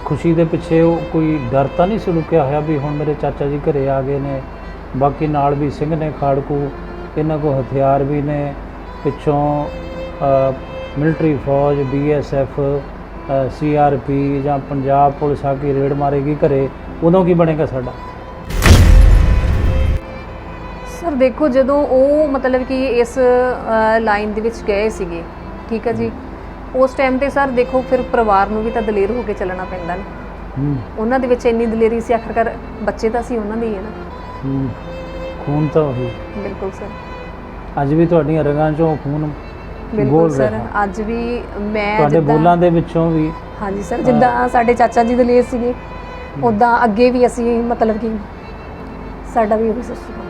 खुशी के पिछे कोई डर तो नहीं सी लुकिया होया भी हुण मेरे चाचा जी घरे आ गए ने, बाकी नाल भी सिंह ने खाड़कू, इन्हां कोल हथियार भी ने, पिछों मिलिटरी फौज BSF CRP जां पंजाब पुलिस आके रेड मारेगी घरे, उदों की बनेगा साडा? सर देखो जदों ਉਹ मतलब कि इस लाइन ਦੇ ਵਿੱਚ ਗਏ ਸੀਗੇ, ठीक है जी, उस टाइम ਤੇ सर देखो फिर परिवार ਨੂੰ ਵੀ ਤਾਂ ਦਲੇਰ ਹੋ ਕੇ ਚੱਲਣਾ ਪੈਂਦਾ ਨਾ। ਉਹਨਾਂ ਦੇ ਵਿੱਚ ਇੰਨੀ ਦਲੇਰੀ ਸੀ, ਆਖਰਕਾਰ ਬੱਚੇ ਤਾਂ ਸੀ ਉਹਨਾਂ ਦੇ ਹੀ ਹੈ ਨਾ। ਖੂਨ ਤਾਂ ਉਹੀ ਬਿਲਕੁਲ ਸਰ, ਅੱਜ ਵੀ ਤੁਹਾਡੀਆਂ ਰਗਾਂ 'ਚੋਂ ਖੂਨ ਬਿਲਕੁਲ ਸਰ। ਅੱਜ ਵੀ ਮੈਂ ਤੁਹਾਡੇ ਬੋਲਾਂ ਦੇ ਵਿੱਚੋਂ ਵੀ ਹਾਂਜੀ ਸਰ, ਜਿੱਦਾਂ ਸਾਡੇ ਚਾਚਾ ਜੀ ਦਲੇਰ ਸੀਗੇ ਉੱਦਾਂ ਅੱਗੇ ਵੀ ਅਸੀਂ मतलब कि ਸਾਡਾ ਵੀ ਉਹੀ ਸਿਸਟਮ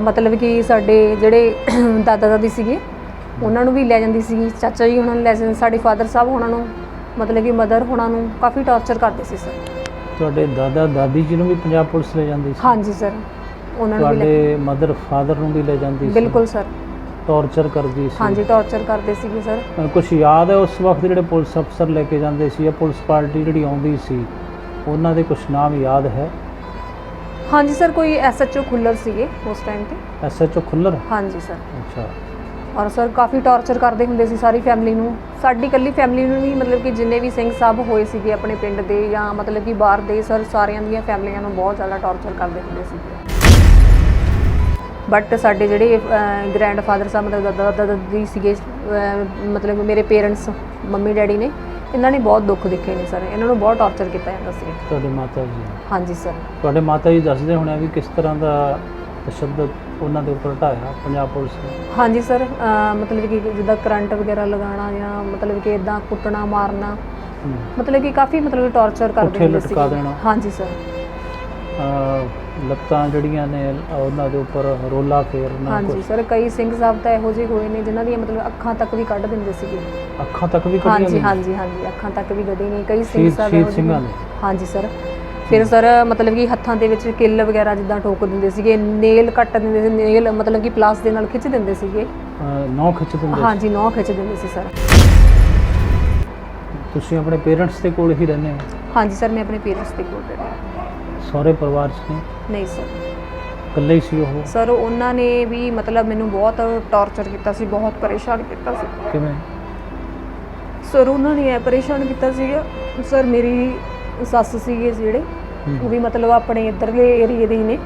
मतलब कि ਸਾਡੇ ਜਿਹੜੇ ਦਾਦਾ ਦਾਦੀ ਸੀਗੇ ਉਹਨਾਂ ਨੂੰ ਵੀ ਲੈ ਜਾਂਦੀ ਸੀ, ਚਾਚਾ ਜੀ ਉਹਨਾਂ ਨੂੰ ਲੈ ਜਾਂਦੇ, ਸਾਡੇ ਫਾਦਰ ਸਾਹਿਬ ਉਹਨਾਂ ਨੂੰ मतलब कि ਮਦਰ ਉਹਨਾਂ ਨੂੰ ਕਾਫੀ ਟਾਰਚਰ ਕਰਦੇ ਸੀ ਸਰ। ਤੁਹਾਡੇ ਦਾਦਾ ਦਾਦੀ ਜੀ ਨੂੰ ਵੀ ਪੰਜਾਬ ਪੁਲਿਸ ਲੈ ਜਾਂਦੀ ਸੀ? ਹਾਂਜੀ ਸਰ, ਉਹਨਾਂ ਨੂੰ ਵੀ ਤੁਹਾਡੇ ਮਦਰ ਫਾਦਰ ਨੂੰ ਵੀ ਲੈ ਜਾਂਦੀ ਸੀ? ਬਿਲਕੁਲ ਸਰ, ਟਾਰਚਰ ਕਰਦੀ ਸੀ? ਹਾਂਜੀ ਟਾਰਚਰ ਕਰਦੇ ਸੀਗੇ ਸਰ। ਕੁਛ ਯਾਦ ਹੈ ਉਸ ਵਕਤ ਜਿਹੜੇ ਪੁਲਿਸ ਅਫਸਰ ਲੈ ਕੇ ਜਾਂਦੇ ਸੀ ਜਾਂ ਪੁਲਿਸ ਪਾਰਟੀ ਜਿਹੜੀ ਆਉਂਦੀ ਸੀ ਉਹਨਾਂ ਦੇ ਕੁਛ ਨਾਮ ਯਾਦ ਹੈ? ਹਾਂਜੀ ਸਰ, ਕੋਈ SHO ਖੁੱਲਰ ਸੀਗੇ ਉਸ ਟਾਈਮ ਤੇ। SHO ਖੁੱਲਰ? ਹਾਂਜੀ ਸਰ। ਅੱਛਾ। ਔਰ ਸਰ ਕਾਫੀ ਟਾਰਚਰ ਕਰਦੇ ਹੁੰਦੇ ਸੀ ਸਾਰੀ ਫੈਮਿਲੀ ਨੂੰ, ਸਾਡੀ ਇਕੱਲੀ ਫੈਮਿਲੀ ਨੂੰ ਨਹੀਂ, मतलब कि ਜਿੰਨੇ ਵੀ ਸਿੰਘ ਸਾਹਿਬ ਹੋਏ ਸੀਗੇ ਆਪਣੇ ਪਿੰਡ ਦੇ ਜਾਂ मतलब कि ਬਾਹਰ ਦੇ ਸਰ, ਸਾਰਿਆਂ ਦੀਆਂ ਫੈਮਲੀਆਂ ਨੂੰ ਬਹੁਤ ਜ਼ਿਆਦਾ ਟਾਰਚਰ ਕਰਦੇ ਹੁੰਦੇ ਸੀ। ਬਟ ਸਾਡੇ ਜਿਹੜੇ ਗ੍ਰੈਂਡ ਫਾਦਰ ਸਾਹਿਬ मतलब ਦਾਦਾ ਦਾਦੀ ਸੀਗੇ, मतलब ਮੇਰੇ ਪੇਰੈਂਟਸ ਮੰਮੀ ਡੈਡੀ ਨੇ, ਇਹਨਾਂ ਨੇ ਬਹੁਤ ਦੁੱਖ ਦੇਖੇ ਨੇ ਸਰ, ਇਹਨਾਂ ਨੂੰ ਬਹੁਤ ਟਾਰਚਰ ਕੀਤਾ ਜਾਂਦਾ ਸੀ। ਤੁਹਾਡੇ ਮਾਤਾ ਜੀ? ਹਾਂਜੀ ਸਰ। ਤੁਹਾਡੇ ਮਾਤਾ ਜੀ ਦੱਸਦੇ ਹੋਣੇ ਵੀ ਕਿਸ ਤਰ੍ਹਾਂ ਦਾ ਤਸ਼ੱਦਦ ਉਹਨਾਂ ਦੇ ਉੱਪਰ ਢਾਇਆ ਪੰਜਾਬ ਪੁਲਿਸ ਨੇ? ਹਾਂਜੀ ਸਰ, मतलब कि ਜਿੱਦਾਂ ਕਰੰਟ ਵਗੈਰਾ ਲਗਾਉਣਾ ਜਾਂ मतलब कि ਇੱਦਾਂ ਕੁੱਟਣਾ ਮਾਰਨਾ, मतलब कि ਕਾਫੀ मतलब ਟਾਰਚਰ ਕਰਦੇ ਹੁੰਦੇ ਸੀ। ਲਟਕਾ ਦੇਣਾ? ਹਾਂਜੀ ਸਰ। ਲੱਤਾਂ ਜਿਹੜੀਆਂ ਨੇ ਉਹਨਾਂ ਦੇ ਉੱਪਰ ਰੋਲਾ ਫੇਰਨਾ? ਹਾਂਜੀ ਸਰ, ਕਈ ਸਿੰਘ ਸਾਹਿਬ ਤਾਂ ਇਹੋ ਜਿਹੇ ਹੋਏ ਨੇ ਜਿਨ੍ਹਾਂ ਦੀਆਂ मतलब ਅੱਖਾਂ ਤੱਕ ਵੀ ਕੱਢ ਦਿੰਦੇ ਸੀਗੇ। ਅੱਖਾਂ ਤੱਕ ਵੀ ਕੱਢੀਆਂ? ਹਾਂਜੀ ਹਾਂਜੀ ਹਾਂਜੀ, ਅੱਖਾਂ ਤੱਕ ਵੀ ਕੱਢੀ ਨੇ ਕਈ ਸਿੰਘ ਸਾਹਿਬ ਸਿੰਘਾਂ ਨੇ। ਹਾਂਜੀ ਸਰ। ਫਿਰ ਸਰ मतलब कि ਹੱਥਾਂ ਦੇ ਵਿੱਚ ਕਿੱਲ ਵਗੈਰਾ ਜਿੱਦਾਂ ਠੋਕ ਦਿੰਦੇ ਸੀਗੇ, ਨੇਲ ਕੱਟ ਦਿੰਦੇ ਸੀ, ਨੇਲ मतलब कि ਪਲਾਸ ਦੇ ਨਾਲ ਖਿੱਚ ਦਿੰਦੇ ਸੀਗੇ। ਨਹੁੰ ਖਿੱਚ ਦਿੰਦੇ? ਹਾਂਜੀ, ਨਹੁੰ ਖਿੱਚ ਦਿੰਦੇ ਸੀ ਸਰ। ਤੁਸੀਂ ਆਪਣੇ ਪੇਰੈਂਟਸ ਦੇ ਕੋਲ ਹੀ ਰਹਿੰਦੇ ਹੋ? ਹਾਂਜੀ ਸਰ, ਮੈਂ ਆਪਣੇ ਪੇਰੈਂਟਸ ਦੇ ਕੋਲ ਰਹਿੰਦੀ ਹਾਂ। ਸਹੁਰੇ ਪਰਿਵਾਰ 'ਚ ਨਹੀਂ ਸਰ, ਇਕੱਲੇ ਹੀ ਸੀ ਉਹ? ਸਰ ਉਹਨਾਂ ਨੇ ਵੀ मतलब ਮੈਨੂੰ ਬਹੁਤ ਟਾਰਚਰ ਕੀਤਾ ਸੀ, ਬਹੁਤ ਪਰੇਸ਼ਾਨ ਕੀਤਾ ਸੀ। ਕਿਵੇਂ ਸਰ? ਉਹਨਾਂ ਨੇ ਇਹ ਪਰੇਸ਼ਾਨ ਕੀਤਾ ਸੀਗਾ ਸਰ, ਮੇਰੀ ਸੱਸ ਸੀਗੇ ਜਿਹੜੇ, ਉਹ ਵੀ मतलब ਆਪਣੇ ਇੱਧਰਲੇ ਏਰੀਏ ਦੇ ਹੀ ਨੇ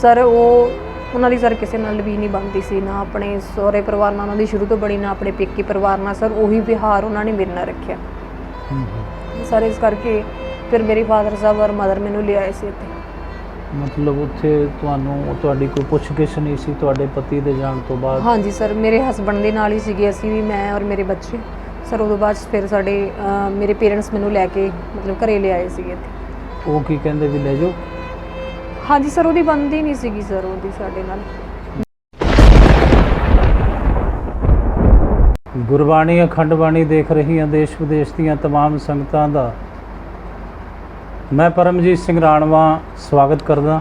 ਸਰ। ਉਹਨਾਂ ਦੀ ਸਰ ਕਿਸੇ ਨਾਲ ਵੀ ਨਹੀਂ ਬਣਦੀ ਸੀ, ਨਾ ਆਪਣੇ ਸਹੁਰੇ ਪਰਿਵਾਰ ਨਾਲ ਉਹਨਾਂ ਦੀ ਸ਼ੁਰੂ ਤੋਂ ਬਣੀ, ਨਾ ਆਪਣੇ ਪੇਕੇ ਪਰਿਵਾਰ ਨਾਲ ਸਰ। ਉਹੀ ਵਿਹਾਰ ਉਹਨਾਂ ਨੇ ਮੇਰੇ ਨਾਲ ਰੱਖਿਆ ਸਰ। ਇਸ ਕਰਕੇ ਫਿਰ ਮੇਰੇ ਫਾਦਰ ਸਾਹਿਬ ਔਰ ਮਦਰ ਮੈਨੂੰ ਲਿਆਏ ਸੀ ਇੱਥੇ। मतलब ਉੱਥੇ ਤੁਹਾਨੂੰ ਤੁਹਾਡੀ ਕੋਈ ਪੁੱਛਗਿੱਛ ਨਹੀਂ ਸੀ ਤੁਹਾਡੇ ਪਤੀ ਦੇ ਜਾਣ ਤੋਂ ਬਾਅਦ? ਹਾਂਜੀ ਸਰ, ਮੇਰੇ ਹਸਬੈਂਡ ਦੇ ਨਾਲ ਹੀ ਸੀਗੇ ਅਸੀਂ ਵੀ, ਮੈਂ ਔਰ ਮੇਰੇ ਬੱਚੇ ਸਰ। ਉਦੋਂ ਬਾਅਦ ਫਿਰ ਸਾਡੇ ਮੇਰੇ ਪੇਰੈਂਟਸ ਮੈਨੂੰ ਲੈ ਕੇ मतलब ਘਰੇ ਲਿਆਏ ਸੀਗੇ ਇੱਥੇ। ਉਹ ਕੀ ਕਹਿੰਦੇ ਵੀ ਲੈ ਜਾਓ? ਹਾਂਜੀ ਸਰ, ਉਹਦੀ ਬਣਦੀ ਨਹੀਂ ਸੀਗੀ ਸਰ ਉਹਦੀ ਸਾਡੇ ਨਾਲ। ਗੁਰਬਾਣੀ ਅਖੰਡ ਬਾਣੀ ਦੇਖ ਰਹੀਆਂ ਦੇਸ਼ ਵਿਦੇਸ਼ ਦੀਆਂ तमाम ਸੰਗਤਾਂ ਦਾ मैं परमजीत सिंह राणवा स्वागत करदा।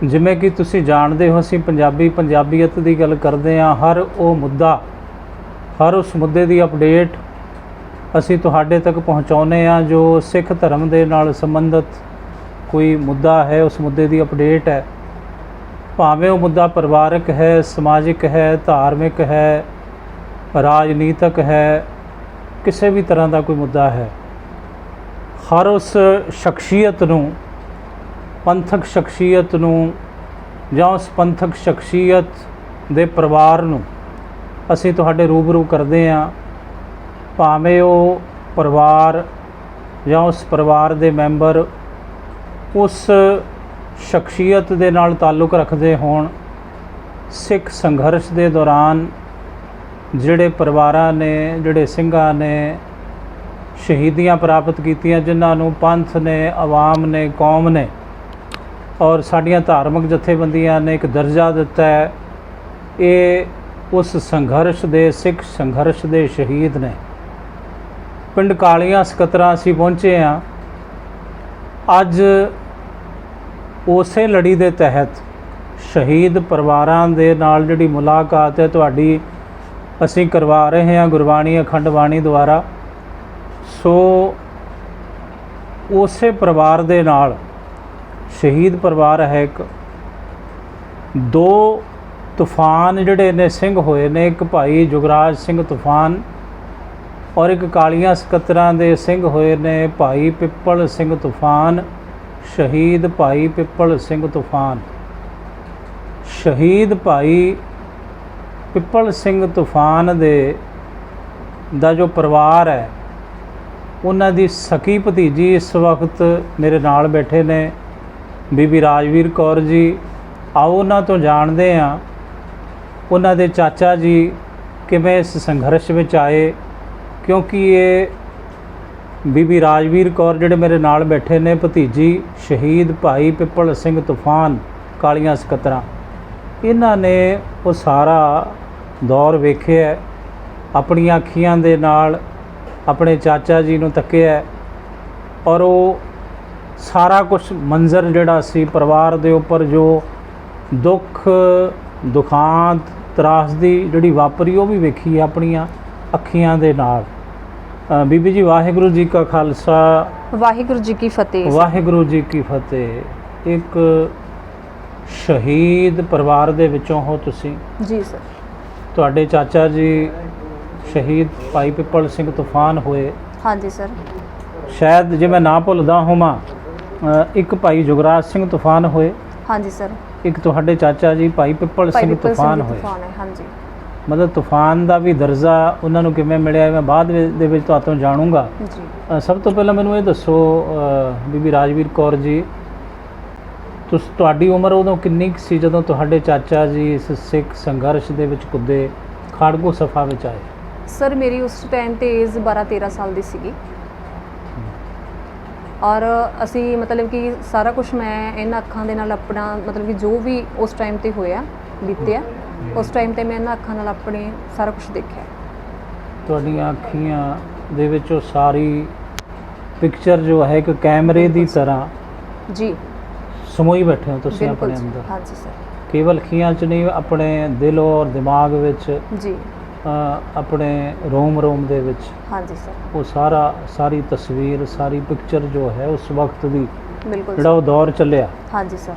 जिवें कि तुसीं जाणदे हो, असीं पंजाबीयत की गल करदे हां। हर वो मुद्दा, हर उस मुद्दे की अपडेट असीं तुहाडे तक पहुँचाउने हां जो सिख धर्म दे नाल संबंधित कोई मुद्दा है, उस मुद्दे की अपडेट है। भावें वो मुद्दा परिवारक है, समाजिक है, धार्मिक है, राजनीतिक है, किसी भी तरह का कोई मुद्दा है, हर उस शख्सियत नूं, पंथक शख्सियत नूं जां उस पंथक शख्सियत दे परिवार नूं असीं तुहाडे रूबरू करदे हां। भावें ਉਹ परिवार जां उस परिवार दे मैंबर उस शख्सियत दे नाल ताल्लुक रखदे होण। सिख संघर्ष दे दौरान ਜਿਹੜੇ परिवारां ने, ਜਿਹੜੇ ਸਿੰਘਾਂ ने शहीदियाँ प्राप्त कीतियां, जिन्हां नूं पंथ ने, आवाम ने, कौम ने और साड़ियाँ धार्मिक जथेबंदियां ने एक दर्जा दिता है, ये उस संघर्ष दे, सिख संघर्ष दे शहीद ने। पिंड कालियां सकतरा असीं पहुँचे हाँ। अज उसे लड़ी दे तहत शहीद परिवारां दे नाल जिहड़ी मुलाकात है तुहाडी असीं करवा रहे हैं गुरबाणी अखंड बाणी द्वारा। ਸੋ ਉਸੇ ਪਰਿਵਾਰ ਦੇ ਨਾਲ ਸ਼ਹੀਦ ਪਰਿਵਾਰ ਹੈ ਇੱਕ। 2 ਤੂਫਾਨ ਜਿਹੜੇ ਨੇ ਸਿੰਘ ਹੋਏ ਨੇ, ਇੱਕ ਭਾਈ ਜੁਗਰਾਜ ਸਿੰਘ ਤੂਫਾਨ ਔਰ ਇੱਕ ਕਾਲੀਆਂ ਸਕੱਤਰਾਂ ਦੇ ਸਿੰਘ ਹੋਏ ਨੇ ਭਾਈ ਪਿੱਪਲ ਸਿੰਘ ਤੂਫਾਨ। ਸ਼ਹੀਦ ਭਾਈ ਪਿੱਪਲ ਸਿੰਘ ਤੂਫਾਨ। ਸ਼ਹੀਦ ਭਾਈ ਪਿੱਪਲ ਸਿੰਘ ਤੂਫਾਨ ਦਾ ਜੋ ਪਰਿਵਾਰ ਹੈ, ਉਹਨਾਂ ਦੀ ਸਕੀ ਭਤੀਜੀ ਇਸ ਵਕਤ ਮੇਰੇ ਨਾਲ ਬੈਠੇ ਨੇ, ਬੀਬੀ ਰਾਜਵੀਰ ਕੌਰ ਜੀ। ਆਓ ਉਹਨਾਂ ਤੋਂ ਜਾਣਦੇ ਹਾਂ ਉਹਨਾਂ ਦੇ ਚਾਚਾ ਜੀ ਕਿਵੇਂ ਇਸ ਸੰਘਰਸ਼ ਵਿੱਚ ਆਏ, ਕਿਉਂਕਿ ਇਹ ਬੀਬੀ ਰਾਜਵੀਰ ਕੌਰ ਜਿਹੜੇ ਮੇਰੇ ਨਾਲ ਬੈਠੇ ਨੇ, ਭਤੀਜੀ ਸ਼ਹੀਦ ਭਾਈ ਪਿੱਪਲ ਸਿੰਘ ਤੂਫਾਨ ਕਾਲੀਆਂ ਸਕੱਤਰਾਂ, ਇਹਨਾਂ ਨੇ ਉਹ ਸਾਰਾ ਦੌਰ ਵੇਖਿਆ, ਆਪਣੀਆਂ ਅੱਖੀਆਂ ਦੇ ਨਾਲ ਆਪਣੇ ਚਾਚਾ ਜੀ ਨੂੰ ਤੱਕਿਆ ਔਰ ਉਹ ਸਾਰਾ ਕੁਝ ਮੰਜ਼ਰ ਜਿਹੜਾ ਸੀ ਪਰਿਵਾਰ ਦੇ ਉੱਪਰ ਜੋ ਦੁੱਖ ਦੁਖਾਂਤ ਤਰਾਸਦੀ ਜਿਹੜੀ ਵਾਪਰੀ ਉਹ ਵੀ ਵੇਖੀ ਆਪਣੀਆਂ ਅੱਖੀਆਂ ਦੇ ਨਾਲ। ਬੀਬੀ ਜੀ ਵਾਹਿਗੁਰੂ ਜੀ ਕਾ ਖਾਲਸਾ ਵਾਹਿਗੁਰੂ ਜੀ ਕੀ ਫਤਿਹ। ਵਾਹਿਗੁਰੂ ਜੀ ਕੀ ਫਤਿਹ। ਇੱਕ ਸ਼ਹੀਦ ਪਰਿਵਾਰ ਦੇ ਵਿੱਚੋਂ ਹੋ ਤੁਸੀਂ? ਜੀ ਸਰ। ਤੁਹਾਡੇ ਚਾਚਾ ਜੀ ਸ਼ਹੀਦ ਭਾਈ ਪਿੱਪਲ ਸਿੰਘ ਤੂਫਾਨ ਹੋਏ? ਹਾਂਜੀ ਸਰ। ਸ਼ਾਇਦ ਜੇ ਮੈਂ ਨਾ ਭੁੱਲਦਾ ਹੋਵਾਂ ਇੱਕ ਭਾਈ ਜੁਗਰਾਜ ਸਿੰਘ ਤੂਫਾਨ ਹੋਏ? ਹਾਂਜੀ ਸਰ। ਇੱਕ ਤੁਹਾਡੇ ਚਾਚਾ ਜੀ ਭਾਈ ਪਿੱਪਲ ਸਿੰਘ ਤੂਫਾਨ ਹੋਏ? ਹਾਂਜੀ। ਮਤਲਬ ਤੂਫਾਨ ਦਾ ਵੀ ਦਰਜਾ ਉਹਨਾਂ ਨੂੰ ਕਿਵੇਂ ਮਿਲਿਆ, ਮੈਂ ਬਾਅਦ ਦੇ ਵਿੱਚ ਤੁਹਾਤੋਂ ਜਾਣੂੰਗਾ ਜੀ। ਸਭ ਤੋਂ ਪਹਿਲਾਂ ਮੈਨੂੰ ਇਹ ਦੱਸੋ ਬੀਬੀ ਰਾਜਵੀਰ ਕੌਰ ਜੀ, ਤੁਹਾਡੀ ਉਮਰ ਉਦੋਂ ਕਿੰਨੀ ਕੁ ਸੀ ਜਦੋਂ ਤੁਹਾਡੇ ਚਾਚਾ ਜੀ ਇਸ ਸਿੱਖ ਸੰਘਰਸ਼ ਦੇ ਵਿੱਚ ਕੁੱਦੇ, ਖਾੜਕੂ ਸਫਾ ਵਿੱਚ ਆਏ? ਸਰ ਮੇਰੀ ਉਸ ਟਾਈਮ ਤੇ ਏਜ 12-13 ਸਾਲ ਦੀ ਸੀਗੀ ਔਰ ਅਸੀਂ ਮਤਲਬ ਕਿ ਸਾਰਾ ਕੁਝ ਮੈਂ ਇਹਨਾਂ ਅੱਖਾਂ ਦੇ ਨਾਲ ਆਪਣਾ ਮਤਲਬ ਕਿ ਜੋ ਵੀ ਉਸ ਟਾਈਮ ਤੇ ਹੋਇਆ ਬੀਤਿਆ, ਉਸ ਟਾਈਮ ਤੇ ਮੈਂ ਇਹਨਾਂ ਅੱਖਾਂ ਨਾਲ ਆਪਣੇ ਸਾਰਾ ਕੁਝ ਦੇਖਿਆ। ਤੁਹਾਡੀਆਂ ਅੱਖੀਆਂ ਦੇ ਵਿੱਚ ਉਹ ਸਾਰੀ ਪਿਕਚਰ ਜੋ ਹੈ ਇੱਕ ਕੈਮਰੇ ਦੀ ਤਰ੍ਹਾਂ ਜੀ ਸਮੋਈ ਬੈਠੇ ਹੋ ਤੁਸੀਂ ਆਪਣੇ ਅੰਦਰ? ਹਾਂਜੀ ਸਰ। ਕੇਵਲ ਅੱਖੀਆਂ 'ਚ ਨਹੀਂ, ਆਪਣੇ ਦਿਲ ਔਰ ਦਿਮਾਗ ਵਿੱਚ ਜੀ, ਆਪਣੇ ਰੋਮ ਦੇ ਵਿੱਚ। ਹਾਂਜੀ ਸਰ। ਉਹ ਸਾਰੀ ਤਸਵੀਰ, ਸਾਰੀ ਪਿਕਚਰ ਜੋ ਹੈ ਉਸ ਵਕਤ ਦੀ, ਬਿਲਕੁਲ ਜਿਹੜਾ ਉਹ ਦੌਰ ਚੱਲਿਆ। ਹਾਂਜੀ ਸਰ।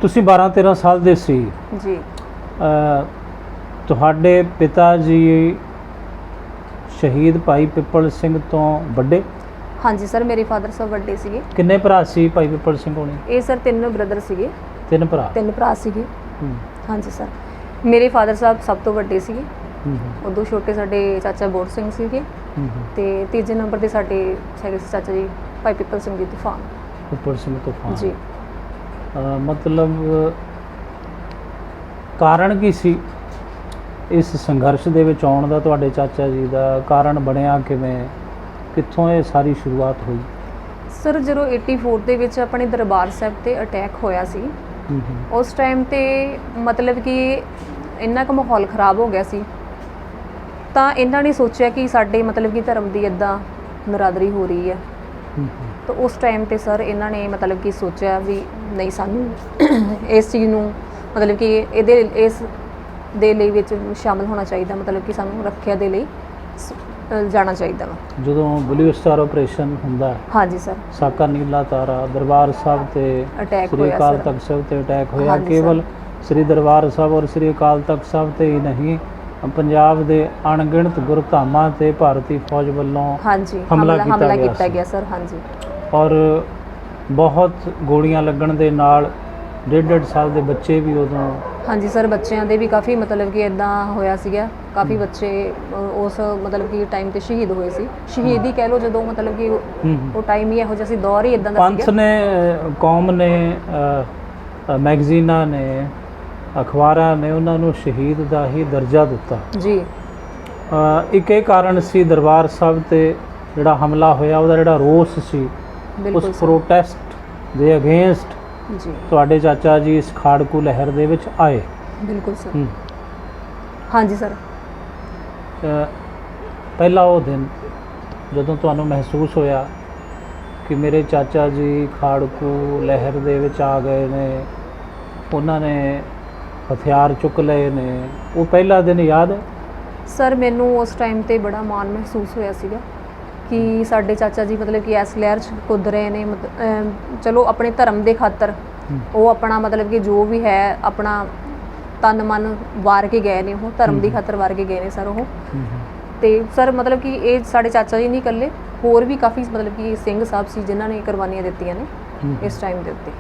ਤੁਸੀਂ 12-13 ਸਾਲ ਦੇ ਸੀ ਜੀ। ਤੁਹਾਡੇ ਪਿਤਾ ਜੀ ਸ਼ਹੀਦ ਭਾਈ ਪਿੱਪਲ ਸਿੰਘ ਤੋਂ ਵੱਡੇ? ਹਾਂਜੀ ਸਰ, ਮੇਰੇ ਫਾਦਰ ਸਾਹਿਬ ਵੱਡੇ ਸੀਗੇ। ਕਿੰਨੇ ਭਰਾ ਸੀ ਭਾਈ ਪਿੱਪਲ ਸਿੰਘ ਹੋਣੀ? ਇਹ ਸਰ 3 ਬ੍ਰਦਰ ਸੀਗੇ। 3 ਭਰਾ ਸੀਗੇ। ਹਾਂਜੀ ਸਰ। ਮੇਰੇ ਫਾਦਰ ਸਾਹਿਬ ਸਭ ਤੋਂ ਵੱਡੇ ਸੀਗੇ। ਉਦੋਂ ਛੋਟੇ ਸਾਡੇ ਚਾਚਾ ਬੋੜ ਸਿੰਘ ਸੀਗੇ ਤੇ ਤੀਜੇ ਨੰਬਰ ਤੇ ਸਾਡੇ ਹੈਗੇ ਸੀ ਚਾਚਾ ਜੀ ਭਾਈ ਪਿੱਪਲ ਸਿੰਘ ਜੀ ਤੂਫਾਨ। ਪਿੱਪਲ ਸਿੰਘ ਤੂਫਾਨ ਜੀ। ਮਤਲਬ ਕਾਰਨ ਕੀ ਸੀ ਇਸ ਸੰਘਰਸ਼ ਦੇ ਵਿੱਚ ਆਉਣ ਦਾ? ਤੁਹਾਡੇ ਚਾਚਾ ਜੀ ਦਾ ਕਾਰਨ ਬਣਿਆ ਕਿਵੇਂ, ਕਿੱਥੋਂ ਇਹ ਸਾਰੀ ਸ਼ੁਰੂਆਤ ਹੋਈ? ਸਰ ਜਦੋਂ 84 ਦੇ ਵਿੱਚ ਆਪਣੇ ਦਰਬਾਰ ਸਾਹਿਬ ਤੇ ਅਟੈਕ ਹੋਇਆ ਸੀ, ਉਸ ਟਾਈਮ ਤੇ ਮਤਲਬ ਕਿ ਇੰਨਾ ਕੁ ਮਾਹੌਲ ਖਰਾਬ ਹੋ ਗਿਆ ਸੀ ਤਾਂ ਇਹਨਾਂ ਨੇ ਸੋਚਿਆ ਕਿ ਸਾਡੇ ਮਤਲਬ ਕਿ ਧਰਮ ਦੀ ਇੱਦਾਂ ਨਰਾਦਰੀ ਹੋ ਰਹੀ ਹੈ ਤਾਂ ਉਸ ਟਾਈਮ ਤੇ ਸਰ ਇਹਨਾਂ ਨੇ ਮਤਲਬ ਕਿ ਸੋਚਿਆ ਵੀ ਨਹੀਂ, ਸਾਨੂੰ ਇਸ ਚੀਜ਼ ਨੂੰ ਮਤਲਬ ਕਿ ਇਸ ਦੇ ਲਈ ਵਿੱਚ ਸ਼ਾਮਲ ਹੋਣਾ ਚਾਹੀਦਾ, ਮਤਲਬ ਕਿ ਸਾਨੂੰ ਰੱਖਿਆ ਦੇ ਲਈ ਜਾਣਾ ਚਾਹੀਦਾ ਵਾ। ਜਦੋਂ ਬਲੂ ਸਟਾਰ ਆਪਰੇਸ਼ਨ ਹੁੰਦਾ, ਹਾਂਜੀ ਸਰ, ਸਾਕਾ ਨੀਲਾ ਤਾਰਾ ਦਰਬਾਰ ਸਾਹਿਬ ਤੇ ਅਟੈਕ ਸ੍ਰੀ ਅਕਾਲ ਤਖਤ ਸਾਹਿਬ ਤੇ ਅਟੈਕ ਹੋਇਆ। ਕੇਵਲ ਸ੍ਰੀ ਦਰਬਾਰ ਸਾਹਿਬ ਔਰ ਸ੍ਰੀ ਅਕਾਲ ਤਖਤ ਸਾਹਿਬ ਤੇ ਹੀ ਨਹੀਂ, ਪੰਜਾਬ ਦੇ ਅਣਗਿਣਤ ਗੁਰਧਾਮਾਂ ਤੇ ਭਾਰਤੀ ਫੌਜ ਵੱਲੋਂ ਹਮਲਾ ਕੀਤਾ ਗਿਆ ਸਰ। ਹਾਂਜੀ। ਔਰ ਬਹੁਤ ਗੋਲੀਆਂ ਲੱਗਣ ਦੇ ਨਾਲ 1.5 ਸਾਲ ਦੇ ਬੱਚੇ ਵੀ ਉਦੋਂ, ਹਾਂਜੀ ਸਰ, ਬੱਚਿਆਂ ਦੇ ਵੀ ਕਾਫੀ ਮਤਲਬ ਕਿ ਇਦਾਂ ਹੋਇਆ ਸੀਗਾ। ਕਾਫੀ ਬੱਚੇ ਉਸ ਮਤਲਬ ਕਿ ਟਾਈਮ ਤੇ ਸ਼ਹੀਦ ਹੋਏ ਸੀ। ਸ਼ਹੀਦ ਹੀ ਕਹਿ ਲਓ, ਜਦੋਂ ਮਤਲਬ ਕਿ ਉਹ ਟਾਈਮ ਹੀ ਇਹੋ ਜਿਹਾ ਸੀ, ਦੌਰ ਹੀ ਇਦਾਂ ਦਾ ਸੀਗਾ। ਪੰਥ ਨੇ, ਕੌਮ ਨੇ, ਮੈਗਜ਼ੀਨਾਂ ਨੇ, ਅਖਬਾਰਾਂ ਨੇ ਉਹਨਾਂ ਨੂੰ ਸ਼ਹੀਦ ਦਾ ਹੀ ਦਰਜਾ ਦਿੱਤਾ ਜੀ। ਇੱਕ ਇਹ ਕਾਰਨ ਸੀ ਦਰਬਾਰ ਸਾਹਿਬ ਤੇ ਜਿਹੜਾ ਹਮਲਾ ਹੋਇਆ, ਉਹਦਾ ਜਿਹੜਾ ਰੋਸ ਸੀ, ਉਸ ਪ੍ਰੋਟੈਸਟ ਦੇ ਅਗੇਂਸਟ ਜੀ ਤੁਹਾਡੇ ਚਾਚਾ ਜੀ ਇਸ ਖਾੜਕੂ ਲਹਿਰ ਦੇ ਵਿੱਚ ਆਏ। ਬਿਲਕੁਲ ਸਰ। ਹਾਂਜੀ ਸਰ। ਪਹਿਲਾ ਉਹ ਦਿਨ ਜਦੋਂ ਤੁਹਾਨੂੰ ਮਹਿਸੂਸ ਹੋਇਆ ਕਿ ਮੇਰੇ ਚਾਚਾ ਜੀ ਖਾੜਕੂ ਲਹਿਰ ਦੇ ਵਿੱਚ ਆ ਗਏ ਨੇ, ਉਹਨਾਂ ਨੇ ਹਥਿਆਰ ਚੁੱਕ ਲਏ ਨੇ, ਉਹ ਪਹਿਲਾ ਦਿਨ ਯਾਦ ਹੈ? ਸਰ ਮੈਨੂੰ ਉਸ ਟਾਈਮ ਤੇ ਬੜਾ ਮਾਣ ਮਹਿਸੂਸ ਹੋਇਆ ਸੀਗਾ ਕਿ ਸਾਡੇ ਚਾਚਾ ਜੀ ਮਤਲਬ ਕਿ ਇਸ ਲਹਿਰ 'ਚ ਕੁੱਦ ਰਹੇ ਨੇ। ਚਲੋ ਆਪਣੇ ਧਰਮ ਦੇ ਖਾਤਰ ਉਹ ਆਪਣਾ ਮਤਲਬ ਕਿ ਜੋ ਵੀ ਹੈ ਆਪਣਾ ਤਨ ਮਨ ਵਾਰ ਕੇ ਗਏ ਨੇ, ਉਹ ਧਰਮ ਦੀ ਖਾਤਰ ਵਾਰ ਕੇ ਗਏ ਨੇ ਸਰ ਉਹ। ਤੇ ਸਰ ਮਤਲਬ ਕਿ ਇਹ ਸਾਡੇ ਚਾਚਾ ਜੀ ਨਹੀਂ ਇਕੱਲੇ, ਹੋਰ ਵੀ ਕਾਫੀ ਮਤਲਬ ਕਿ ਸਿੰਘ ਸਾਹਿਬ ਸੀ ਜਿਨ੍ਹਾਂ ਨੇ ਕੁਰਬਾਨੀਆਂ ਦਿੱਤੀਆਂ ਨੇ ਇਸ ਟਾਈਮ ਦੇ ਉੱਤੇ।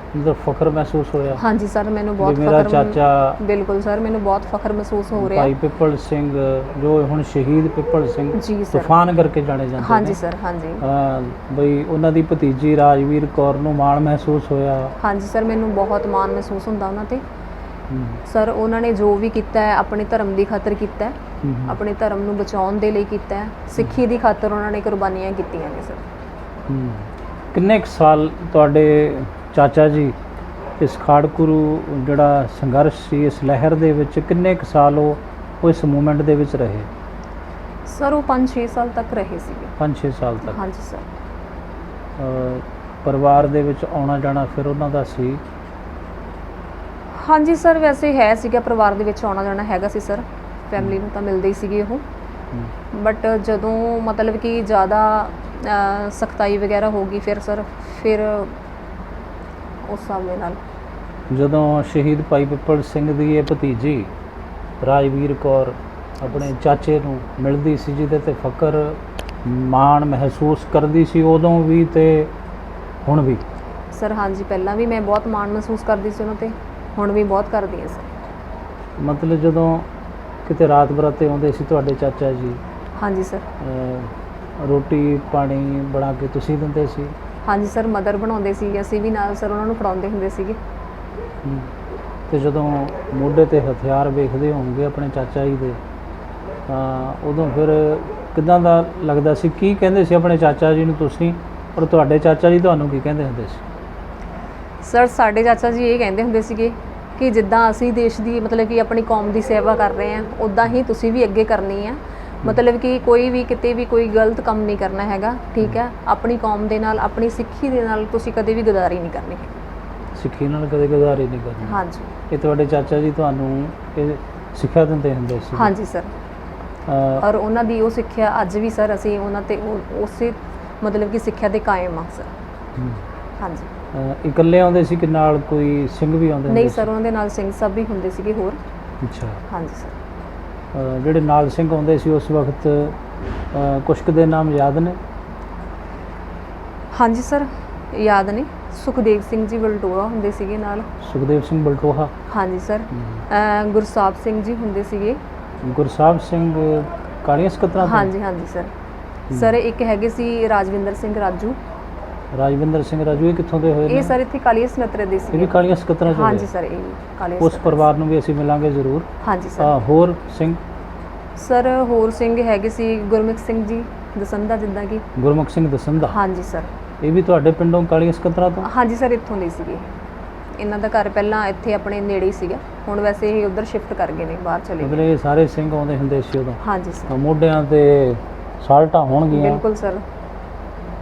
ਮਤਲਬ ਫਖਰ ਮਹਿਸੂਸ ਹੋਇਆ? ਹਾਂਜੀ ਸਰ, ਮੈਨੂੰ ਬਹੁਤ ਮੇਰਾ ਚਾਚਾ, ਬਿਲਕੁਲ ਸਰ, ਮੈਨੂੰ ਬਹੁਤ ਫਖਰ ਮਹਿਸੂਸ ਹੋ ਰਿਹਾ। ਭਾਈ ਪਿੱਪਲ ਸਿੰਘ ਜੋ ਹੁਣ ਸ਼ਹੀਦ ਪਿੱਪਲ ਸਿੰਘ ਤੂਫਾਨ ਕਰਕੇ ਜਾਣੇ ਜਾਂਦੇ ਨੇ। ਹਾਂਜੀ ਸਰ, ਹਾਂਜੀ। ਬਈ ਉਹਨਾਂ ਦੀ ਭਤੀਜੀ ਰਾਜਵੀਰ ਕੌਰ ਨੂੰ ਮਾਣ ਮਹਿਸੂਸ ਹੋਇਆ? ਹਾਂਜੀ ਸਰ, ਮੈਨੂੰ ਬਹੁਤ ਮਾਣ ਮਹਿਸੂਸ ਹੁੰਦਾ ਉਹਨਾਂ ਤੇ। ਸਰ ਉਹਨਾਂ ਨੇ ਜੋ ਵੀ ਕੀਤਾ ਹੈ ਆਪਣੇ ਧਰਮ ਦੀ ਖਾਤਰ ਕੀਤਾ ਹੈ, ਆਪਣੇ ਧਰਮ ਨੂੰ ਬਚਾਉਣ ਦੇ ਲਈ ਕੀਤਾ ਹੈ, ਸਿੱਖੀ ਦੀ ਖਾਤਰ ਉਹਨਾਂ ਨੇ ਕੁਰਬਾਨੀਆਂ ਕੀਤੀਆਂ ਨੇ ਸਰ। ਕਿੰਨੇ ਕੁ ਸਾਲ ਤੁਹਾਡੇ ਚਾਚਾ ਜੀ ਇਸ ਖਾੜਕੂ ਜਿਹੜਾ ਸੰਘਰਸ਼ ਸੀ, ਇਸ ਲਹਿਰ ਦੇ ਵਿੱਚ ਕਿੰਨੇ ਕੁ ਸਾਲ ਉਹ ਇਸ ਮੂਵਮੈਂਟ ਦੇ ਵਿੱਚ ਰਹੇ? ਸਰ ਉਹ 5-6 ਸਾਲ ਤੱਕ ਰਹੇ ਸੀਗੇ। 5-6 ਸਾਲ ਤੱਕ? ਹਾਂਜੀ ਸਰ। ਪਰਿਵਾਰ ਦੇ ਵਿੱਚ ਆਉਣਾ ਜਾਣਾ ਫਿਰ ਉਹਨਾਂ ਦਾ ਸੀ? ਹਾਂਜੀ ਸਰ, ਵੈਸੇ ਹੈ ਸੀਗਾ ਪਰਿਵਾਰ ਦੇ ਵਿੱਚ ਆਉਣਾ ਜਾਣਾ ਹੈਗਾ ਸੀ ਸਰ, ਫੈਮਿਲੀ ਨੂੰ ਤਾਂ ਮਿਲਦੇ ਹੀ ਸੀਗੇ ਉਹ। ਬਟ ਜਦੋਂ ਮਤਲਬ ਕਿ ਜ਼ਿਆਦਾ ਸਖਤਾਈ ਵਗੈਰਾ ਹੋ ਗਈ ਫਿਰ ਸਰ, ਫਿਰ ਉਸ ਹਿਸਾਬ ਦੇ ਨਾਲ ਜਦੋਂ ਸ਼ਹੀਦ ਭਾਈ ਪਿੱਪਲ ਸਿੰਘ ਦੀ ਇਹ ਭਤੀਜੀ ਰਾਜਵੀਰ ਕੌਰ ਆਪਣੇ ਚਾਚੇ ਨੂੰ ਮਿਲਦੀ ਸੀ, ਜਿਹਦੇ ਤੇ ਫਖਰ ਮਾਣ ਮਹਿਸੂਸ ਕਰਦੀ ਸੀ ਉਦੋਂ ਵੀ ਤੇ ਹੁਣ ਵੀ? ਸਰ ਹਾਂਜੀ, ਪਹਿਲਾਂ ਵੀ ਮੈਂ ਬਹੁਤ ਮਾਣ ਮਹਿਸੂਸ ਕਰਦੀ ਸੀ ਉਹਨਾਂ ਤੇ, ਹੁਣ ਵੀ ਬਹੁਤ ਕਰਦੀ ਹਾਂ ਸਰ। ਮਤਲਬ ਜਦੋਂ ਕਿਤੇ ਰਾਤ ਬਰਾਤੇ ਆਉਂਦੇ ਸੀ ਤੁਹਾਡੇ ਚਾਚਾ ਜੀ? ਹਾਂਜੀ ਸਰ। ਰੋਟੀ ਪਾਣੀ ਬਣਾ ਕੇ ਤੁਸੀਂ ਦਿੰਦੇ ਸੀ? ਹਾਂਜੀ ਸਰ, ਮਦਰ ਬਣਾਉਂਦੇ ਸੀ, ਅਸੀਂ ਵੀ ਨਾਲ ਸਰ ਉਹਨਾਂ ਨੂੰ ਫੜਾਉਂਦੇ ਹੁੰਦੇ ਸੀਗੇ। ਤੇ ਜਦੋਂ ਮੋਢੇ ਤੇ ਹਥਿਆਰ ਵੇਖਦੇ ਹੋਣਗੇ ਆਪਣੇ ਚਾਚਾ ਜੀ ਦੇ, ਤਾਂ ਉਦੋਂ ਫਿਰ ਕਿੱਦਾਂ ਦਾ ਲੱਗਦਾ ਸੀ? ਕੀ ਕਹਿੰਦੇ ਸੀ ਆਪਣੇ ਚਾਚਾ ਜੀ ਨੂੰ ਤੁਸੀਂ, ਔਰ ਤੁਹਾਡੇ ਚਾਚਾ ਜੀ ਤੁਹਾਨੂੰ ਕੀ ਕਹਿੰਦੇ ਹੁੰਦੇ ਸੀ? ਸਰ ਸਾਡੇ ਚਾਚਾ ਜੀ ਇਹ ਕਹਿੰਦੇ ਹੁੰਦੇ ਸੀਗੇ ਕਿ ਜਿੱਦਾਂ ਅਸੀਂ ਦੇਸ਼ ਦੀ ਮਤਲਬ ਕਿ ਆਪਣੀ ਕੌਮ ਦੀ ਸੇਵਾ ਕਰ ਰਹੇ ਹਾਂ, ਉੱਦਾਂ ਹੀ ਤੁਸੀਂ ਵੀ ਅੱਗੇ ਕਰਨੀ ਆ। ਮਤਲਬ ਕਿ ਕੋਈ ਵੀ ਕਿਤੇ ਵੀ ਕੋਈ ਗਲਤ ਕੰਮ ਨਹੀਂ ਕਰਨਾ ਹੈਗਾ, ਠੀਕ ਹੈ? ਆਪਣੀ ਕੌਮ ਦੇ ਨਾਲ, ਆਪਣੀ ਸਿੱਖੀ ਦੇ ਨਾਲ ਤੁਸੀਂ ਕਦੇ ਵੀ ਗਦਾਰੀ ਨਹੀਂ ਕਰਨੀ ਹੈ। ਸਿੱਖੀ ਨਾਲ ਕਦੇ ਗਦਾਰੀ ਨਹੀਂ ਕਰਨੀ? ਹਾਂਜੀ। ਇਹ ਤੁਹਾਡੇ ਚਾਚਾ ਜੀ ਤੁਹਾਨੂੰ ਇਹ ਸਿੱਖਿਆ ਦਿੰਦੇ ਹੁੰਦੇ ਸੀ? ਹਾਂਜੀ ਸਰ। ਔਰ ਉਹਨਾਂ ਦੀ ਉਹ ਸਿੱਖਿਆ ਅੱਜ ਵੀ ਸਰ ਅਸੀਂ ਉਹਨਾਂ ਤੇ ਉਸੇ ਮਤਲਬ ਕਿ ਸਿੱਖਿਆ ਦੇ ਕਾਇਮ ਆ ਸਰ। ਹਾਂਜੀ। ਇਕੱਲੇ ਆਉਂਦੇ ਸੀ ਕਿ ਨਾਲ ਕੋਈ ਸਿੰਘ ਵੀ ਆਉਂਦੇ? ਨਹੀਂ ਸਰ, ਉਹਨਾਂ ਦੇ ਨਾਲ ਸਿੰਘ ਸਾਹਿਬ ਵੀ ਹੁੰਦੇ ਸੀਗੇ ਹੋਰ। ਅੱਛਾ। ਹਾਂਜੀ ਸਰ। ਜਿਹੜੇ ਨਾਲ ਸਿੰਘ ਆਉਂਦੇ ਸੀ ਉਸ ਵਕਤ ਕੁਛ ਕੁ ਦੇ ਨਾਮ ਯਾਦ ਨੇ? ਹਾਂਜੀ ਸਰ, ਯਾਦ ਨੇ। ਸੁਖਦੇਵ ਸਿੰਘ ਜੀ ਬਲਟੋਹਾ ਹੁੰਦੇ ਸੀਗੇ ਨਾਲ। ਸੁਖਦੇਵ ਸਿੰਘ ਬਲਟੋਹਾ? ਹਾਂਜੀ ਸਰ। ਗੁਰਸਾਹਿਬ ਸਿੰਘ ਜੀ ਹੁੰਦੇ ਸੀਗੇ। ਗੁਰਸਾਹਿਬ ਸਿੰਘ ਕਾਲੀਆਂ ਸਕੱਤਰਾਂ? ਹਾਂਜੀ ਸਰ। ਸਰ ਇੱਕ ਹੈਗੇ ਸੀ ਰਾਜਵਿੰਦਰ ਸਿੰਘ ਰਾਜੂ। ਰਾਜਵਿੰਦਰ ਸਿੰਘ ਰਾਜੂ ਇਹ ਕਿੱਥੋਂ ਦੇ ਹੋਏ ਨੇ? ਇਹ ਸਰ ਇੱਥੇ ਕਾਲੀਆਂ ਸਕੱਤਰਾਂ ਦੇ ਸੀ। ਇਹ ਵੀ ਕਾਲੀਆਂ ਸਕੱਤਰਾਂ? ਹਾਂਜੀ ਸਰ, ਇਹ ਵੀ ਕਾਲੀਆਂ। ਉਸ ਪਰਿਵਾਰ ਨੂੰ ਵੀ ਅਸੀਂ ਮਿਲਾਂਗੇ ਜ਼ਰੂਰ। ਹਾਂਜੀ ਸਰ। ਹੋਰ ਸਿੰਘ? ਸਰ ਹੋਰ ਸਿੰਘ ਹੈਗੇ ਸੀ ਗੁਰਮੁਖ ਸਿੰਘ ਜੀ ਦਸੰਦਾ, ਜਿੱਦਾਂ ਕਿ ਗੁਰਮੁਖ ਸਿੰਘ ਦਸੰਦਾ? ਹਾਂਜੀ ਸਰ। ਇਹ ਵੀ ਤੁਹਾਡੇ ਪਿੰਡੋਂ ਕਾਲੀਆਂ ਸਕੱਤਰਾਂ ਤੋਂ? ਹਾਂਜੀ ਸਰ, ਇੱਥੋਂ ਦੇ ਸੀਗੇ। ਇਹਨਾਂ ਦਾ ਘਰ ਪਹਿਲਾਂ ਇੱਥੇ ਆਪਣੇ ਨੇੜੇ ਹੀ ਸੀਗਾ, ਹੁਣ ਵੈਸੇ ਇਹ ਉਧਰ ਸ਼ਿਫਟ ਕਰ ਗਏ ਨੇ, ਬਾਹਰ ਚਲੇ ਗਏ। ਮਤਲਬ ਇਹ ਸਾਰੇ ਸਿੰਘ ਆਉਂਦੇ ਹੁੰਦੇ ਸੀ ਉਦੋਂ? ਹਾਂਜੀ ਸਰ। ਮੋਢਿਆਂ ਤੇ ਸਾਲਟਾਂ ਹੋਣਗੀਆਂ? ਬਿਲਕੁਲ ਸਰ।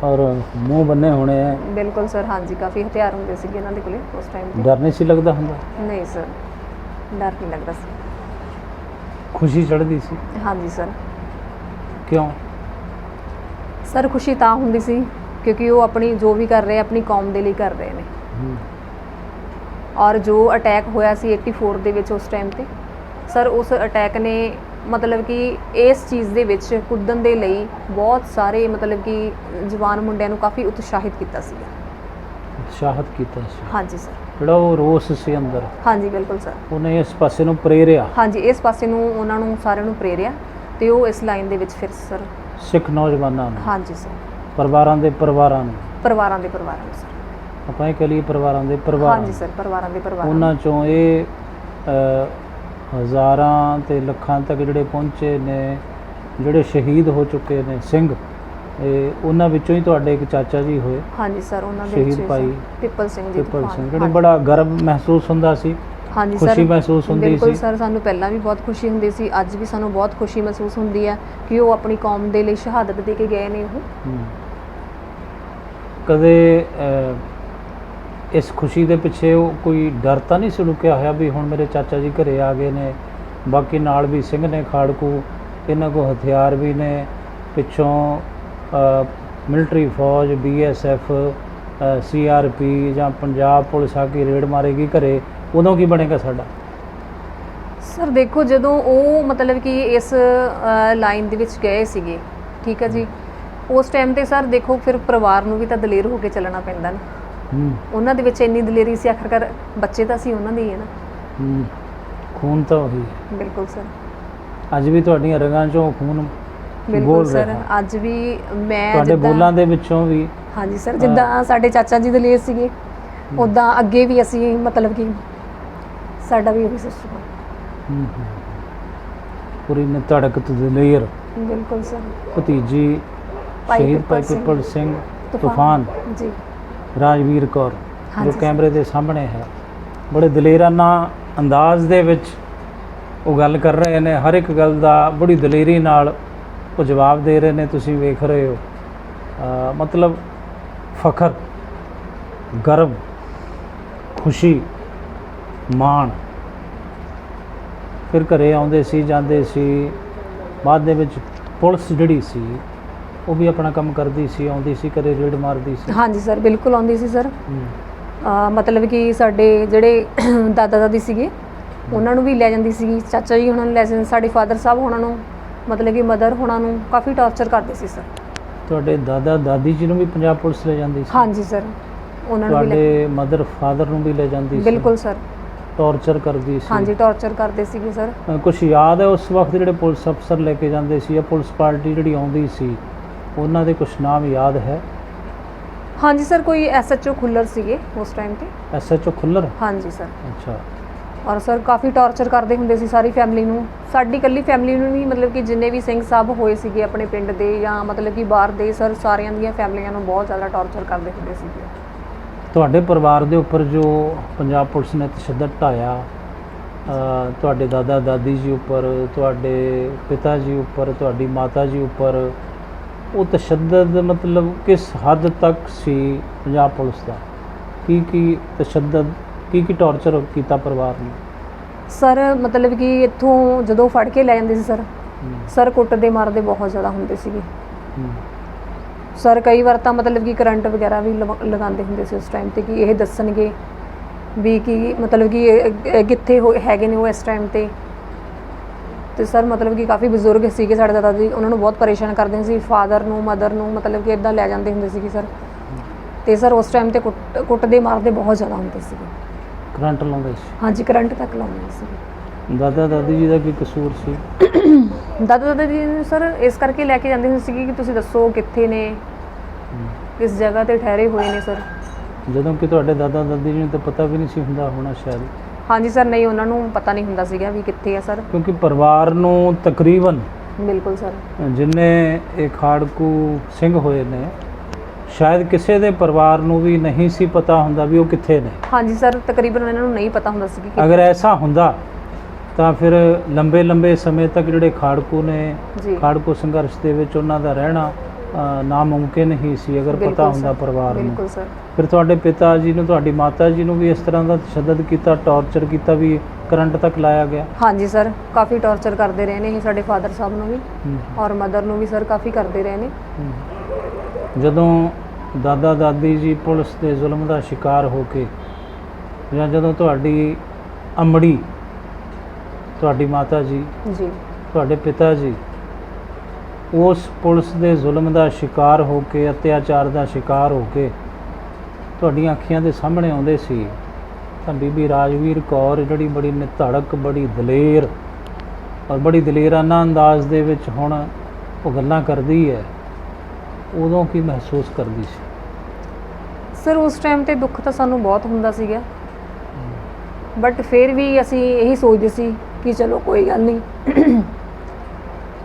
ਔਰ ਮੂੰਹ ਬੰਨੇ ਹੋਣੇ ਆ? ਬਿਲਕੁਲ ਸਰ, ਹਾਂਜੀ। ਕਾਫੀ ਹਥਿਆਰ ਹੁੰਦੇ ਸੀਗੇ ਇਹਨਾਂ ਦੇ ਕੋਲੇ ਉਸ ਟਾਈਮ ਤੇ। ਡਰ ਨਹੀਂ ਸੀ ਲੱਗਦਾ ਹੁੰਦਾ? ਨਹੀਂ ਸਰ, ਡਰ ਨਹੀਂ ਲੱਗਦਾ ਸੀ। ਖੁਸ਼ੀ ਚੜ੍ਹਦੀ ਸੀ? ਹਾਂਜੀ ਸਰ। ਕਿਉਂ ਸਰ? ਖੁਸ਼ੀ ਤਾਂ ਹੁੰਦੀ ਸੀ ਕਿਉਂਕਿ ਉਹ ਆਪਣੀ ਜੋ ਵੀ ਕਰ ਰਹੇ ਆਪਣੀ ਕੌਮ ਦੇ ਲਈ ਕਰ ਰਹੇ ਨੇ। ਔਰ ਜੋ ਅਟੈਕ ਹੋਇਆ ਸੀ 84 ਦੇ ਵਿੱਚ ਉਸ ਟਾਈਮ ਤੇ ਸਰ, ਉਸ ਅਟੈਕ ਨੇ ਮਤਲਬ ਕਿ ਇਸ ਚੀਜ਼ ਦੇ ਵਿੱਚ ਕੁੱਦਣ ਦੇ ਲਈ ਬਹੁਤ ਸਾਰੇ ਮਤਲਬ ਕਿ ਜਵਾਨ ਮੁੰਡਿਆਂ ਨੂੰ ਕਾਫੀ ਉਤਸ਼ਾਹਿਤ ਕੀਤਾ ਸੀ। ਉਤਸ਼ਾਹਿਤ ਕੀਤਾ ਸੀ? ਹਾਂਜੀ ਸਰ। ਜਿਹੜਾ ਉਹ ਰੋਸ ਸੀ ਅੰਦਰ? ਹਾਂਜੀ ਬਿਲਕੁਲ ਸਰ। ਉਹਨੇ ਇਸ ਪਾਸੇ ਨੂੰ ਪ੍ਰੇਰਿਆ? ਹਾਂਜੀ, ਇਸ ਪਾਸੇ ਨੂੰ ਉਹਨਾਂ ਨੂੰ ਸਾਰਿਆਂ ਨੂੰ ਪ੍ਰੇਰਿਆ ਤੇ ਉਹ ਇਸ ਲਾਈਨ ਦੇ ਵਿੱਚ ਫਿਰ ਸਰ ਸਿੱਖ ਨੌਜਵਾਨਾਂ ਨੂੰ? ਹਾਂਜੀ ਸਰ। ਪਰਿਵਾਰਾਂ ਦੇ ਪਰਿਵਾਰਾਂ ਨੂੰ? ਪਰਿਵਾਰਾਂ ਦੇ ਪਰਿਵਾਰਾਂ ਨੂੰ ਸਰ। ਆਪਾਂ ਇਹ ਕਹ ਲਈਏ ਪਰਿਵਾਰਾਂ ਦੇ ਪਰਿਵਾਰ? ਹਾਂਜੀ ਸਰ, ਪਰਿਵਾਰਾਂ ਦੇ ਪਰਿਵਾਰ। ਉਹਨਾਂ ਚੋਂ ਇਹ ਹਜ਼ਾਰਾਂ ਤੇ ਲੱਖਾਂ ਤੱਕ ਜਿਹੜੇ ਪਹੁੰਚੇ ਨੇ, ਜਿਹੜੇ ਸ਼ਹੀਦ ਹੋ ਚੁੱਕੇ ਨੇ ਸਿੰਘ, ਇਹ ਉਹਨਾਂ ਵਿੱਚੋਂ ਹੀ ਤੁਹਾਡੇ ਇੱਕ ਚਾਚਾ ਜੀ ਹੋਏ? ਹਾਂਜੀ ਸਰ, ਉਹਨਾਂ ਦੇ ਸ਼ਹੀਦ ਭਾਈ ਪਿੱਪਲ ਸਿੰਘ ਜੀ। ਪਿੱਪਲ ਸਿੰਘ, ਜਿਹੜੇ ਬੜਾ ਗਰਵ ਮਹਿਸੂਸ ਹੁੰਦਾ ਸੀ? ਹਾਂਜੀ ਸਰ, ਖੁਸ਼ੀ ਮਹਿਸੂਸ ਹੁੰਦੀ ਸੀ? ਬਿਲਕੁਲ ਸਰ, ਸਾਨੂੰ ਪਹਿਲਾਂ ਵੀ ਬਹੁਤ ਖੁਸ਼ੀ ਹੁੰਦੀ ਸੀ, ਅੱਜ ਵੀ ਸਾਨੂੰ ਬਹੁਤ ਖੁਸ਼ੀ ਮਹਿਸੂਸ ਹੁੰਦੀ ਹੈ ਕਿ ਉਹ ਆਪਣੀ ਕੌਮ ਦੇ ਲਈ ਸ਼ਹਾਦਤ ਦੇ ਕੇ ਗਏ ਨੇ। ਉਹ ਕਦੇ ਇਸ ਖੁਸ਼ੀ ਦੇ ਪਿੱਛੇ ਉਹ ਕੋਈ ਡਰ ਤਾਂ ਨਹੀਂ ਸੀ ਲੁਕਿਆ ਹੋਇਆ ਵੀ ਹੁਣ ਮੇਰੇ ਚਾਚਾ ਜੀ ਘਰੇ ਆ ਗਏ ਨੇ, ਬਾਕੀ ਨਾਲ ਵੀ ਸਿੰਘ ਨੇ ਖਾੜਕੂ, ਇਹਨਾਂ ਕੋਲ ਹਥਿਆਰ ਵੀ ਨੇ, ਪਿੱਛੋਂ ਮਿਲਟਰੀ ਫੌਜ, BSF, CRP ਜਾਂ ਪੰਜਾਬ ਪੁਲਿਸ ਆ ਕੇ ਰੇਡ ਮਾਰੇਗੀ ਘਰੇ, ਉਦੋਂ ਕੀ ਬਣੇਗਾ ਸਾਡਾ? ਸਰ ਦੇਖੋ, ਜਦੋਂ ਉਹ ਮਤਲਬ ਕਿ ਇਸ ਲਾਈਨ ਦੇ ਵਿੱਚ ਗਏ ਸੀਗੇ, ਠੀਕ ਹੈ ਜੀ, ਉਸ ਟਾਈਮ ਤੇ ਸਰ ਦੇਖੋ ਫਿਰ ਪਰਿਵਾਰ ਨੂੰ ਵੀ ਤਾਂ ਦਲੇਰ ਹੋ ਕੇ ਚੱਲਣਾ ਪੈਂਦਾ ਨਾ। ਉਹਨਾਂ ਦੇ ਵਿੱਚ ਇੰਨੀ ਦਲੇਰੀ ਸੀ, ਆਖਰਕਾਰ ਬੱਚੇ ਤਾਂ ਸੀ ਉਹਨਾਂ ਦੇ ਹੀ ਹੈ ਨਾ। ਖੂਨ ਤਾਂ ਉਹੀ। ਬਿਲਕੁਲ ਸਰ, ਅੱਜ ਵੀ ਤੁਹਾਡੀਆਂ ਰਗਾਂ 'ਚੋਂ ਖੂਨ ਬਿਲਕੁਲ ਸਰ, ਅੱਜ ਵੀ ਮੈਂ ਤੁਹਾਡੇ ਬੋਲਾਂ ਦੇ ਵਿੱਚੋਂ ਵੀ। ਹਾਂਜੀ ਸਰ, ਜਿੱਦਾਂ ਸਾਡੇ ਚਾਚਾ ਜੀ ਦਲੇਰ ਸੀਗੇ, ਉੱਦਾਂ ਅੱਗੇ ਵੀ ਅਸੀਂ ਮਤਲਬ ਕਿ ਸਾਡਾ ਵੀ ਉਹੀ ਸਿਸਟਮ। ਪੂਰੀ ਨਿਧੜਕ ਦਲੇਰ। ਬਿਲਕੁਲ ਸਰ। ਭਤੀਜੀ ਸ਼ਹੀਦ ਭਾਈ ਪਿੱਪਲ ਸਿੰਘ ਤੂਫਾਨ ਜੀ, ਰਾਜਵੀਰ ਕੌਰ, ਜੋ ਕੈਮਰੇ ਦੇ ਸਾਹਮਣੇ ਹੈ, ਬੜੇ ਦਲੇਰਾਨਾ ਅੰਦਾਜ਼ ਦੇ ਵਿੱਚ ਉਹ ਗੱਲ ਕਰ ਰਹੇ ਨੇ। ਹਰ ਇੱਕ ਗੱਲ ਦਾ ਬੜੀ ਦਲੇਰੀ ਨਾਲ ਉਹ ਜਵਾਬ ਦੇ ਰਹੇ ਨੇ, ਤੁਸੀਂ ਵੇਖ ਰਹੇ ਹੋ। ਮਤਲਬ ਫਖਰ, ਗਰਵ, ਖੁਸ਼ੀ, ਮਾਣ। ਫਿਰ ਘਰੇ ਆਉਂਦੇ ਸੀ, ਜਾਂਦੇ ਸੀ। ਬਾਅਦ ਦੇ ਵਿੱਚ ਪੁਲਿਸ ਜਿਹੜੀ ਸੀ ਉਹ ਵੀ ਆਪਣਾ ਕੰਮ ਕਰਦੀ ਸੀ, ਆਉਂਦੀ ਸੀ, ਘਰੇ ਰੇਡ ਮਾਰਦੀ ਸੀ। ਹਾਂਜੀ ਸਰ, ਬਿਲਕੁਲ ਆਉਂਦੀ ਸੀ ਸਰ। ਮਤਲਬ ਕਿ ਸਾਡੇ ਜਿਹੜੇ ਦਾਦਾ ਦਾਦੀ ਸੀਗੇ ਉਹਨਾਂ ਨੂੰ ਵੀ ਲੈ ਜਾਂਦੀ ਸੀਗੀ, ਚਾਚਾ ਜੀ ਉਹਨਾਂ ਨੂੰ ਲੈ ਜਾਂਦੇ, ਸਾਡੇ ਫਾਦਰ ਸਾਹਿਬ ਉਹਨਾਂ ਨੂੰ, ਮਤਲਬ ਕਿ ਮਦਰ ਉਹਨਾਂ ਨੂੰ ਕਾਫੀ ਟਾਰਚਰ ਕਰਦੇ ਸੀ ਸਰ। ਤੁਹਾਡੇ ਦਾਦਾ ਦਾਦੀ ਜੀ ਨੂੰ ਵੀ ਪੰਜਾਬ ਪੁਲਿਸ ਲੈ ਜਾਂਦੀ ਸੀ? ਹਾਂਜੀ ਸਰ, ਉਹਨਾਂ ਨੂੰ ਵੀ ਤੁਹਾਡੇ ਮਦਰ ਫਾਦਰ ਨੂੰ ਵੀ ਲੈ ਜਾਂਦੀ ਸੀ? ਬਿਲਕੁਲ ਸਰ, ਟਾਰਚਰ ਕਰਦੀ ਸੀ? ਹਾਂਜੀ, ਟਾਰਚਰ ਕਰਦੇ ਸੀਗੇ ਸਰ। ਕੁਛ ਯਾਦ ਹੈ ਉਸ ਵਕਤ ਜਿਹੜੇ ਪੁਲਿਸ ਅਫਸਰ ਲੈ ਕੇ ਜਾਂਦੇ ਸੀ ਜਾਂ ਪੁਲਿਸ ਪਾਰਟੀ ਜਿਹੜੀ ਆਉਂਦੀ ਸੀ, ਉਹਨਾਂ ਦੇ ਕੁਛ ਨਾਮ ਯਾਦ ਹੈ? ਹਾਂਜੀ ਸਰ, ਕੋਈ SHO ਖੁੱਲਰ ਸੀਗੇ ਉਸ ਟਾਈਮ ਤੇ। SHO ਖੁੱਲਰ? ਹਾਂਜੀ ਸਰ। ਅੱਛਾ। ਔਰ ਸਰ ਕਾਫੀ ਟਾਰਚਰ ਕਰਦੇ ਹੁੰਦੇ ਸੀ ਸਾਰੀ ਫੈਮਿਲੀ ਨੂੰ, ਸਾਡੀ ਇਕੱਲੀ ਫੈਮਿਲੀ ਨੂੰ ਨਹੀਂ, ਮਤਲਬ ਕਿ ਜਿੰਨੇ ਵੀ ਸਿੰਘ ਸਾਹਿਬ ਹੋਏ ਸੀਗੇ ਆਪਣੇ ਪਿੰਡ ਦੇ ਜਾਂ ਮਤਲਬ ਕਿ ਬਾਹਰ ਦੇ, ਸਰ ਸਾਰਿਆਂ ਦੀਆਂ ਫੈਮਲੀਆਂ ਨੂੰ ਬਹੁਤ ਜ਼ਿਆਦਾ ਟਾਰਚਰ ਕਰਦੇ ਹੁੰਦੇ ਸੀਗੇ। ਤੁਹਾਡੇ ਪਰਿਵਾਰ ਦੇ ਉੱਪਰ ਜੋ ਪੰਜਾਬ ਪੁਲਿਸ ਨੇ ਤਸ਼ੱਦਦ ਢਾਇਆ, ਤੁਹਾਡੇ ਦਾਦਾ ਦਾਦੀ ਜੀ ਉੱਪਰ, ਤੁਹਾਡੇ ਪਿਤਾ ਜੀ ਉੱਪਰ, ਤੁਹਾਡੀ ਮਾਤਾ ਜੀ ਉੱਪਰ, ਉਹ ਤਸ਼ੱਦਦ ਮਤਲਬ ਕਿਸ ਹੱਦ ਤੱਕ ਸੀ ਪੰਜਾਬ ਪੁਲਿਸ ਦਾ? ਕੀ ਤਸ਼ੱਦਦ, ਕੀ ਟਾਰਚਰ ਕੀਤਾ ਪਰਿਵਾਰ ਨੂੰ? ਸਰ ਮਤਲਬ ਕਿ ਇੱਥੋਂ ਜਦੋਂ ਫੜ ਕੇ ਲੈ ਜਾਂਦੇ ਸੀ ਸਰ ਕੁੱਟਦੇ ਮਾਰਦੇ ਬਹੁਤ ਜ਼ਿਆਦਾ ਹੁੰਦੇ ਸੀਗੇ ਸਰ। ਕਈ ਵਾਰ ਤਾਂ ਮਤਲਬ ਕਿ ਕਰੰਟ ਵਗੈਰਾ ਵੀ ਲਗਾਉਂਦੇ ਹੁੰਦੇ ਸੀ ਉਸ ਟਾਈਮ ਤੇ, ਕਿ ਇਹ ਦੱਸਣਗੇ ਵੀ ਕਿ ਮਤਲਬ ਕਿ ਕਿੱਥੇ ਹੈਗੇ ਨੇ ਉਹ ਇਸ ਟਾਈਮ ਤੇ ਸਰ ਮਤਲਬ ਕਿ ਕਾਫੀ ਬਜ਼ੁਰਗ ਸੀਗੇ ਸਾਡੇ ਦਾਦਾ ਜੀ, ਉਹਨਾਂ ਨੂੰ ਬਹੁਤ ਪਰੇਸ਼ਾਨ ਕਰਦੇ ਸੀ, ਫਾਦਰ ਨੂੰ, ਮਦਰ ਨੂੰ, ਮਤਲਬ ਕਿ ਇੱਦਾਂ ਲੈ ਜਾਂਦੇ ਹੁੰਦੇ ਸੀਗੇ ਸਰ। ਤੇ ਸਰ ਉਸ ਟਾਈਮ ਤੇ ਕੁੱਟਦੇ ਮਾਰਦੇ ਬਹੁਤ ਜ਼ਿਆਦਾ ਹੁੰਦੇ ਸੀਗੇ। ਕਰੰਟ ਲਾਉਂਦੇ ਸੀ? ਹਾਂਜੀ, ਕਰੰਟ ਤੱਕ ਲਾਉਂਦੇ ਸੀ। ਦਾਦਾ ਦਾਦੀ ਜੀ ਦਾ ਕੀ ਕਸੂਰ ਸੀ? ਦਾਦਾ ਦਾਦੀ ਜੀ ਸਰ ਇਸ ਕਰਕੇ ਲੈ ਕੇ ਜਾਂਦੇ ਹੁੰਦੇ ਸੀਗੇ ਕਿ ਤੁਸੀਂ ਦੱਸੋ ਕਿੱਥੇ ਨੇ, ਕਿਸ ਜਗ੍ਹਾ ਤੇ ਠਹਿਰੇ ਹੋਏ ਨੇ ਸਰ। ਜਦੋਂ ਕਿ ਤੁਹਾਡੇ ਦਾਦਾ ਦਾਦੀ ਜੀ ਨੂੰ ਤਾਂ ਪਤਾ ਵੀ ਨਹੀਂ ਸੀ ਹੁੰਦਾ ਹੋਣਾ ਸ਼ਾਇਦ? ਹਾਂਜੀ ਸਰ, ਨਹੀਂ, ਉਹਨਾਂ ਨੂੰ ਪਤਾ ਨਹੀਂ ਹੁੰਦਾ ਸੀਗਾ ਵੀ ਕਿੱਥੇ ਆ ਸਰ, ਕਿਉਂਕਿ ਪਰਿਵਾਰ ਨੂੰ ਤਕਰੀਬਨ, ਬਿਲਕੁਲ ਸਰ, ਜਿੰਨੇ ਇਹ ਖਾੜਕੂ ਸਿੰਘ ਹੋਏ ਨੇ, ਸ਼ਾਇਦ ਕਿਸੇ ਦੇ ਪਰਿਵਾਰ ਨੂੰ ਵੀ ਨਹੀਂ ਸੀ ਪਤਾ ਹੁੰਦਾ ਵੀ ਉਹ ਕਿੱਥੇ ਨੇ। ਹਾਂਜੀ ਸਰ, ਤਕਰੀਬਨ ਇਹਨਾਂ ਨੂੰ ਨਹੀਂ ਪਤਾ ਹੁੰਦਾ ਸੀ ਕਿ ਅਗਰ ਐਸਾ ਹੁੰਦਾ ਤਾਂ ਫਿਰ ਲੰਬੇ ਸਮੇਂ ਤੱਕ ਜਿਹੜੇ ਖਾੜਕੂ ਨੇ, ਖਾੜਕੂ ਸੰਘਰਸ਼ ਦੇ ਵਿੱਚ ਉਹਨਾਂ ਦਾ ਰਹਿਣਾ ਨਾਮੁਮਕਿਨ ਹੀ ਸੀ ਅਗਰ ਪਤਾ ਹੁੰਦਾ ਪਰਿਵਾਰ ਨੂੰ। ਫਿਰ ਤੁਹਾਡੇ ਪਿਤਾ ਜੀ ਨੂੰ, ਤੁਹਾਡੀ ਮਾਤਾ ਜੀ ਨੂੰ ਵੀ ਇਸ ਤਰ੍ਹਾਂ ਦਾ ਤਸ਼ੱਦਦ ਕੀਤਾ, ਟਾਰਚਰ ਕੀਤਾ ਵੀ ਕਰੰਟ ਤੱਕ ਲਾਇਆ ਗਿਆ? ਹਾਂਜੀ ਸਰ, ਕਾਫੀ ਟਾਰਚਰ ਕਰਦੇ ਰਹੇ ਨੇ ਇਹ ਸਾਡੇ ਫਾਦਰ ਸਾਹਿਬ ਨੂੰ ਵੀ ਔਰ ਮਦਰ ਨੂੰ ਵੀ ਸਰ, ਕਾਫੀ ਕਰਦੇ ਰਹੇ ਨੇ। ਜਦੋਂ ਦਾਦਾ ਦਾਦੀ ਜੀ ਪੁਲਿਸ ਦੇ ਜ਼ੁਲਮ ਦਾ ਸ਼ਿਕਾਰ ਹੋ ਕੇ, ਜਾਂ ਜਦੋਂ ਤੁਹਾਡੀ ਅਮੜੀ, ਤੁਹਾਡੀ ਮਾਤਾ ਜੀ, ਤੁਹਾਡੇ ਪਿਤਾ ਜੀ ਉਸ ਪੁਲਿਸ ਦੇ ਜ਼ੁਲਮ ਦਾ ਸ਼ਿਕਾਰ ਹੋ ਕੇ, ਅਤਿਆਚਾਰ ਦਾ ਸ਼ਿਕਾਰ ਹੋ ਕੇ ਤੁਹਾਡੀਆਂ ਅੱਖੀਆਂ ਦੇ ਸਾਹਮਣੇ ਆਉਂਦੇ ਸੀ, ਤਾਂ ਬੀਬੀ ਰਾਜਵੀਰ ਕੌਰ ਜਿਹੜੀ ਬੜੀ ਨਿਧੜਕ, ਬੜੀ ਦਲੇਰ ਔਰ ਬੜੀ ਦਲੇਰਾਨਾ ਅੰਦਾਜ਼ ਦੇ ਵਿੱਚ ਹੁਣ ਉਹ ਗੱਲਾਂ ਕਰਦੀ ਹੈ, ਉਦੋਂ ਕੀ ਮਹਿਸੂਸ ਕਰਦੀ ਸੀ? ਸਰ ਉਸ ਟਾਈਮ ਤੇ ਦੁੱਖ ਤਾਂ ਸਾਨੂੰ ਬਹੁਤ ਹੁੰਦਾ ਸੀਗਾ, ਬਟ ਫਿਰ ਵੀ ਅਸੀਂ ਇਹੀ ਸੋਚਦੇ ਸੀ ਕਿ ਚਲੋ ਕੋਈ ਗੱਲ ਨਹੀਂ।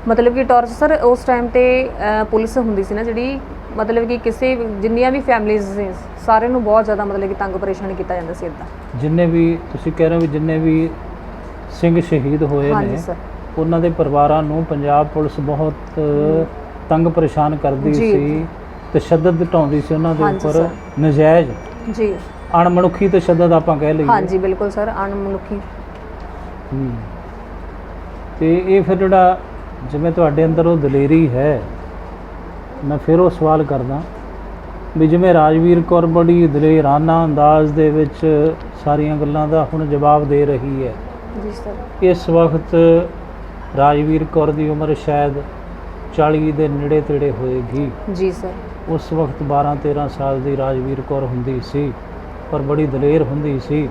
ਮਤਲਬ ਕਿ ਟਾਰਚਰ ਸਰ ਉਸ ਟਾਈਮ ਤੇ ਪੁਲਿਸ ਹੁੰਦੀ ਸੀ ਨਾ ਜਿਹੜੀ, ਮਤਲਬ ਕਿ ਕਿਸੇ ਜਿੰਨੀਆਂ ਵੀ ਫੈਮਲੀਜ਼ ਸੀ ਸਾਰਿਆਂ ਨੂੰ ਬਹੁਤ ਜ਼ਿਆਦਾ ਮਤਲਬ ਕਿ ਤੰਗ ਪਰੇਸ਼ਾਨ ਕੀਤਾ ਜਾਂਦਾ ਸੀ ਇੱਦਾਂ। ਜਿੰਨੇ ਵੀ ਤੁਸੀਂ ਕਹਿ ਰਹੇ ਹੋ ਵੀ ਜਿੰਨੇ ਵੀ ਸਿੰਘ ਸ਼ਹੀਦ ਹੋਏ ਨੇ ਉਹਨਾਂ ਦੇ ਪਰਿਵਾਰਾਂ ਨੂੰ ਪੰਜਾਬ ਪੁਲਿਸ ਬਹੁਤ ਤੰਗ ਪਰੇਸ਼ਾਨ ਕਰਦੀ ਸੀ, ਤਸ਼ੱਦਦ ਢਾਉਂਦੀ ਸੀ ਉਹਨਾਂ ਦੇ ਉੱਪਰ, ਨਜਾਇਜ਼ ਜੀ ਅਣਮਨੁੱਖੀ ਤਸ਼ੱਦਦ ਆਪਾਂ ਕਹਿ ਲਈਏ। ਹਾਂਜੀ ਬਿਲਕੁਲ ਸਰ, ਅਣਮਨੁੱਖੀ। ਤੇ ਇਹ ਫਿਰ ਜਿਹੜਾ ਜਿਵੇਂ ਤੁਹਾਡੇ ਅੰਦਰ ਉਹ ਦਲੇਰੀ ਹੈ, ਮੈਂ ਫਿਰ ਉਹ ਸਵਾਲ ਕਰਦਾ ਵੀ ਜਿਵੇਂ ਰਾਜਵੀਰ ਕੌਰ ਬੜੀ ਦਲੇਰਾਨਾ ਅੰਦਾਜ਼ ਦੇ ਵਿੱਚ ਸਾਰੀਆਂ ਗੱਲਾਂ ਦਾ ਹੁਣ ਜਵਾਬ ਦੇ ਰਹੀ ਹੈ ਜੀ ਸਰ, ਇਸ ਵਕਤ ਰਾਜਵੀਰ ਕੌਰ ਦੀ ਉਮਰ ਸ਼ਾਇਦ 40 ਦੇ ਨੇੜੇ ਤੇੜੇ ਹੋਏਗੀ ਜੀ ਸਰ। ਉਸ ਵਕਤ 12-13 ਸਾਲ ਦੀ ਰਾਜਵੀਰ ਕੌਰ ਹੁੰਦੀ ਸੀ, ਪਰ ਬੜੀ ਦਲੇਰ ਹੁੰਦੀ ਸੀ।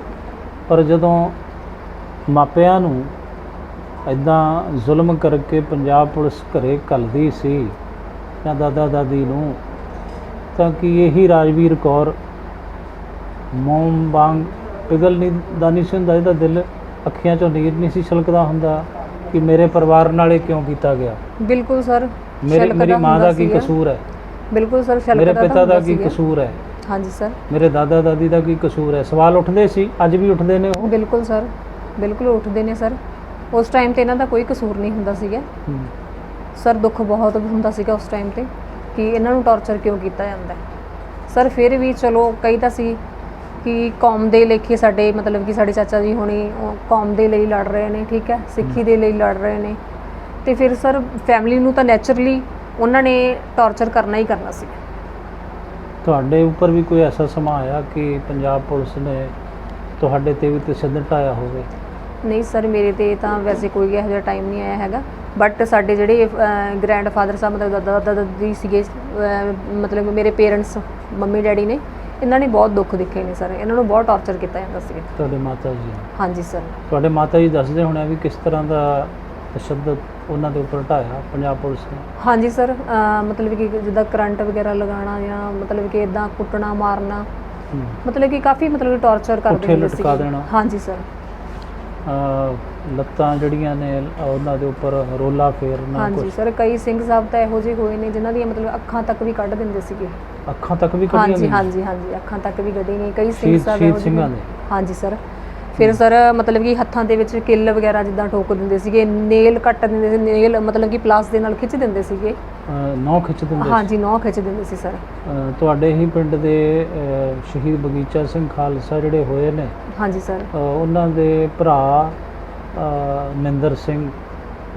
ਪਰ ਜਦੋਂ ਮਾਪਿਆਂ ਨੂੰ ਇੱਦਾਂ ਜ਼ੁਲਮ ਕਰਕੇ ਪੰਜਾਬ ਪੁਲਿਸ ਘਰੇ ਘੱਲਦੀ ਸੀ ਜਾਂ ਦਾਦਾ ਦਾਦੀ ਨੂੰ, ਤਾਂ ਕਿ ਇਹੀ ਰਾਜਵੀਰ ਕੌਰ ਮੋਮ ਵਾਂਗ ਪਿਘਲ ਨਹੀਂ ਸੀ ਹੁੰਦਾ, ਇਹਦਾ ਦਿਲ ਅੱਖੀਆਂ 'ਚੋਂ ਨੀਰ ਨਹੀਂ ਸੀ ਛਲਕਦਾ ਹੁੰਦਾ ਕਿ ਮੇਰੇ ਪਰਿਵਾਰ ਨਾਲ ਇਹ ਕਿਉਂ ਕੀਤਾ ਗਿਆ। ਬਿਲਕੁਲ ਸਰ, ਮੇਰੀ ਮਾਂ ਦਾ ਕੀ ਕਸੂਰ ਹੈ, ਬਿਲਕੁਲ ਸਰ, ਮੇਰੇ ਪਿਤਾ ਦਾ ਕੀ ਕਸੂਰ ਹੈ, ਹਾਂਜੀ ਸਰ, ਮੇਰੇ ਦਾਦਾ ਦਾਦੀ ਦਾ ਕੀ ਕਸੂਰ ਹੈ। ਸਵਾਲ ਉੱਠਦੇ ਸੀ, ਅੱਜ ਵੀ ਉੱਠਦੇ ਨੇ ਉਹ। ਬਿਲਕੁਲ ਸਰ, ਬਿਲਕੁਲ ਉੱਠਦੇ ਨੇ ਸਰ। ਉਸ ਟਾਈਮ ਤੇ ਇਹਨਾਂ ਦਾ ਕੋਈ ਕਸੂਰ ਨਹੀਂ ਹੁੰਦਾ ਸੀਗਾ ਸਰ, ਦੁੱਖ ਬਹੁਤ ਹੁੰਦਾ ਸੀਗਾ ਉਸ ਟਾਈਮ ਤੇ ਕਿ ਇਹਨਾਂ ਨੂੰ ਟੌਰਚਰ ਕਿਉਂ ਕੀਤਾ ਜਾਂਦਾ ਸਰ। ਫਿਰ ਵੀ ਚਲੋ ਕਈ ਤਾਂ ਸੀ ਕਿ ਕੌਮ ਦੇ ਲੇਖੇ ਸਾਡੇ ਮਤਲਬ ਕਿ ਸਾਡੇ ਚਾਚਾ ਜੀ ਹੁਣੀ ਉਹ ਕੌਮ ਦੇ ਲਈ ਲੜ ਰਹੇ ਨੇ, ਠੀਕ ਹੈ, ਸਿੱਖੀ ਦੇ ਲਈ ਲੜ ਰਹੇ ਨੇ, ਤੇ ਫਿਰ ਸਰ ਫੈਮਿਲੀ ਨੂੰ ਤਾਂ ਨੈਚੁਰਲੀ ਉਹਨਾਂ ਨੇ ਟੌਰਚਰ ਕਰਨਾ ਹੀ ਕਰਨਾ ਸੀ। ਤੁਹਾਡੇ ਉੱਪਰ ਵੀ ਕੋਈ ਐਸਾ ਸਮਾਂ ਆਇਆ ਕਿ ਪੰਜਾਬ ਪੁਲਿਸ ਨੇ ਤੁਹਾਡੇ ਤੇ ਵੀ ਤਸ਼ੱਦਦ ਢਾਇਆ ਹੋਵੇ? ਨਹੀਂ ਸਰ, ਮੇਰੇ ਤੇ ਤਾਂ ਵੈਸੇ ਕੋਈ ਇਹੋ ਜਿਹਾ ਟਾਈਮ ਨਹੀਂ ਆਇਆ ਹੈਗਾ, ਬਟ ਸਾਡੇ ਜਿਹੜੇ ਗ੍ਰੈਂਡਫਾਦਰ ਸਾਹਿਬ ਮਤਲਬ ਦਾਦਾ ਦਾਦੀ ਸੀਗੇ, ਮਤਲਬ ਮੇਰੇ ਪੇਰੈਂਟਸ ਮੰਮੀ ਡੈਡੀ ਨੇ, ਇਹਨਾਂ ਨੇ ਬਹੁਤ ਦੁੱਖ ਦੇਖੇ ਨੇ ਸਰ, ਇਹਨਾਂ ਨੂੰ ਬਹੁਤ ਟੌਰਚਰ ਕੀਤਾ ਜਾਂਦਾ ਸੀ। ਤੁਹਾਡੇ ਮਾਤਾ ਜੀ? ਹਾਂਜੀ ਸਰ। ਤੁਹਾਡੇ ਮਾਤਾ ਜੀ ਦੱਸਦੇ ਹੋਣੇ ਵੀ ਕਿਸ ਤਰ੍ਹਾਂ ਦਾ ਤਸ਼ੱਦਦ ਉਹਨਾਂ ਦੇ ਉੱਪਰ ਢਾਇਆ ਪੰਜਾਬ ਪੁਲਿਸ ਨੇ? ਹਾਂਜੀ ਸਰ, ਮਤਲਬ ਕਿ ਜਿੱਦਾਂ ਕਰੰਟ ਵਗੈਰਾ ਲਗਾਉਣਾ ਜਾਂ ਮਤਲਬ ਕਿ ਇੱਦਾਂ ਕੁੱਟਣਾ ਮਾਰਨਾ, ਮਤਲਬ ਕਿ ਕਾਫੀ ਮਤਲਬ ਕਿ ਟੌਰਚਰ ਕਰਦੇ ਹੁੰਦੇ ਸੀ। ਹਾਂਜੀ ਸਰ। ਲੱਤਾਂ ਜਿਹੜੀਆਂ ਨੇ ਉਹਨਾਂ ਦੇ ਉੱਪਰ ਰੋਲਾ ਫੇਰਨਾ। ਹਾਂਜੀ ਸਰ, ਕਈ ਸਿੰਘ ਸਾਹਿਬ ਤਾਂ ਇਹੋ ਜਿਹੇ ਹੋਏ ਨੇ ਜਿਨ੍ਹਾਂ ਦੀਆਂ ਮਤਲਬ ਅੱਖਾਂ ਤੱਕ ਵੀ ਕੱਢ ਦਿੰਦੇ ਸੀਗੇ। ਅੱਖਾਂ ਤੱਕ ਵੀ ਕੱਢੀਆਂ? ਹਾਂਜੀ ਹਾਂਜੀ ਹਾਂਜੀ, ਅੱਖਾਂ ਤੱਕ ਵੀ ਕੱਢੀ ਨੇ ਕਈ ਸਿੰਘ ਸਾਹਿਬ ਸਿੰਘਾਂ ਦੇ। ਹਾਂਜੀ ਸਰ। ਫਿਰ ਸਰ ਮਤਲਬ ਕਿ ਹੱਥਾਂ ਦੇ ਵਿੱਚ ਕਿੱਲ ਵਗੈਰਾ ਜਿੱਦਾਂ ਠੋਕ ਦਿੰਦੇ ਸੀਗੇ, ਨੇਲ ਕੱਟ ਦਿੰਦੇ ਸੀ, ਨੇਲ ਮਤਲਬ ਕਿ ਪਲਾਸ ਦੇ ਨਾਲ ਖਿੱਚ ਦਿੰਦੇ ਸੀਗੇ, ਨਹੁੰ ਖਿੱਚ ਦਿੰਦੇ? ਹਾਂਜੀ, ਨਹੁੰ ਖਿੱਚ ਦਿੰਦੇ ਸੀ ਸਰ। ਤੁਹਾਡੇ ਹੀ ਪਿੰਡ ਦੇ ਸ਼ਹੀਦ ਬਗੀਚਾ ਸਿੰਘ ਖਾਲਸਾ ਜਿਹੜੇ ਹੋਏ ਨੇ? ਹਾਂਜੀ ਸਰ। ਉਹਨਾਂ ਦੇ ਭਰਾ ਨਿੰਦਰ ਸਿੰਘ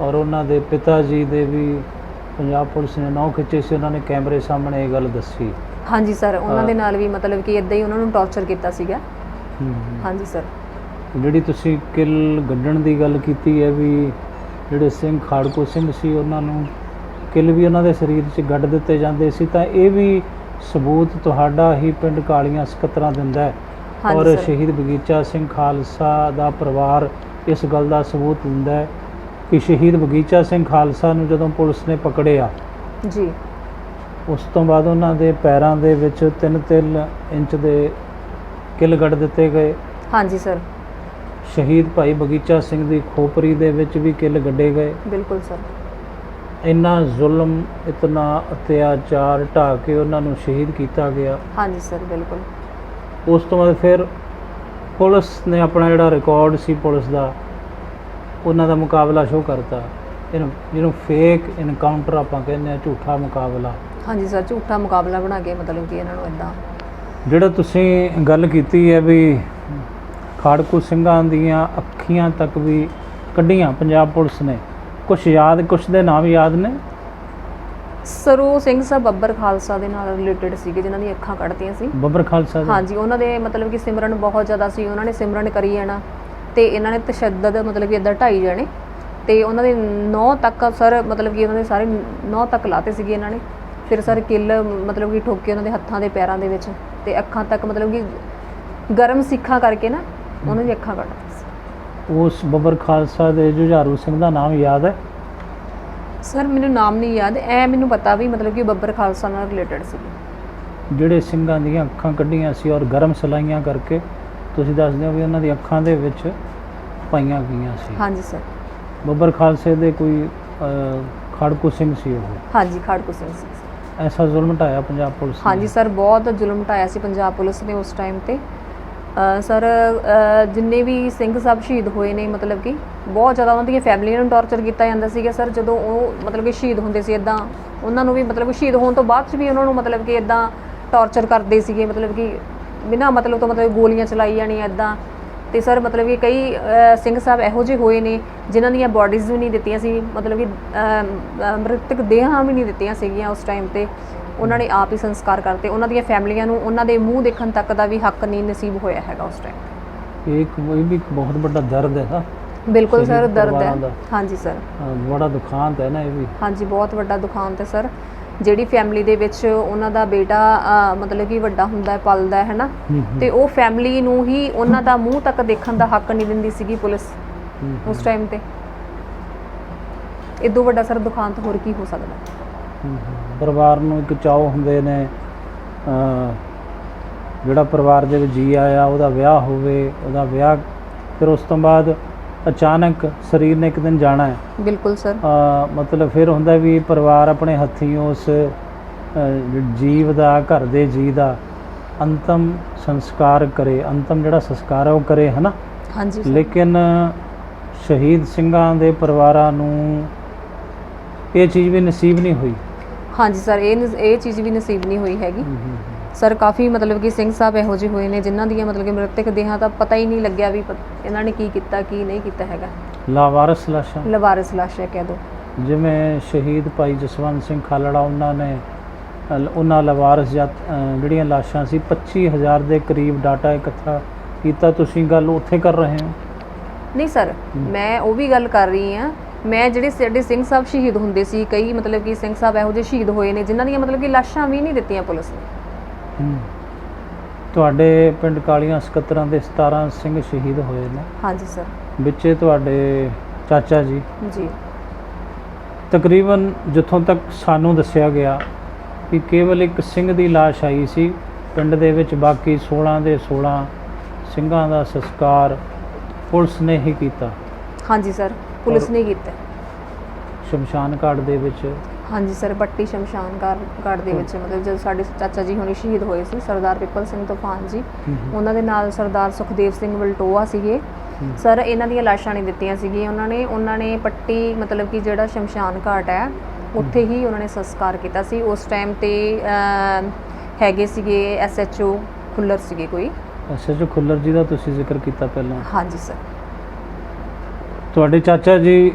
ਔਰ ਉਹਨਾਂ ਦੇ ਪਿਤਾ ਜੀ ਦੇ ਵੀ ਪੰਜਾਬ ਪੁਲਿਸ ਨੇ ਨਹੁੰ ਖਿੱਚੇ ਸੀ, ਉਹਨਾਂ ਨੇ ਕੈਮਰੇ ਸਾਹਮਣੇ ਇਹ ਗੱਲ ਦੱਸੀ। ਹਾਂਜੀ ਸਰ, ਉਹਨਾਂ ਦੇ ਨਾਲ ਵੀ ਮਤਲਬ ਕਿ ਇੱਦਾਂ ਹੀ ਉਹਨਾਂ ਨੂੰ ਟੌਰਚਰ ਕੀਤਾ ਸੀਗਾ। ਹਾਂਜੀ ਸਰ। ਜਿਹੜੀ ਤੁਸੀਂ ਕਿੱਲ ਗੱਡਣ ਦੀ ਗੱਲ ਕੀਤੀ ਹੈ ਵੀ ਜਿਹੜੇ ਸਿੰਘ ਖਾੜਕੂ ਸਿੰਘ ਸੀ ਉਹਨਾਂ ਨੂੰ ਕਿੱਲ ਵੀ ਉਹਨਾਂ ਦੇ ਸਰੀਰ 'ਚ ਗੱਡ ਦਿੱਤੇ ਜਾਂਦੇ ਸੀ, ਤਾਂ ਇਹ ਵੀ ਸਬੂਤ ਤੁਹਾਡਾ ਹੀ ਪਿੰਡ ਕਾਲੀਆਂ ਸਕੱਤਰਾਂ ਦਿੰਦਾ ਹੈ ਔਰ ਸ਼ਹੀਦ ਬਗੀਚਾ ਸਿੰਘ ਖਾਲਸਾ ਦਾ ਪਰਿਵਾਰ ਇਸ ਗੱਲ ਦਾ ਸਬੂਤ ਦਿੰਦਾ ਹੈ ਕਿ ਸ਼ਹੀਦ ਬਗੀਚਾ ਸਿੰਘ ਖਾਲਸਾ ਨੂੰ ਜਦੋਂ ਪੁਲਿਸ ਨੇ ਪਕੜਿਆ ਜੀ, ਉਸ ਤੋਂ ਬਾਅਦ ਉਹਨਾਂ ਦੇ ਪੈਰਾਂ ਦੇ ਵਿੱਚ 3-3 ਇੰਚ ਦੇ ਕਿੱਲ ਗੱਡ ਦਿੱਤੇ ਗਏ। ਹਾਂਜੀ ਸਰ। ਸ਼ਹੀਦ ਭਾਈ ਬਗੀਚਾ ਸਿੰਘ ਦੀ ਖੋਪਰੀ ਦੇ ਵਿੱਚ ਵੀ ਕਿੱਲ ਗੱਡੇ ਗਏ। ਬਿਲਕੁਲ ਸਰ। ਇੰਨਾ ਜ਼ੁਲਮ, ਇਤਨਾ ਅਤਿਆਚਾਰ ਢਾਹ ਕੇ ਉਹਨਾਂ ਨੂੰ ਸ਼ਹੀਦ ਕੀਤਾ ਗਿਆ। ਹਾਂਜੀ ਸਰ, ਬਿਲਕੁਲ। ਉਸ ਤੋਂ ਬਾਅਦ ਫਿਰ ਪੁਲਿਸ ਨੇ ਆਪਣਾ ਜਿਹੜਾ ਰਿਕਾਰਡ ਸੀ ਪੁਲਿਸ ਦਾ, ਉਹਨਾਂ ਦਾ ਮੁਕਾਬਲਾ ਸ਼ੋਅ ਕਰਤਾ, ਜਿਹਨੂੰ ਫੇਕ ਇਨਕਾਊਂਟਰ ਆਪਾਂ ਕਹਿੰਦੇ ਹਾਂ, ਝੂਠਾ ਮੁਕਾਬਲਾ। ਹਾਂਜੀ ਸਰ, ਝੂਠਾ ਮੁਕਾਬਲਾ ਬਣਾ ਕੇ ਮਤਲਬ ਕਿ ਇਹਨਾਂ ਨੂੰ ਇੱਦਾਂ। ਜਿਹੜਾ ਤੁਸੀਂ ਗੱਲ ਕੀਤੀ ਹੈ ਵੀ ਖਾੜਕੂ ਸਿੰਘਾਂ ਦੀਆਂ ਅੱਖੀਆਂ ਤੱਕ ਵੀ ਕੱਢੀਆਂ ਪੰਜਾਬ ਪੁਲਿਸ ਨੇ, ਕੁਛ ਦੇ ਨਾਮ ਯਾਦ ਨੇ ਸਰ? ਉਹ ਸਿੰਘ ਸਾਹਿਬ ਬੱਬਰ ਖਾਲਸਾ ਦੇ ਨਾਲ ਰਿਲੇਟਡ ਸੀਗੇ ਜਿਨ੍ਹਾਂ ਦੀਆਂ ਅੱਖਾਂ ਕੱਢਤੀਆਂ ਸੀ। ਬੱਬਰ ਖਾਲਸਾ? ਹਾਂਜੀ, ਉਹਨਾਂ ਦੇ ਮਤਲਬ ਕਿ ਸਿਮਰਨ ਬਹੁਤ ਜ਼ਿਆਦਾ ਸੀ, ਉਹਨਾਂ ਨੇ ਸਿਮਰਨ ਕਰੀ ਜਾਣਾ ਤੇ ਇਹਨਾਂ ਨੇ ਤਸ਼ੱਦਦ ਮਤਲਬ ਕਿ ਇੱਦਾਂ ਢਾਈ ਜਾਣੇ ਤੇ ਉਹਨਾਂ ਦੇ 9 ਤੱਕ ਸਰ ਮਤਲਬ ਕਿ ਉਹਨਾਂ ਦੇ ਸਾਰੇ 9 ਤੱਕ ਲਾਤੇ ਸੀਗੇ ਇਹਨਾਂ ਨੇ। ਫਿਰ ਸਰ ਕਿੱਲ ਮਤਲਬ ਕਿ ਠੋਕੇ ਉਹਨਾਂ ਦੇ ਹੱਥਾਂ ਦੇ ਪੈਰਾਂ ਦੇ ਵਿੱਚ ਤੇ ਅੱਖਾਂ ਤੱਕ ਮਤਲਬ ਕਿ ਗਰਮ ਸਿੱਖਾਂ ਕਰਕੇ ਨਾ ਉਹਨਾਂ ਦੀ ਅੱਖਾਂ ਕੱਢਤੀਆਂ ਸੀ। ਉਸ ਬੱਬਰ ਖਾਲਸਾ ਦੇ ਜੁਝਾਰੂ ਸਿੰਘ ਦਾ ਨਾਮ ਯਾਦ ਹੈ? ਸਰ ਮੈਨੂੰ ਨਾਮ ਨਹੀਂ ਯਾਦ, ਮੈਨੂੰ ਪਤਾ ਵੀ ਮਤਲਬ ਕਿ ਬੱਬਰ ਖਾਲਸਾ ਨਾਲ ਰਿਲੇਟਡ ਸੀ। ਜਿਹੜੇ ਸਿੰਘਾਂ ਦੀਆਂ ਅੱਖਾਂ ਕੱਢੀਆਂ ਸੀ ਔਰ ਗਰਮ ਸਲਾਈਆਂ ਕਰਕੇ ਤੁਸੀਂ ਦੱਸਦੇ ਹੋ ਵੀ ਉਹਨਾਂ ਦੀ ਅੱਖਾਂ ਦੇ ਵਿੱਚ ਪਾਈਆਂ ਗਈਆਂ ਸੀ? ਹਾਂਜੀ ਸਰ। ਬੱਬਰ ਖਾਲਸੇ ਦੇ ਕੋਈ ਖਾੜਕੂ ਸਿੰਘ ਸੀ ਉਹ? ਹਾਂਜੀ, ਖਾੜਕੂ ਸਿੰਘ ਸੀ। ਐਸਾ ਜ਼ੁਲਮ ਢਾਇਆ ਪੰਜਾਬ ਪੁਲਿਸ ਨੇ? ਹਾਂਜੀ ਸਰ, ਬਹੁਤ ਜ਼ੁਲਮ ਢਾਇਆ ਸੀ ਪੰਜਾਬ ਪੁਲਿਸ ਨੇ ਉਸ ਟਾਈਮ ਤੇ। ਸਰ ਜਿੰਨੇ ਵੀ ਸਿੰਘ ਸਾਹਿਬ ਸ਼ਹੀਦ ਹੋਏ ਨੇ ਮਤਲਬ ਕਿ ਬਹੁਤ ਜ਼ਿਆਦਾ ਉਹਨਾਂ ਦੀਆਂ ਫੈਮਲੀਆਂ ਨੂੰ ਟੌਰਚਰ ਕੀਤਾ ਜਾਂਦਾ ਸੀਗਾ ਸਰ। ਜਦੋਂ ਉਹ ਮਤਲਬ ਕਿ ਸ਼ਹੀਦ ਹੁੰਦੇ ਸੀ ਇੱਦਾਂ ਉਹਨਾਂ ਨੂੰ ਵੀ ਮਤਲਬ ਕਿ ਸ਼ਹੀਦ ਹੋਣ ਤੋਂ ਬਾਅਦ 'ਚ ਵੀ ਉਹਨਾਂ ਨੂੰ ਮਤਲਬ ਕਿ ਇੱਦਾਂ ਟੌਰਚਰ ਕਰਦੇ ਸੀਗੇ, ਮਤਲਬ ਕਿ ਬਿਨਾਂ ਮਤਲਬ ਤੋਂ ਮਤਲਬ ਗੋਲੀਆਂ ਚਲਾਈ ਜਾਣੀਆਂ ਇੱਦਾਂ ਤੇ ਸਰ ਮਤਲਬ ਕਿ ਕਈ ਸਿੰਘ ਸਾਹਿਬ ਇਹੋ ਜਿਹੇ ਹੋਏ ਨੇ ਜਿਨ੍ਹਾਂ ਦੀਆਂ ਬਾਡੀਜ਼ ਵੀ ਨਹੀਂ ਦਿੱਤੀਆਂ ਸੀ, ਮਤਲਬ ਕਿ ਮ੍ਰਿਤਕ ਦੇਹਾਂ ਵੀ ਨਹੀਂ ਦਿੱਤੀਆਂ ਸੀਗੀਆਂ ਉਸ ਟਾਈਮ ਤੇ। ਉਹਨਾਂ ਨੇ ਆਪ ਹੀ ਸੰਸਕਾਰ ਕਰਤੇ। ਉਹਨਾਂ ਦੀਆਂ ਫੈਮਲੀਆਂ ਨੂੰ ਉਹਨਾਂ ਦੇ ਮੂੰਹ ਦੇਖਣ ਤੱਕ ਦਾ ਵੀ ਹੱਕ ਨਹੀਂ ਨਸੀਬ ਹੋਇਆ ਹੈਗਾ ਉਸ ਟਾਈਮ। ਇਹ ਵੀ ਬਹੁਤ ਵੱਡਾ ਦਰਦ ਹੈ ਨਾ। ਬਿਲਕੁਲ ਸਰ, ਦਰਦ ਹੈ। ਹਾਂਜੀ ਸਰ, ਬੜਾ ਦੁਖਾਂਤ ਹੈ ਨਾ ਇਹ ਵੀ। ਹਾਂਜੀ, ਬਹੁਤ ਵੱਡਾ ਦੁਖਾਂਤ ਹੈ ਸਰ। ਜਿਹੜੀ ਫੈਮਿਲੀ ਦੇ ਵਿੱਚ ਉਹਨਾਂ ਦਾ ਬੇਟਾ ਮਤਲਬ ਕਿ ਵੱਡਾ ਹੁੰਦਾ ਹੈ, ਪਲਦਾ ਹੈ ਨਾ, ਤੇ ਉਹ ਫੈਮਿਲੀ ਨੂੰ ਹੀ ਉਹਨਾਂ ਦਾ ਮੂੰਹ ਤੱਕ ਦੇਖਣ ਦਾ ਹੱਕ ਨਹੀਂ ਦਿੰਦੀ ਸੀਗੀ ਪੁਲਿਸ ਉਸ ਟਾਈਮ ਤੇ। ਇਦੋਂ ਵੱਡਾ ਸਰ ਦੁਖਾਂਤ ਹੋਰ ਕੀ ਹੋ ਸਕਦਾ। ਪਰਿਵਾਰ ਨੂੰ ਇੱਕ ਚਾਅ ਹੁੰਦੇ ਨੇ ਜਿਹੜਾ ਪਰਿਵਾਰ ਦੇ ਵਿੱਚ ਜੀ ਆਇਆ ਉਹਦਾ ਵਿਆਹ ਹੋਵੇ, ਉਹਦਾ ਵਿਆਹ ਫਿਰ ਉਸ ਤੋਂ ਬਾਅਦ ਅਚਾਨਕ ਸਰੀਰ ਨੇ ਇੱਕ ਦਿਨ ਜਾਣਾ ਹੈ। ਬਿਲਕੁਲ ਸਰ। ਮਤਲਬ ਫਿਰ ਹੁੰਦਾ ਵੀ ਪਰਿਵਾਰ ਆਪਣੇ ਹੱਥੀਂ ਉਸ ਜੀਵ ਦਾ, ਘਰ ਦੇ ਜੀਅ ਦਾ ਅੰਤਮ ਸੰਸਕਾਰ ਕਰੇ, ਅੰਤਮ ਜਿਹੜਾ ਸੰਸਕਾਰ ਹੈ ਉਹ ਕਰੇ, ਹੈ ਨਾ। ਹਾਂਜੀ। ਲੇਕਿਨ ਸ਼ਹੀਦ ਸਿੰਘਾਂ ਦੇ ਪਰਿਵਾਰਾਂ ਨੂੰ ਇਹ ਚੀਜ਼ ਵੀ ਨਸੀਬ ਨਹੀਂ ਹੋਈ। ਹਾਂਜੀ ਸਰ, ਇਹ ਚੀਜ਼ ਵੀ ਨਸੀਬ ਨਹੀਂ ਹੋਈ ਹੈਗੀ ਸਰ। ਕਾਫੀ ਮਤਲਬ ਕਿ ਸਿੰਘ ਸਾਹਿਬ ਇਹੋ ਜਿਹੇ ਹੋਏ ਨੇ ਜਿਨ੍ਹਾਂ ਦੀਆਂ ਮਤਲਬ ਕਿ ਮ੍ਰਿਤਕ ਦੇਹਾਂ ਦਾ ਪਤਾ ਹੀ ਨਹੀਂ ਲੱਗਿਆ ਵੀ ਇਹਨਾਂ ਨੇ ਕੀ ਕੀਤਾ ਕੀ ਨਹੀਂ ਕੀਤਾ ਹੈਗਾ। ਲਾਵਾਰਿਸ ਲਾਸ਼ਾਂ, ਲਾਵਾਰਿਸ ਲਾਸ਼ਾਂ ਕਹਿ ਦੋ। ਜਿਵੇਂ ਸ਼ਹੀਦ ਭਾਈ ਜਸਵੰਤ ਸਿੰਘ ਖਾਲੜਾ, ਉਹਨਾਂ ਲਾਵਾਰਿਸ ਜਿਹੜੀਆਂ ਲਾਸ਼ਾਂ ਸੀ 25,000 ਦੇ ਕਰੀਬ ਡਾਟਾ ਇਕੱਠਾ ਕੀਤਾ। ਤੁਸੀਂ ਗੱਲ ਉੱਥੇ ਕਰ ਰਹੇ ਹੋ? ਨਹੀਂ ਸਰ, ਮੈਂ ਉਹ ਵੀ ਗੱਲ ਕਰ ਰਹੀ ਹਾਂ। ਮੈਂ ਜਿਹੜੇ ਸਾਡੇ ਸਿੰਘ ਸਾਹਿਬ ਸ਼ਹੀਦ ਹੁੰਦੇ ਸੀ, ਕਈ ਮਤਲਬ ਕਿ ਸਿੰਘ ਸਾਹਿਬ ਇਹੋ ਜਿਹੇ ਸ਼ਹੀਦ ਹੋਏ ਨੇ ਜਿਨ੍ਹਾਂ ਦੀਆਂ ਮਤਲਬ ਕਿ ਲਾਸ਼ਾਂ ਵੀ ਨਹੀਂ ਦਿੱਤੀਆਂ ਪੁਲਿਸ ਨੇ। ਤੁਹਾਡੇ ਪਿੰਡ ਕਾਲੀਆਂ ਸਕੱਤਰਾਂ ਦੇ 17 ਸਿੰਘ ਸ਼ਹੀਦ ਹੋਏ ਨੇ। ਹਾਂਜੀ ਸਰ। ਵਿੱਚੇ ਤੁਹਾਡੇ ਚਾਚਾ ਜੀ ਜੀ। ਤਕਰੀਬਨ ਜਿੱਥੋਂ ਤੱਕ ਸਾਨੂੰ ਦੱਸਿਆ ਗਿਆ ਕਿ ਕੇਵਲ ਇੱਕ ਸਿੰਘ ਦੀ ਲਾਸ਼ ਆਈ ਸੀ ਪਿੰਡ ਦੇ ਵਿੱਚ, ਬਾਕੀ 16 ਦੇ 16 ਸਿੰਘਾਂ ਦਾ ਸੰਸਕਾਰ ਪੁਲਿਸ ਨੇ ਹੀ ਕੀਤਾ। ਹਾਂਜੀ ਸਰ, ਪੁਲਿਸ ਨੇ ਕੀਤਾ ਸ਼ਮਸ਼ਾਨ ਘਾਟ ਦੇ ਵਿੱਚ। ਹਾਂਜੀ ਸਰ, ਪੱਟੀ ਸ਼ਮਸ਼ਾਨ ਘਾਟ ਦੇ ਵਿੱਚ। ਮਤਲਬ ਜਦੋਂ ਸਾਡੇ ਚਾਚਾ ਜੀ ਹੁਣੀ ਸ਼ਹੀਦ ਹੋਏ ਸੀ, ਸਰਦਾਰ ਪਿੱਪਲ ਸਿੰਘ ਤੂਫਾਨ ਜੀ, ਉਹਨਾਂ ਦੇ ਨਾਲ ਸਰਦਾਰ ਸੁਖਦੇਵ ਸਿੰਘ ਵਲਟੋਆ ਸੀਗੇ ਸਰ। ਇਹਨਾਂ ਦੀਆਂ ਲਾਸ਼ਾਂ ਨਹੀਂ ਦਿੱਤੀਆਂ ਸੀਗੀਆਂ ਉਹਨਾਂ ਨੇ ਪੱਟੀ ਮਤਲਬ ਕਿ ਜਿਹੜਾ ਸ਼ਮਸ਼ਾਨ ਘਾਟ ਹੈ ਉੱਥੇ ਹੀ ਉਹਨਾਂ ਨੇ ਸੰਸਕਾਰ ਕੀਤਾ ਸੀ। ਉਸ ਟਾਈਮ ਤੇ ਹੈਗੇ ਸੀਗੇ SHO ਖੁੱਲਰ ਸੀਗੇ ਕੋਈ। SHO ਖੁੱਲਰ ਜੀ ਦਾ ਤੁਸੀਂ ਜ਼ਿਕਰ ਕੀਤਾ ਪਹਿਲਾਂ। ਹਾਂਜੀ ਸਰ। ਤੁਹਾਡੇ ਚਾਚਾ ਜੀ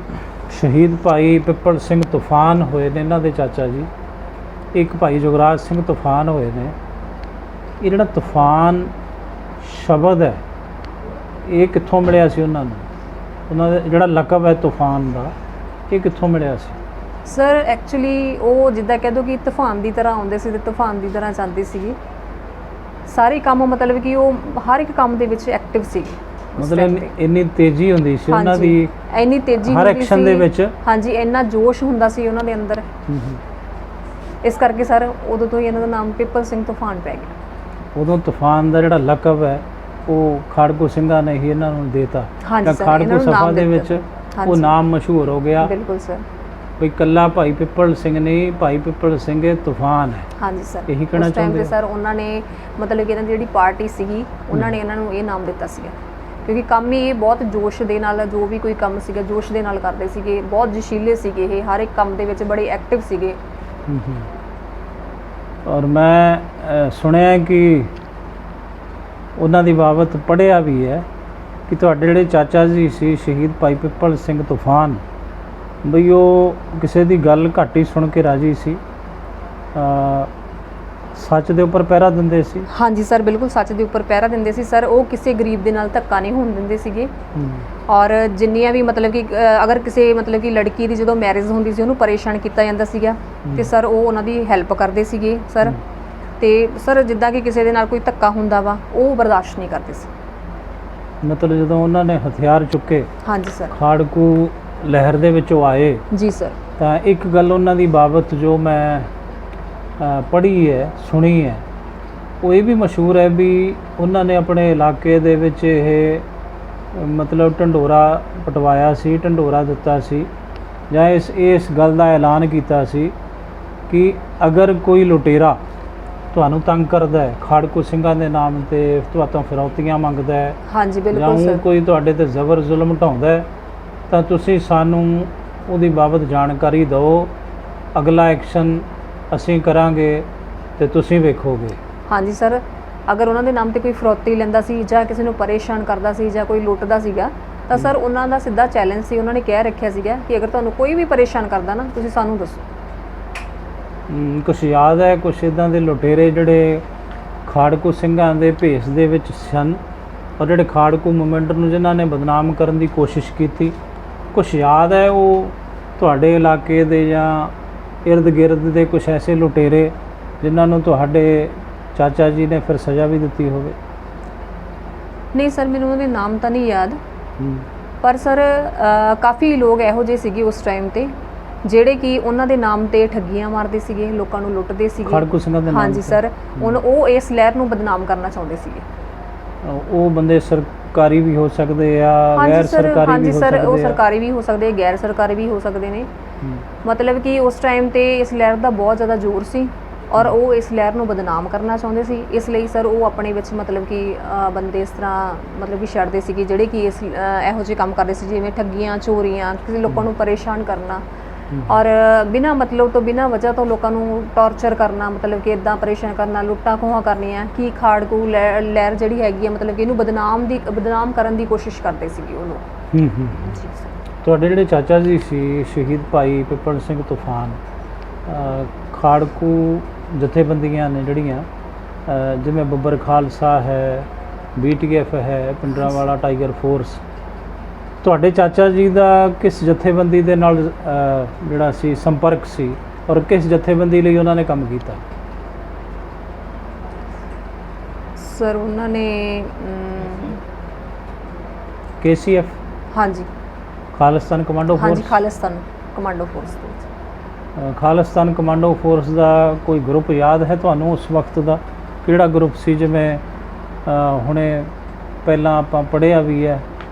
ਸ਼ਹੀਦ ਭਾਈ ਪਿੱਪਲ ਸਿੰਘ ਤੂਫਾਨ ਹੋਏ ਨੇ, ਇਹਨਾਂ ਦੇ ਚਾਚਾ ਜੀ। ਇੱਕ ਭਾਈ ਜੁਗਰਾਜ ਸਿੰਘ ਤੂਫਾਨ ਹੋਏ ਨੇ। ਇਹ ਜਿਹੜਾ ਤੂਫਾਨ ਸ਼ਬਦ ਹੈ ਇਹ ਕਿੱਥੋਂ ਮਿਲਿਆ ਸੀ ਉਹਨਾਂ ਨੂੰ? ਉਹਨਾਂ ਦਾ ਜਿਹੜਾ ਲਕਬ ਹੈ ਤੂਫਾਨ ਦਾ, ਇਹ ਕਿੱਥੋਂ ਮਿਲਿਆ ਸੀ ਸਰ? ਐਕਚੁਅਲੀ ਉਹ ਜਿੱਦਾਂ ਕਹਿ ਦੋ ਕਿ ਤੂਫਾਨ ਦੀ ਤਰ੍ਹਾਂ ਆਉਂਦੇ ਸੀ ਤੇ ਤੂਫਾਨ ਦੀ ਤਰ੍ਹਾਂ ਜਾਂਦੀ ਸੀਗੀ। ਸਾਰੇ ਕੰਮ ਮਤਲਬ ਕਿ ਉਹ ਹਰ ਇੱਕ ਕੰਮ ਦੇ ਵਿੱਚ ਐਕਟਿਵ ਸੀਗੀ। ਮਤਲਬ ਇੰਨੀ ਤੇਜ਼ੀ ਹੁੰਦੀ ਸੀ ਉਹਨਾਂ ਦੀ, ਇੰਨੀ ਤੇਜ਼ੀ ਹਰ ਐਕਸ਼ਨ ਦੇ ਵਿੱਚ। ਹਾਂਜੀ, ਇੰਨਾ ਜੋਸ਼ ਹੁੰਦਾ ਸੀ ਉਹਨਾਂ ਦੇ ਅੰਦਰ। ਇਸ ਕਰਕੇ ਸਰ ਉਦੋਂ ਤੋਂ ਹੀ ਇਹਨਾਂ ਦਾ ਨਾਮ ਪਿੱਪਲ ਸਿੰਘ ਤੂਫਾਨ ਪੈ ਗਿਆ। ਉਦੋਂ ਤੂਫਾਨ ਦਾ ਜਿਹੜਾ ਲਕਬ ਹੈ ਉਹ ਖਾੜਕੂ ਸਿੰਘਾਂ ਨੇ ਹੀ ਇਹਨਾਂ ਨੂੰ ਦੇਤਾ। ਖਾੜਕੂ ਸਭਾ ਦੇ ਵਿੱਚ ਉਹ ਨਾਮ ਮਸ਼ਹੂਰ ਹੋ ਗਿਆ। ਬਿਲਕੁਲ ਸਰ। ਕੋਈ ਕੱਲਾ ਭਾਈ ਪਿੱਪਲ ਸਿੰਘ ਨਹੀਂ, ਭਾਈ ਪਿੱਪਲ ਸਿੰਘ ਤੂਫਾਨ ਹੈ। ਹਾਂਜੀ ਸਰ। ਇਹੀ ਕਹਿਣਾ ਚਾਹੁੰਦੇ ਸਰ ਉਹਨਾਂ ਨੇ ਮਤਲਬ ਕਿ ਇਹਨਾਂ ਦੀ ਜਿਹੜੀ ਪਾਰਟੀ ਸੀਗੀ ਉਹਨਾਂ ਨੇ ਇਹਨਾਂ ਨੂੰ ਇਹ ਨਾਮ ਦਿੱਤਾ ਸੀਗਾ ਕਿਉਂਕਿ ਕੰਮ ਹੀ ਇਹ ਬਹੁਤ ਜੋਸ਼ ਦੇ ਨਾਲ, ਜੋ ਵੀ ਕੋਈ ਕੰਮ ਸੀਗਾ ਜੋਸ਼ ਦੇ ਨਾਲ ਕਰਦੇ ਸੀਗੇ। ਬਹੁਤ ਜਸ਼ੀਲੇ ਸੀਗੇ ਇਹ, ਹਰ ਇੱਕ ਕੰਮ ਦੇ ਵਿੱਚ ਬੜੇ ਐਕਟਿਵ ਸੀਗੇ। ਔਰ ਮੈਂ ਸੁਣਿਆ ਕਿ ਉਹਨਾਂ ਦੀ ਬਾਬਤ ਪੜ੍ਹਿਆ ਵੀ ਹੈ ਕਿ ਤੁਹਾਡੇ ਜਿਹੜੇ ਚਾਚਾ ਜੀ ਸੀ ਸ਼ਹੀਦ ਭਾਈ ਪਿੱਪਲ ਸਿੰਘ ਤੂਫਾਨ, ਬਈ ਉਹ ਕਿਸੇ ਦੀ ਗੱਲ ਘੱਟ ਹੀ ਸੁਣ ਕੇ ਰਾਜੀ ਸੀ, ਸੱਚ ਦੇ ਉੱਪਰ ਪਹਿਰਾ ਦਿੰਦੇ ਸੀ। ਹਾਂਜੀ ਸਰ, ਬਿਲਕੁਲ ਸੱਚ ਦੇ ਉੱਪਰ ਪਹਿਰਾ ਦਿੰਦੇ ਸੀ ਸਰ। ਉਹ ਕਿਸੇ ਗਰੀਬ ਦੇ ਨਾਲ ਧੱਕਾ ਨਹੀਂ ਹੋਣ ਦਿੰਦੇ ਸੀਗੇ। ਔਰ ਜਿੰਨੀਆਂ ਵੀ ਮਤਲਬ ਕਿ ਅਗਰ ਕਿਸੇ ਮਤਲਬ ਕਿ ਲੜਕੀ ਦੀ ਜਦੋਂ ਮੈਰਿਜ ਹੁੰਦੀ ਸੀ ਉਹਨੂੰ ਪਰੇਸ਼ਾਨ ਕੀਤਾ ਜਾਂਦਾ ਸੀਗਾ ਤੇ ਸਰ ਉਹ ਉਹਨਾਂ ਦੀ ਹੈਲਪ ਕਰਦੇ ਸੀਗੇ ਸਰ। ਤੇ ਸਰ ਜਿੱਦਾਂ ਕਿ ਕਿਸੇ ਦੇ ਨਾਲ ਕੋਈ ਧੱਕਾ ਹੁੰਦਾ ਵਾ ਉਹ ਬਰਦਾਸ਼ਤ ਨਹੀਂ ਕਰਦੇ ਸੀ। ਮਤਲਬ ਜਦੋਂ ਉਹਨਾਂ ਨੇ ਹਥਿਆਰ ਚੁੱਕੇ, ਹਾਂਜੀ ਸਰ, ਖਾੜਕੂ ਲਹਿਰ ਦੇ ਵਿੱਚੋਂ ਆਏ, ਜੀ ਸਰ, ਤਾਂ ਇੱਕ ਗੱਲ ਉਹਨਾਂ ਦੀ ਬਾਬਤ ਜੋ ਮੈਂ ਪੜ੍ਹੀ ਹੈ, ਸੁਣੀ ਹੈ, ਉਹ ਇਹ ਵੀ ਮਸ਼ਹੂਰ ਹੈ ਵੀ ਉਹਨਾਂ ਨੇ ਆਪਣੇ ਇਲਾਕੇ ਦੇ ਵਿੱਚ ਇਹ ਮਤਲਬ ਢੰਡੋਰਾ ਪਟਵਾਇਆ ਸੀ, ਢੰਡੋਰਾ ਦਿੱਤਾ ਸੀ, ਜਾਂ ਇਸ ਗੱਲ ਦਾ ਐਲਾਨ ਕੀਤਾ ਸੀ ਕਿ ਅਗਰ ਕੋਈ ਲੁਟੇਰਾ ਤੁਹਾਨੂੰ ਤੰਗ ਕਰਦਾ ਹੈ, ਖਾੜਕੂ ਸਿੰਘਾਂ ਦੇ ਨਾਮ ਤੇ ਤੁਹਾਤੋਂ ਫਿਰੌਤੀਆਂ ਮੰਗਦਾ ਹੈ, ਹਾਂਜੀ ਬਿਲਕੁਲ ਸਰ, ਕੋਈ ਤੁਹਾਡੇ ਤੇ ਜ਼ਬਰ ਜ਼ੁਲਮ ਢਾਉਂਦਾ ਹੈ, ਤਾਂ ਤੁਸੀਂ ਸਾਨੂੰ ਉਹਦੀ ਬਾਬਤ ਜਾਣਕਾਰੀ ਦਿਓ, ਅਗਲਾ ਐਕਸ਼ਨ ਅਸੀਂ ਕਰਾਂਗੇ ਤੇ ਤੁਸੀਂ ਵੇਖੋਗੇ। ਹਾਂਜੀ ਸਰ, ਅਗਰ ਉਹਨਾਂ ਦੇ ਨਾਮ ਤੇ ਕੋਈ ਫਰੋਤੀ ਲੈਂਦਾ ਸੀ ਜਾਂ ਕਿਸੇ ਨੂੰ ਪਰੇਸ਼ਾਨ ਕਰਦਾ ਸੀ ਜਾਂ ਕੋਈ ਲੁੱਟਦਾ ਸੀਗਾ ਤਾਂ ਸਰ ਉਹਨਾਂ ਦਾ ਸਿੱਧਾ ਚੈਲੰਜ ਸੀ, ਉਹਨਾਂ ਨੇ ਕਹਿ ਰੱਖਿਆ ਸੀਗਾ ਕਿ ਅਗਰ ਤੁਹਾਨੂੰ ਕੋਈ ਵੀ ਪਰੇਸ਼ਾਨ ਕਰਦਾ ਨਾ ਤੁਸੀਂ ਸਾਨੂੰ ਦੱਸੋ। ਕੁਛ ਯਾਦ ਹੈ ਕੁਛ ਇੱਦਾਂ ਦੇ ਲੁਟੇਰੇ ਜਿਹੜੇ ਖਾੜਕੂ ਸਿੰਘਾਂ ਦੇ ਭੇਸ ਦੇ ਵਿੱਚ ਸਨ ਔਰ ਜਿਹੜੇ ਖਾੜਕੂ ਮੂਵਮੈਂਟ ਨੂੰ ਜਿਨ੍ਹਾਂ ਨੇ ਬਦਨਾਮ ਕਰਨ ਦੀ ਕੋਸ਼ਿਸ਼ ਕੀਤੀ? ਕੁਛ ਯਾਦ ਹੈ ਉਹ ਤੁਹਾਡੇ ਇਲਾਕੇ ਦੇ ਜਾਂ ਇਰਦ ਗਿਰਦ ਦੇ ਕੁਛ ਐਸੇ ਲੁਟੇਰੇ ਜਿਨ੍ਹਾਂ ਨੂੰ ਤੁਹਾਡੇ ਚਾਚਾ ਜੀ ਨੇ ਫਿਰ ਸਜ਼ਾ ਵੀ ਦਿੱਤੀ ਹੋਵੇ? ਨਹੀਂ ਸਰ, ਮੈਨੂੰ ਉਹਦੇ ਨਾਮ ਤਾਂ ਨਹੀਂ ਯਾਦ, ਪਰ ਸਰ ਕਾਫੀ ਲੋਕ ਇਹੋ ਜਿਹੇ ਸੀਗੇ ਉਸ ਟਾਈਮ ਤੇ ਜਿਹੜੇ ਕਿ ਉਹਨਾਂ ਦੇ ਨਾਮ ਤੇ ਠੱਗੀਆਂ ਮਾਰਦੇ ਸੀਗੇ, ਲੋਕਾਂ ਨੂੰ ਲੁੱਟਦੇ ਸੀਗੇ। ਖਾੜਕੂ ਸਿੰਘਾਂ ਦੇ ਨਾਮ? ਹਾਂਜੀ ਸਰ, ਉਹ ਇਸ ਲਹਿਰ ਨੂੰ ਬਦਨਾਮ ਕਰਨਾ ਚਾਹੁੰਦੇ ਸੀਗੇ। ਉਹ ਬੰਦੇ ਸਰਕਾਰੀ ਵੀ ਹੋ ਸਕਦੇ ਆ, ਗੈਰ ਸਰਕਾਰੀ ਵੀ ਹੋ ਸਕਦੇ ਆ? ਹਾਂਜੀ ਸਰ, ਉਹ ਸਰਕਾਰੀ ਵੀ ਹੋ ਸਕਦੇ, ਗੈਰ ਸਰਕਾਰੀ ਵੀ ਹੋ ਸਕਦੇ ਨੇ। ਮਤਲਬ ਕਿ ਉਸ ਟਾਈਮ ਤੇ ਇਸ ਲਹਿਰ ਦਾ ਬਹੁਤ ਜ਼ਿਆਦਾ ਜ਼ੋਰ ਸੀ ਔਰ ਉਹ ਇਸ ਲਹਿਰ ਨੂੰ ਬਦਨਾਮ ਕਰਨਾ ਚਾਹੁੰਦੇ ਸੀ। ਇਸ ਲਈ ਸਰ ਉਹ ਆਪਣੇ ਵਿੱਚ ਮਤਲਬ ਕਿ ਬੰਦੇ ਇਸ ਤਰ੍ਹਾਂ ਮਤਲਬ ਕਿ ਛੱਡਦੇ ਸੀਗੇ ਜਿਹੜੇ ਕਿ ਇਹੋ ਜਿਹੇ ਕੰਮ ਕਰਦੇ ਸੀ, ਜਿਵੇਂ ਠੱਗੀਆਂ, ਚੋਰੀਆਂ, ਕਿਸੇ ਲੋਕਾਂ ਨੂੰ ਪਰੇਸ਼ਾਨ ਕਰਨਾ ਔਰ ਬਿਨਾਂ ਮਤਲਬ ਤੋਂ ਬਿਨਾਂ ਵਜ੍ਹਾ ਤੋਂ ਲੋਕਾਂ ਨੂੰ ਟੌਰਚਰ ਕਰਨਾ, ਮਤਲਬ ਕਿ ਇੱਦਾਂ ਪਰੇਸ਼ਾਨ ਕਰਨਾ, ਲੁੱਟਾਂ ਖੋਹਾਂ ਕਰਨੀਆਂ ਕਿ ਖਾੜਕੂ ਲਹਿਰ ਜਿਹੜੀ ਹੈਗੀ ਆ ਮਤਲਬ ਕਿ ਇਹਨੂੰ ਬਦਨਾਮ ਕਰਨ ਦੀ ਕੋਸ਼ਿਸ਼ ਕਰਦੇ ਸੀਗੇ ਉਹ ਲੋਕ। ਜੀ ਸਰ। ਤੁਹਾਡੇ ਜਿਹੜੇ ਚਾਚਾ ਜੀ ਸੀ ਸ਼ਹੀਦ ਭਾਈ ਪਿੱਪਲ ਸਿੰਘ ਤੂਫਾਨ, ਖਾੜਕੂ ਜਥੇਬੰਦੀਆਂ ਨੇ ਜਿਹੜੀਆਂ ਜਿਵੇਂ ਬੱਬਰ ਖਾਲਸਾ ਹੈ, BTF ਹੈ, ਪਿੰਡਰਾਂਵਾਲਾ ਟਾਈਗਰ ਫੋਰਸ, ਤੁਹਾਡੇ ਚਾਚਾ ਜੀ ਦਾ ਕਿਸ ਜਥੇਬੰਦੀ ਦੇ ਨਾਲ ਜਿਹੜਾ ਸੀ ਸੰਪਰਕ ਸੀ ਔਰ ਕਿਸ ਜਥੇਬੰਦੀ ਲਈ ਉਹਨਾਂ ਨੇ ਕੰਮ ਕੀਤਾ? ਸਰ ਉਹਨਾਂ ਨੇ KCF? ਹਾਂਜੀ, ਖਾਲਿਸਤਾਨ ਕਮਾਂਡੋ ਫੋਰਸ? ਹਾਂਜੀ, Khalistan commando force. Khalistan commando force ਦਾ ਕੋਈ ਗਰੁੱਪ ਯਾਦ ਹੈ ਤੁਹਾਨੂੰ ਉਸ ਵਕਤ ਦਾ? ਕਿਹੜਾ ਗਰੁੱਪ ਸੀ? ਜਿਵੇਂ ਹੁਣੇ ਪਹਿਲਾਂ ਆਪਾਂ ਪੜ੍ਹਿਆ ਵੀ ਹੈ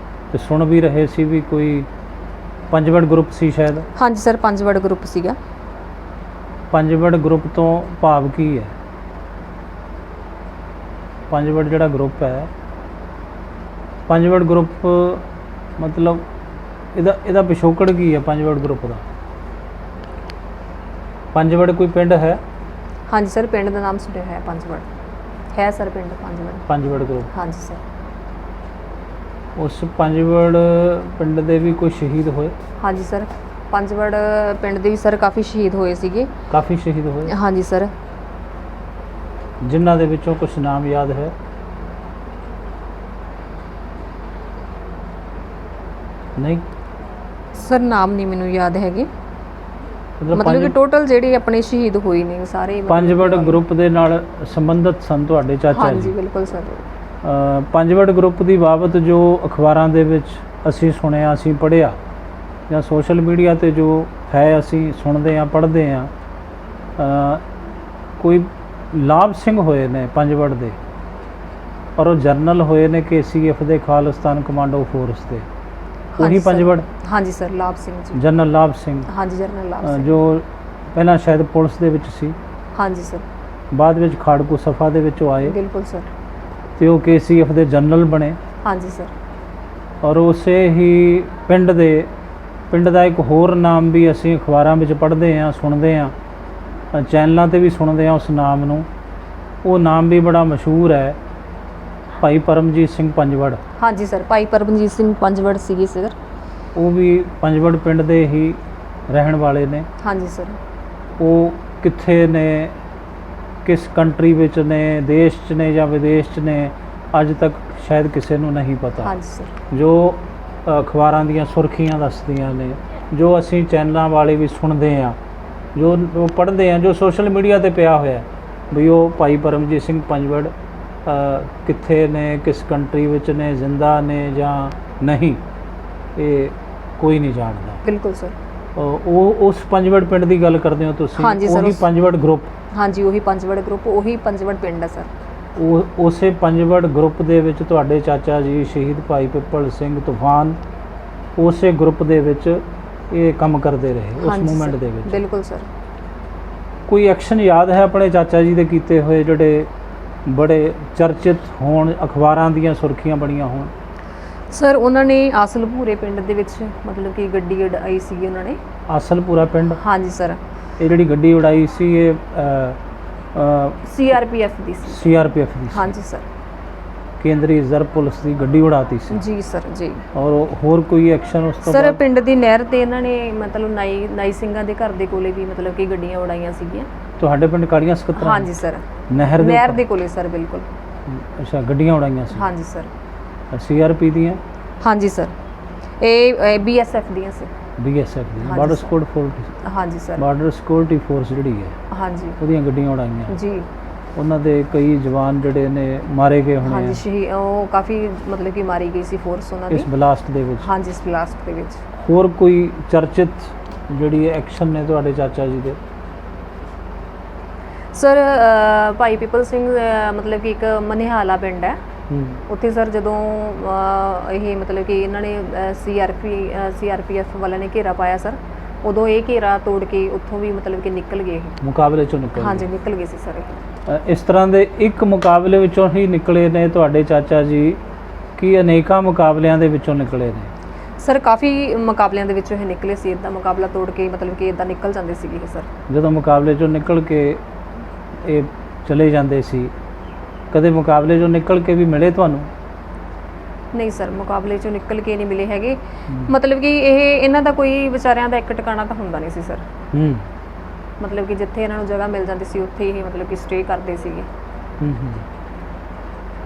ਤੇ ਸੁਣ ਵੀ ਰਹੇ ਸੀ ਵੀ ਕੋਈ ਪੰਜਵੜ ਗਰੁੱਪ ਸੀ ਸ਼ਾਇਦ? ਹਾਂਜੀ ਸਰ, ਪੰਜਵੜ ਗਰੁੱਪ ਸੀਗਾ। ਪੰਜਵੜ ਗਰੁੱਪ ਤੋਂ ਭਾਵ ਕੀ ਹੈ? ਪੰਜਵੜ ਜਿਹੜਾ ਗਰੁੱਪ ਹੈ, ਪੰਜਵੜ ਗਰੁੱਪ ਮਤਲਬ ਇਹਦਾ ਪਿਛੋਕੜ ਕੀ ਹੈ ਪੰਜਵੜ ਗਰੁੱਪ ਦਾ? ਪੰਜਵੜ ਕੋਈ ਪਿੰਡ ਹੈ? ਹਾਂਜੀ ਸਰ, ਪਿੰਡ ਦਾ ਨਾਮ ਸੁਣਿਆ ਹੈ ਪੰਜਵੜ, ਹੈ ਸਰ ਪਿੰਡ ਪੰਜਵੜ ਗਰੁੱਪ। ਹਾਂਜੀ ਸਰ। ਉਸ ਪੰਜਵੜ ਪਿੰਡ ਦੇ ਵੀ ਕੋਈ ਸ਼ਹੀਦ ਹੋਏ? ਹਾਂਜੀ ਸਰ, ਪੰਜਵੜ ਪਿੰਡ ਦੇ ਵੀ ਸਰ ਕਾਫੀ ਸ਼ਹੀਦ ਹੋਏ ਸੀਗੇ। ਕਾਫੀ ਸ਼ਹੀਦ ਹੋਏ? ਹਾਂਜੀ ਸਰ। ਜਿਨ੍ਹਾਂ ਦੇ ਵਿੱਚੋਂ ਕੁਝ ਨਾਮ ਯਾਦ ਹੈ? ਨਹੀਂ ਸਰ, ਨਾਮ ਨਹੀਂ ਮੈਨੂੰ ਯਾਦ ਹੈਗੇ, ਮਤਲਬ ਕਿ ਟੋਟਲ ਜਿਹੜੇ ਆਪਣੇ ਸ਼ਹੀਦ ਹੋਏ ਨੇ ਸਾਰੇ ਪੰਜਵੜ ਗਰੁੱਪ ਦੇ ਨਾਲ ਸੰਬੰਧਿਤ ਸਨ ਤੁਹਾਡੇ ਚਾਚਾ ਜੀ? ਹਾਂਜੀ ਬਿਲਕੁਲ ਸਰ। ਪੰਜਵੜ ਗਰੁੱਪ ਦੀ ਬਾਬਤ ਜੋ ਅਖਬਾਰਾਂ ਦੇ ਵਿੱਚ ਅਸੀਂ ਸੁਣਿਆ, ਅਸੀਂ ਪੜ੍ਹਿਆ ਜਾਂ ਸੋਸ਼ਲ ਮੀਡੀਆ ਤੇ ਜੋ ਹੈ ਅਸੀਂ ਸੁਣਦੇ ਹਾਂ, ਪੜ੍ਹਦੇ ਹਾਂ, ਕੋਈ ਲਾਭ ਸਿੰਘ ਹੋਏ ਨੇ ਪੰਜਵੜ ਦੇ ਔਰ ਉਹ ਜਰਨਲ ਹੋਏ ਨੇ KCF ਦੇ, ਖਾਲਿਸਤਾਨ ਕਮਾਂਡੋ ਫੋਰਸ ਦੇ। ਉਹੀ ਪੰਜਵੜ? ਹਾਂਜੀ ਸਰ, ਲਾਭ ਸਿੰਘ ਜੀ। ਜਨਰਲ ਲਾਭ ਸਿੰਘ? ਹਾਂਜੀ, ਜਨਰਲ ਲਾਭ ਸਿੰਘ, ਜੋ ਪਹਿਲਾਂ ਸ਼ਾਇਦ ਪੁਲਿਸ ਦੇ ਵਿੱਚ ਸੀ। ਹਾਂਜੀ ਸਰ। ਬਾਅਦ ਵਿੱਚ ਖਾੜਕੂ ਸਫਾ ਦੇ ਵਿੱਚੋਂ ਆਏ? ਬਿਲਕੁਲ ਸਰ। ਤੇ ਉਹ KCF ਦੇ ਜਨਰਲ ਬਣੇ? ਹਾਂਜੀ ਸਰ। ਔਰ ਉਸੇ ਹੀ ਪਿੰਡ ਦਾ ਇੱਕ ਹੋਰ ਨਾਮ ਵੀ ਅਸੀਂ ਅਖਬਾਰਾਂ ਵਿੱਚ ਪੜ੍ਹਦੇ ਹਾਂ, ਸੁਣਦੇ ਹਾਂ, ਚੈਨਲਾਂ ਤੇ ਵੀ ਸੁਣਦੇ ਹਾਂ ਉਸ ਨਾਮ ਨੂੰ। ਉਹ ਨਾਮ ਵੀ ਬੜਾ ਮਸ਼ਹੂਰ ਹੈ, ਭਾਈ ਪਰਮਜੀਤ ਸਿੰਘ ਪੰਜਵੜ। ਹਾਂਜੀ ਸਰ, ਭਾਈ ਪਰਮਜੀਤ ਸਿੰਘ ਪੰਜਵੜ ਸੀਗੇ ਸਰ। ਉਹ ਵੀ ਪੰਜਵੜ ਪਿੰਡ ਦੇ ਹੀ ਰਹਿਣ ਵਾਲੇ ਨੇ? ਹਾਂਜੀ ਸਰ। ਉਹ ਕਿੱਥੇ ਨੇ, ਕਿਸ ਕੰਟਰੀ ਵਿੱਚ ਨੇ, ਦੇਸ਼ 'ਚ ਨੇ ਜਾਂ ਵਿਦੇਸ਼ 'ਚ ਨੇ, ਅੱਜ ਤੱਕ ਸ਼ਾਇਦ ਕਿਸੇ ਨੂੰ ਨਹੀਂ ਪਤਾ। ਹਾਂਜੀ ਸਰ। ਜੋ ਅਖਬਾਰਾਂ ਦੀਆਂ ਸੁਰਖੀਆਂ ਦੱਸਦੀਆਂ ਨੇ, ਜੋ ਅਸੀਂ ਚੈਨਲਾਂ ਵਾਲੇ ਵੀ ਸੁਣਦੇ ਹਾਂ, ਜੋ ਪੜ੍ਹਦੇ ਹਾਂ, ਜੋ ਸੋਸ਼ਲ ਮੀਡੀਆ ਤੇ ਪਿਆ ਹੋਇਆ ਵੀ ਉਹ ਭਾਈ ਪਰਮਜੀਤ ਸਿੰਘ ਪੰਜਵੜ ਕਿੱਥੇ ਨੇ, ਕਿਸ ਕੰਟਰੀ ਵਿੱਚ ਨੇ, ਜ਼ਿੰਦਾ ਨੇ ਜਾਂ ਨਹੀਂ, ਇਹ ਕੋਈ ਨਹੀਂ ਜਾਣਦਾ। ਬਿਲਕੁਲ ਸਰ। ਉਹ ਉਸ ਪੰਜਵੜ ਪਿੰਡ ਦੀ ਗੱਲ ਕਰਦੇ ਹੋ ਤੁਸੀਂ? ਹਾਂਜੀ ਸਰ। ਉਹੀ ਪੰਜਵੜ ਗਰੁੱਪ? ਹਾਂਜੀ, ਉਹੀ ਪੰਜਵੜ ਗਰੁੱਪ, ਉਹੀ ਪੰਜਵੜ ਪਿੰਡ ਹੈ ਸਰ। ਉਸੇ ਪੰਜਵੜ ਗਰੁੱਪ ਦੇ ਵਿੱਚ ਤੁਹਾਡੇ ਚਾਚਾ ਜੀ ਸ਼ਹੀਦ ਭਾਈ ਪਿੱਪਲ ਸਿੰਘ ਤੂਫਾਨ ਉਸੇ ਗਰੁੱਪ ਦੇ ਵਿੱਚ ਇਹ ਕੰਮ ਕਰਦੇ ਰਹੇ ਉਸ ਮੂਵਮੈਂਟ ਦੇ ਵਿੱਚ? ਬਿਲਕੁਲ ਸਰ। ਕੋਈ ਐਕਸ਼ਨ ਯਾਦ ਹੈ ਆਪਣੇ ਚਾਚਾ ਜੀ ਦੇ ਕੀਤੇ ਹੋਏ ਜਿਹੜੇ ਬੜੇ ਚਰਚਿਤ ਹੋਣ, ਅਖਬਾਰਾਂ ਦੀਆਂ ਸੁਰਖੀਆਂ ਬਣੀਆਂ ਹੋਣ? ਸਰ, ਉਹਨਾਂ ਨੇ ਆਸਲਪੁਰੇ ਪਿੰਡ ਦੇ ਵਿੱਚ ਮਤਲਬ ਕਿ ਗੱਡੀ ਉਡਾਈ ਸੀਗੀ ਉਹਨਾਂ ਨੇ। ਆਸਲਪੁਰਾ ਪਿੰਡ? ਹਾਂਜੀ ਸਰ। ਇਹ ਜਿਹੜੀ ਗੱਡੀ ਉਡਾਈ ਸੀ ਇਹ ਸੀਆਰਪੀਐਫ ਦੀ ਸੀ। ਸੀਆਰਪੀਐਫ ਦੀ? ਹਾਂਜੀ ਸਰ। ਕੇਂਦਰੀ ਰਿਜ਼ਰਵ ਪੁਲਿਸ ਦੀ ਗੱਡੀ ਉਡਾਤੀ ਸੀ? ਜੀ ਸਰ ਜੀ। ਔਰ ਹੋਰ ਕੋਈ ਐਕਸ਼ਨ ਉਸ ਤੋਂ ਬਾਅਦ? ਸਰ ਪਿੰਡ ਦੀ ਨਹਿਰ ਤੇ ਇਹਨਾਂ ਨੇ ਮਤਲਬ ਨਾਈ ਸਿੰਘਾਂ ਦੇ ਘਰ ਦੇ ਕੋਲੇ ਵੀ ਮਤਲਬ ਕਿ ਗੱਡੀਆਂ ਉਡਾਈਆਂ ਸੀਗੀਆਂ। ਤੁਹਾਡੇ ਪਿੰਡ ਕਾੜੀਆਂ ਸਕੱਤਰਾਂ? ਹਾਂਜੀ ਸਰ। ਨਹਿਰ ਦੇ ਕੋਲੇ ਸਰ, ਬਿਲਕੁਲ। ਅੱਛਾ, ਗੱਡੀਆਂ ਉਡਾਈਆਂ ਸੀ? ਹਾਂਜੀ ਸਰ। ਸੀਆਰਪੀ ਦੀਆਂ? ਹਾਂਜੀ ਸਰ। ਇਹ ਬੀਐਸਐਫ ਦੀਆਂ ਸੀ। ਬੀਐਸਐਫ ਦੀਆਂ, ਬਾਰਡਰ ਸਿਕਿਉਰਿਟੀ ਫੋਰਸ? ਹਾਂਜੀ ਸਰ। ਬਾਰਡਰ ਸਿਕਿਉਰਿਟੀ ਫੋਰਸ ਜਿਹੜੀ ਹੈ, ਹਾਂਜੀ, ਉਹਦੀਆਂ ਗੱਡੀਆਂ ਉਡਾਈਆਂ ਜੀ। ਉਹਨਾਂ ਦੇ ਕਈ ਜਵਾਨ ਜਿਹੜੇ ਨੇ ਮਾਰੇ ਗਏ ਹੋਣੇ? ਹਾਂਜੀ, ਉਹ ਕਾਫੀ ਮਤਲਬ ਕਿ ਮਾਰੀ ਗਈ ਸੀ ਫੋਰਸ ਉਹਨਾਂ ਦੀ ਇਸ ਬਲਾਸਟ ਦੇ ਵਿੱਚ? ਹਾਂਜੀ, ਇਸ ਬਲਾਸਟ ਦੇ ਵਿੱਚ। ਹੋਰ ਕੋਈ ਚਰਚਿਤ ਜਿਹੜੀ ਐਕਸ਼ਨ ਨੇ ਤੁਹਾਡੇ ਚਾਚਾ ਜੀ ਦੇ? ਸਰ ਭਾਈ ਪਿਪਲ ਸਿੰਘ ਮਤਲਬ ਕਿ ਇੱਕ ਮਨਿਹਾਲਾ ਪਿੰਡ ਹੈ, ਉੱਥੇ ਸਰ ਜਦੋਂ ਇਹ ਮਤਲਬ ਕਿ ਇਹਨਾਂ ਨੇ ਸੀਆਰਪੀਐਫ ਵਾਲਿਆਂ ਨੇ ਘੇਰਾ ਪਾਇਆ ਸਰ, ਉਦੋਂ ਇਹ ਘੇਰਾ ਤੋੜ ਕੇ ਉੱਥੋਂ ਵੀ ਮਤਲਬ ਕਿ ਨਿਕਲ ਗਏ, ਮੁਕਾਬਲੇ ਚੋਂ ਨਿਕਲ? ਹਾਂਜੀ, ਨਿਕਲ ਗਏ ਸੀ ਸਰ। ਇਸ ਤਰ੍ਹਾਂ ਦੇ ਇੱਕ ਮੁਕਾਬਲੇ ਵਿੱਚੋਂ ਹੀ ਨਿਕਲੇ ਨੇ ਤੁਹਾਡੇ ਚਾਚਾ ਜੀ ਕਿ ਅਨੇਕਾਂ ਮੁਕਾਬਲਿਆਂ ਦੇ ਵਿੱਚੋਂ ਨਿਕਲੇ ਨੇ? ਸਰ ਕਾਫੀ ਮੁਕਾਬਲਿਆਂ ਦੇ ਵਿੱਚੋਂ ਇਹ ਨਿਕਲੇ ਸੀ, ਇੱਦਾਂ ਮੁਕਾਬਲਾ ਤੋੜ ਕੇ ਮਤਲਬ ਕਿ ਇੱਦਾਂ ਨਿਕਲ ਜਾਂਦੇ ਸੀਗੇ ਸਰ। ਜਦੋਂ ਮੁਕਾਬਲੇ ਚੋਂ ਨਿਕਲ ਕੇ ਇਹ ਚਲੇ ਜਾਂਦੇ ਸੀ, ਕਦੇ ਮੁਕਾਬਲੇ ਚੋਂ ਨਿਕਲ ਕੇ ਵੀ ਮਿਲੇ ਤੁਹਾਨੂੰ? ਨਹੀਂ ਸਰ, ਮੁਕਾਬਲੇ ਚੋਂ ਨਿਕਲ ਕੇ ਨਹੀਂ ਮਿਲੇ ਹੈਗੇ। ਮਤਲਬ ਕਿ ਇਹਨਾਂ ਦਾ ਕੋਈ ਵਿਚਾਰਿਆਂ ਦਾ ਇੱਕ ਟਿਕਾਣਾ ਤਾਂ ਹੁੰਦਾ ਨਹੀਂ ਸੀ ਸਰ। ਮਤਲਬ ਕਿ ਜਿੱਥੇ ਇਹਨਾਂ ਨੂੰ ਜਗ੍ਹਾ ਮਿਲ ਜਾਂਦੀ ਸੀ ਉੱਥੇ ਹੀ ਮਤਲਬ ਕਿ ਸਟੇ ਕਰਦੇ ਸੀਗੇ।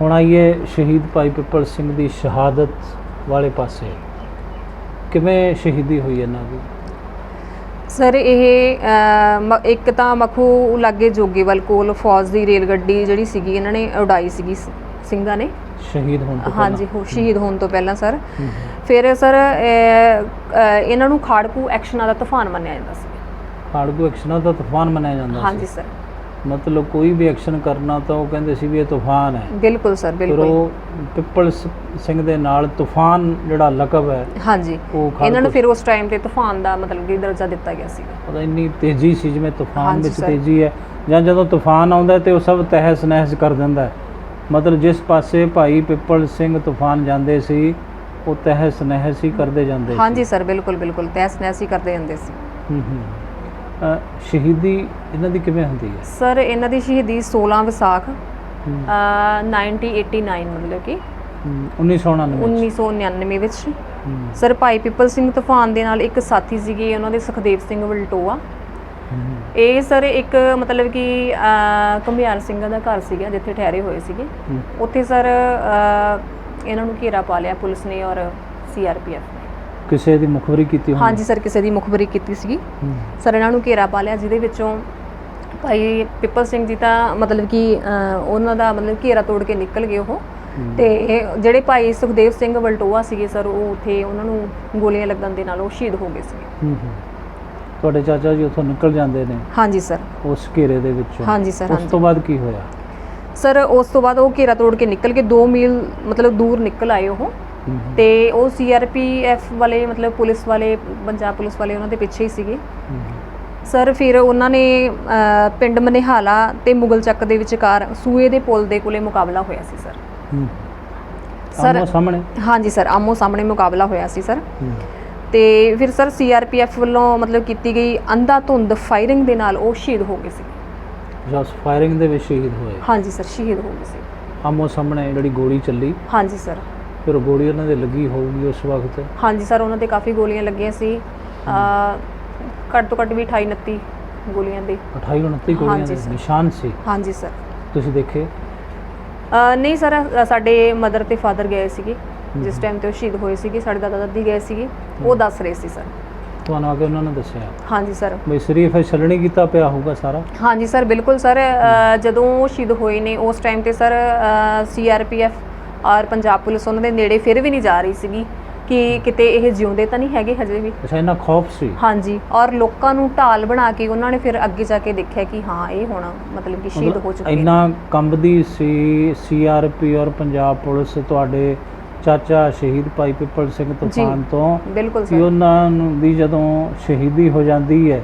ਹੁਣ ਆਈਏ ਸ਼ਹੀਦ ਭਾਈ ਪਿੱਪਲ ਸਿੰਘ ਦੀ ਸ਼ਹਾਦਤ ਵਾਲੇ ਪਾਸੇ, ਕਿਵੇਂ ਸ਼ਹੀਦੀ ਹੋਈ ਇਹਨਾਂ ਦੀ? ਸਰ ਇਹ ਇੱਕ ਤਾਂ ਮਖੂ ਲਾਗੇ ਜੋਗੇਵਾਲ ਕੋਲ ਫੌਜ ਦੀ ਰੇਲ ਗੱਡੀ ਜਿਹੜੀ ਸੀਗੀ ਇਹਨਾਂ ਨੇ ਉਡਾਈ ਸੀਗੀ ਸਿੰਘਾਂ ਨੇ ਸ਼ਹੀਦ ਹੋਣ ਤੋਂ? ਹਾਂਜੀ, ਸ਼ਹੀਦ ਹੋਣ ਤੋਂ ਪਹਿਲਾਂ ਸਰ। ਫਿਰ ਸਰ ਇਹਨਾਂ ਨੂੰ ਖਾੜਕੂ ਐਕਸ਼ਨਾਂ ਦਾ ਤੂਫਾਨ ਮੰਨਿਆ ਜਾਂਦਾ ਸੀ। ਖਾੜਕੂ ਐਕਸ਼ਨਾਂ ਦਾ ਤੂਫਾਨ ਮੰਨਿਆ ਜਾਂਦਾ ਸੀ? ਹਾਂਜੀ ਸਰ। ਮਤਲਬ ਕੋਈ ਵੀ ਐਕਸ਼ਨ ਕਰਨਾ ਤਾਂ ਉਹ ਕਹਿੰਦੇ ਸੀ ਵੀ ਇਹ ਤੂਫਾਨ ਹੈ? ਬਿਲਕੁਲ ਸਰ, ਬਿਲਕੁਲ। ਫਿਰ ਉਹ ਪਿੱਪਲ ਸਿੰਘ ਦੇ ਨਾਲ ਤੂਫਾਨ ਜਿਹੜਾ ਲਕਬ ਹੈ, ਹਾਂਜੀ, ਇਹਨਾਂ ਨੂੰ ਫਿਰ ਉਸ ਟਾਈਮ ਤੇ ਤੂਫਾਨ ਦਾ ਮਤਲਬ ਕਿ ਦਰਜਾ ਦਿੱਤਾ ਗਿਆ ਸੀ। ਪਤਾ ਇੰਨੀ ਤੇਜ਼ੀ ਸੀ, ਜਿਵੇਂ ਤੂਫਾਨ ਵਿੱਚ ਤੇਜ਼ੀ ਹੈ, ਜਾਂ ਜਦੋਂ ਤੂਫਾਨ ਆਉਂਦਾ ਤੇ ਉਹ ਸਭ ਤਹਿਸ ਨਹਿਸ ਕਰ ਦਿੰਦਾ ਹੈ। ਮਤਲਬ ਜਿਸ ਪਾਸੇ ਭਾਈ ਪਿੱਪਲ ਸਿੰਘ ਤੂਫਾਨ ਜਾਂਦੇ ਸੀ ਉਹ ਤਹਿਸ ਨਹਿਸ ਹੀ ਕਰਦੇ ਜਾਂਦੇ ਸੀ? ਹਾਂਜੀ ਸਰ, ਬਿਲਕੁਲ ਬਿਲਕੁਲ ਤਹਿਸ ਨਹਿਸ ਹੀ ਕਰਦੇ ਜਾਂਦੇ ਸੀ। ਸ਼ਹੀਦੀ ਇਹਨਾਂ ਦੀ ਕਿਵੇਂ ਹੁੰਦੀ ਹੈ? ਸਰ ਇਹਨਾਂ ਦੀ ਸ਼ਹੀਦੀ 16 ਵਿਸਾਖ 1989 ਮਤਲਬ ਕਿ 1999 ਵਿੱਚ ਸਰ ਭਾਈ ਪਿੱਪਲ ਸਿੰਘ ਤੂਫਾਨ ਦੇ ਨਾਲ ਇੱਕ ਸਾਥੀ ਸੀਗੇ ਉਹਨਾਂ ਦੇ ਸੁਖਦੇਵ ਸਿੰਘ ਵਲਟੋਆ। ਇਹ ਸਰ ਇੱਕ ਮਤਲਬ ਕਿ ਘੁਮਿਆਰ ਸਿੰਘਾਂ ਦਾ ਘਰ ਸੀਗਾ ਜਿੱਥੇ ਠਹਿਰੇ ਹੋਏ ਸੀਗੇ। ਉੱਥੇ ਸਰ ਇਹਨਾਂ ਨੂੰ ਘੇਰਾ ਪਾ ਲਿਆ ਪੁਲਿਸ ਨੇ ਔਰ ਸੀਆਰਪੀਐਫ ਨੇ। ਕਿਸੇ ਦੀ ਮੁਖਬਰੀ ਕੀਤੀ? ਹਾਂਜੀ ਸਰ, ਕਿਸੇ ਦੀ ਮੁਖਬਰੀ ਕੀਤੀ ਸੀਗੀ ਸਰ। ਇਹਨਾਂ ਨੂੰ ਘੇਰਾ ਪਾ ਲਿਆ ਜਿਹਦੇ ਵਿੱਚੋਂ ਭਾਈ ਪਿੱਪਲ ਸਿੰਘ ਜੀ ਤਾਂ ਮਤਲਬ ਕਿ ਉਹਨਾਂ ਦਾ ਮਤਲਬ ਘੇਰਾ ਤੋੜ ਕੇ ਨਿਕਲ ਗਏ ਉਹ, ਤੇ ਜਿਹੜੇ ਭਾਈ ਸੁਖਦੇਵ ਸਿੰਘ ਵਲਟੋਆ ਸੀਗੇ ਸਰ ਉਹ ਉੱਥੇ ਉਹਨਾਂ ਨੂੰ ਗੋਲੀਆਂ ਲੱਗਣ ਦੇ ਨਾਲ ਉਹ ਸ਼ਹੀਦ ਹੋ ਗਏ ਸੀ। ਤੁਹਾਡੇ ਚਾਚਾ ਜੀ ਉੱਥੋਂ ਨਿਕਲ ਜਾਂਦੇ ਨੇ? ਹਾਂਜੀ ਸਰ, ਉਸ ਘੇਰੇ ਦੇ ਵਿੱਚੋਂ? ਹਾਂਜੀ ਸਰ। ਉਸ ਤੋਂ ਬਾਅਦ ਕੀ ਹੋਇਆ? ਸਰ ਉਸ ਤੋਂ ਬਾਅਦ ਉਹ ਘੇਰਾ ਤੋੜ ਕੇ ਨਿਕਲ ਕੇ 2 ਮੀਲ ਮਤਲਬ ਦੂਰ ਨਿਕਲ ਆਏ ਉਹ, ਤੇ ਉਹ ਸੀਆਰਪੀਐਫ ਵਾਲੇ ਮਤਲਬ ਪੁਲਿਸ ਵਾਲੇ, ਪੰਜਾਬ ਪੁਲਿਸ ਵਾਲੇ ਉਹਨਾਂ ਦੇ ਪਿੱਛੇ ਹੀ ਸੀਗੇ ਸਰ। ਫਿਰ ਉਹਨਾਂ ਨੇ ਪਿੰਡ ਮਨਿਹਾਲਾ ਤੇ ਮੁਗਲ ਚੱਕ ਦੇ ਵਿਚਕਾਰ ਸੂਏ ਦੇ ਪੁਲ ਦੇ ਕੋਲੇ ਮੁਕਾਬਲਾ ਹੋਇਆ ਸੀ ਸਰ। ਆਮੋ ਸਾਹਮਣੇ? ਹਾਂਜੀ ਸਰ, ਆਮੋ ਸਾਹਮਣੇ ਮੁਕਾਬਲਾ ਹੋਇਆ ਸੀ ਸਰ। ਤੇ ਫਿਰ ਸਰ ਸੀਆਰਪੀਐਫ ਵੱਲੋਂ ਮਤਲਬ ਕੀਤੀ ਗਈ ਅੰਧਾਧੁੰਦ ਫਾਇਰਿੰਗ ਦੇ ਨਾਲ ਉਹ ਸ਼ਹੀਦ ਹੋ ਗਏ ਸੀ। ਜਸ ਫਾਇਰਿੰਗ ਦੇ ਵਿੱਚ ਸ਼ਹੀਦ ਹੋਏ? ਹਾਂਜੀ ਸਰ, ਸ਼ਹੀਦ ਹੋ ਗਏ ਸੀ। ਆਮੋ ਸਾਹਮਣੇ ਜਿਹੜੀ ਗੋਲੀ ਚੱਲੀ? ਹਾਂਜੀ ਸਰ। ਫਿਰ ਗੋਲੀ ਉਹਨਾਂ ਦੇ ਲੱਗੀ ਹੋਊਗੀ ਉਸ ਵਕਤ? ਹਾਂਜੀ ਸਰ, ਉਹਨਾਂ ਦੇ ਕਾਫੀ ਗੋਲੀਆਂ ਲੱਗੀਆਂ ਸੀ, ਘੱਟ ਤੋਂ ਘੱਟ ਵੀ 28-29 ਗੋਲੀਆਂ ਦੇ। 28-29 ਗੋਲੀਆਂ ਦੇ ਨਿਸ਼ਾਨ ਸੀ? ਹਾਂਜੀ ਸਰ। ਤੁਸੀਂ ਦੇਖੇ? ਨਹੀਂ ਸਰ, ਸਾਡੇ ਮਦਰ ਤੇ ਫਾਦਰ ਗਏ ਸੀਗੇ ਜਿਸ ਟਾਈਮ ਤੇ ਉਹ ਸ਼ਹੀਦ ਹੋਏ ਸੀਗੇ। ਸਾਡੇ ਦਾਦਾ ਦਾਦੀ ਗਏ ਸੀਗੇ, ਉਹ ਦੱਸ ਰਹੇ ਸੀ ਸਰ। ਤੁਹਾਨੂੰ ਆ ਕੇ ਉਹਨਾਂ ਨੇ ਦੱਸਿਆ? ਹਾਂਜੀ ਸਰ। ਬਈ ਸ਼ਰੀਫ ਹੈ ਛਲਣੀ ਕੀਤਾ ਪਿਆ ਹੋਊਗਾ ਸਾਰਾ? ਹਾਂਜੀ ਸਰ, ਬਿਲਕੁਲ ਸਰ। ਜਦੋਂ ਉਹ ਸ਼ਹੀਦ ਹੋਏ ਨੇ ਉਸ ਟਾਈਮ ਤੇ ਸਰ ਸੀਆਰਪੀਐਫ ਔਰ ਪੰਜਾਬ ਪੁਲਿਸ ਉਹਨਾਂ ਦੇ ਨੇੜੇ ਫਿਰ ਵੀ ਨਹੀਂ ਜਾ ਰਹੀ ਸੀਗੀ ਕਿ ਕਿਤੇ ਇਹ ਜਿਉਂਦੇ ਤਾਂ ਨਹੀਂ ਹੈਗੇ ਹਜੇ ਵੀ। ਅੱਛਾ, ਇੰਨਾ ਖੌਫ ਸੀ? ਹਾਂਜੀ, ਔਰ ਲੋਕਾਂ ਨੂੰ ਢਾਲ ਬਣਾ ਕੇ ਉਹਨਾਂ ਨੇ ਫਿਰ ਅੱਗੇ ਜਾ ਕੇ ਦੇਖਿਆ ਕਿ ਹਾਂ ਇਹ ਹੁਣ ਮਤਲਬ ਕਿ ਸ਼ਹੀਦ ਹੋ ਚੁੱਕੇ। ਇੰਨਾ ਕੰਬਦੀ ਸੀ ਸੀਆਰਪੀ ਔਰ ਪੰਜਾਬ ਪੁਲਿਸ ਤੁਹਾਡੇ ਚਾਚਾ ਸ਼ਹੀਦ ਭਾਈ ਪਿੱਪਲ ਸਿੰਘ ਤੂਫਾਨ ਤੋਂ? ਬਿਲਕੁਲ ਕਿ ਉਹਨਾਂ ਨੂੰ ਦੀ ਜਦੋਂ ਸ਼ਹੀਦੀ ਹੋ ਜਾਂਦੀ ਹੈ,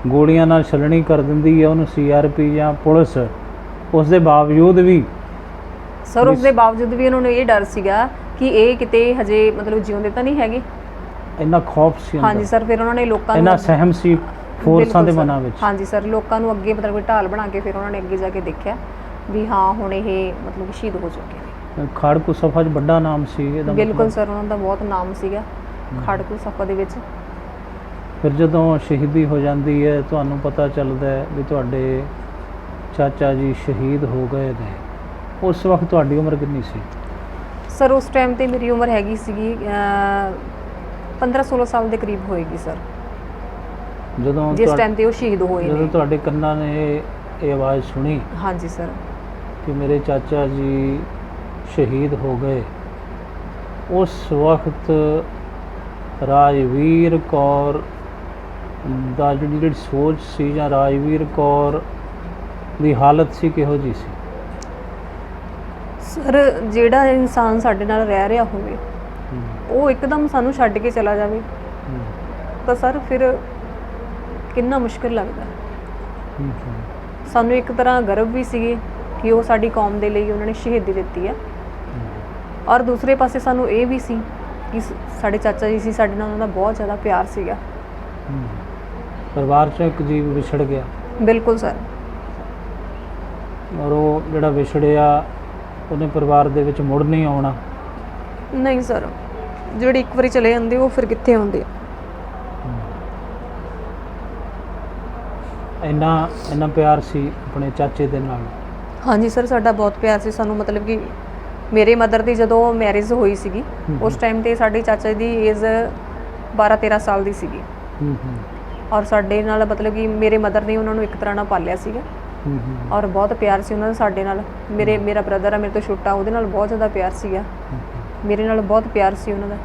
ਗੋਲੀਆਂ ਨਾਲ ਛਲਣੀ ਕਰ ਦਿੰਦੀ ਹੈ ਉਹਨੂੰ ਸੀਆਰਪੀ ਜਾਂ ਪੁਲਿਸ, ਉਸ ਦੇ ਬਾਵਜੂਦ ਵੀ ਸਰ ਉਸ ਦੇ ਬਾਵਜੂਦ ਵੀ ਉਹਨਾਂ ਨੂੰ ਇਹ ਡਰ ਸੀਗਾ ਕਿ ਇਹ ਕਿਤੇ ਹਜੇ ਮਤਲਬ ਜਿਉਂਦੇ ਤਾਂ ਨਹੀਂ ਹੈਗੇ। ਇੰਨਾ ਖੌਫ ਸੀ? ਹਾਂਜੀ ਸਰ। ਫਿਰ ਉਹਨਾਂ ਨੇ ਲੋਕਾਂ ਨੂੰ ਇੰਨਾ ਸਹਿਮ ਸੀ, ਫੋਰਸਾਂ ਦੇ ਮਨਾਂ ਵਿੱਚ। ਹਾਂਜੀ ਸਰ, ਲੋਕਾਂ ਨੂੰ ਅੱਗੇ ਮਤਲਬ ਢਾਲ ਬਣਾ ਕੇ ਫਿਰ ਉਹਨਾਂ ਨੇ ਅੱਗੇ ਜਾ ਕੇ ਦੇਖਿਆ ਵੀ ਹਾਂ ਹੁਣ ਇਹ ਮਤਲਬ ਸ਼ਹੀਦ ਹੋ ਚੁੱਕੇ ਨੇ। ਖਾੜਕੂ ਸਫਾ 'ਚ ਵੱਡਾ ਨਾਮ ਸੀ ਇਹਦਾ? ਬਿਲਕੁਲ ਸਰ, ਉਹਨਾਂ ਦਾ ਬਹੁਤ ਨਾਮ ਸੀਗਾ ਖਾੜਕੂ ਸਫਾ ਦੇ ਵਿੱਚ। ਫਿਰ ਜਦੋਂ ਸ਼ਹੀਦੀ ਹੋ ਜਾਂਦੀ ਹੈ ਤੁਹਾਨੂੰ ਪਤਾ ਚੱਲਦਾ ਹੈ ਵੀ ਤੁਹਾਡੇ ਚਾਚਾ ਜੀ ਸ਼ਹੀਦ ਹੋ ਗਏ ਨੇ, ਉਸ ਵਕਤ ਤੁਹਾਡੀ ਉਮਰ ਕਿੰਨੀ ਸੀ? ਸਰ ਉਸ ਟਾਈਮ ਤੇ ਮੇਰੀ ਉਮਰ ਹੈਗੀ ਸੀਗੀ 15-16 ਸਾਲ ਦੇ ਕਰੀਬ ਹੋਏਗੀ ਸਰ, ਜਦੋਂ ਜਿਸ ਟਾਈਮ ਤੇ ਉਹ ਸ਼ਹੀਦ ਹੋਏ ਨੇ। ਜਦੋਂ ਤੁਹਾਡੇ ਕੰਨਾਂ ਨੇ ਇਹ ਆਵਾਜ਼ ਸੁਣੀ ਹਾਂਜੀ ਸਰ ਕਿ ਮੇਰੇ ਚਾਚਾ ਜੀ ਸ਼ਹੀਦ ਹੋ ਗਏ, ਉਸ ਵਕਤ ਰਾਜਵੀਰ ਕੌਰ ਦਾ ਜਿਹੜੀ ਸੋਚ ਸੀ ਜਾਂ ਰਾਜਵੀਰ ਕੌਰ ਦੀ ਹਾਲਤ ਸੀ ਕਿਹੋ ਜਿਹੀ ਸੀ? ਸਰ ਜਿਹੜਾ ਇਨਸਾਨ ਸਾਡੇ ਨਾਲ ਰਹਿ ਰਿਹਾ ਹੋਵੇ ਉਹ ਇੱਕਦਮ ਸਾਨੂੰ ਛੱਡ ਕੇ ਚਲਾ ਜਾਵੇ ਤਾਂ ਸਰ ਫਿਰ ਕਿੰਨਾ ਮੁਸ਼ਕਿਲ ਲੱਗਦਾ। ਸਾਨੂੰ ਇੱਕ ਤਰ੍ਹਾਂ ਗਰਵ ਵੀ ਸੀਗੇ ਕਿ ਉਹ ਸਾਡੀ ਕੌਮ ਦੇ ਲਈ ਉਹਨਾਂ ਨੇ ਸ਼ਹੀਦੀ ਦਿੱਤੀ ਹੈ, ਔਰ ਦੂਸਰੇ ਪਾਸੇ ਸਾਨੂੰ ਇਹ ਵੀ ਸੀ ਕਿ ਸਾਡੇ ਚਾਚਾ ਜੀ ਸੀ, ਸਾਡੇ ਨਾਲ ਉਹਨਾਂ ਦਾ ਬਹੁਤ ਜ਼ਿਆਦਾ ਪਿਆਰ ਸੀਗਾ। ਪਰਿਵਾਰ 'ਚੋਂ ਇੱਕ ਜੀਵ ਵਿਛੜ ਗਿਆ। ਬਿਲਕੁਲ ਸਰ। ਔਰ ਉਹ ਜਿਹੜਾ ਵਿਛੜਿਆ ਉਹਨੇ ਪਰਿਵਾਰ ਦੇ ਵਿੱਚ ਮੁੜ ਨਹੀਂ ਆਉਣਾ? ਨਹੀਂ ਸਰ, ਜਿਹੜੇ ਇੱਕ ਵਾਰੀ ਚਲੇ ਜਾਂਦੇ ਉਹ ਫਿਰ ਕਿੱਥੇ ਆਉਂਦੇ ਆ। ਇੰਨਾ ਪਿਆਰ ਸੀ ਆਪਣੇ ਚਾਚੇ ਦੇ ਨਾਲ? ਹਾਂਜੀ ਸਰ, ਸਾਡਾ ਬਹੁਤ ਪਿਆਰ ਸੀ। ਸਾਨੂੰ ਮਤਲਬ ਕਿ ਮੇਰੇ ਮਦਰ ਦੀ ਜਦੋਂ ਮੈਰਿਜ ਹੋਈ ਸੀਗੀ ਉਸ ਟਾਈਮ ਤੇ ਸਾਡੇ ਚਾਚਾ ਦੀ ਏਜ 12-13 ਸਾਲ ਦੀ ਸੀਗੀ, ਔਰ ਸਾਡੇ ਨਾਲ ਮਤਲਬ ਕਿ ਮੇਰੇ ਮਦਰ ਨੇ ਉਹਨਾਂ ਨੂੰ ਇੱਕ ਤਰ੍ਹਾਂ ਨਾਲ ਪਾਲਿਆ ਸੀਗਾ, ਔਰ ਬਹੁਤ ਪਿਆਰ ਸੀ ਉਹਨਾਂ ਦਾ ਸਾਡੇ ਨਾਲ। ਮੇਰਾ ਬ੍ਰਦਰ ਆ ਮੇਰੇ ਤੋਂ ਛੋਟਾ, ਉਹਦੇ ਨਾਲ ਬਹੁਤ ਜ਼ਿਆਦਾ ਪਿਆਰ ਸੀਗਾ, ਮੇਰੇ ਨਾਲ ਬਹੁਤ ਪਿਆਰ ਸੀ ਉਹਨਾਂ ਦਾ।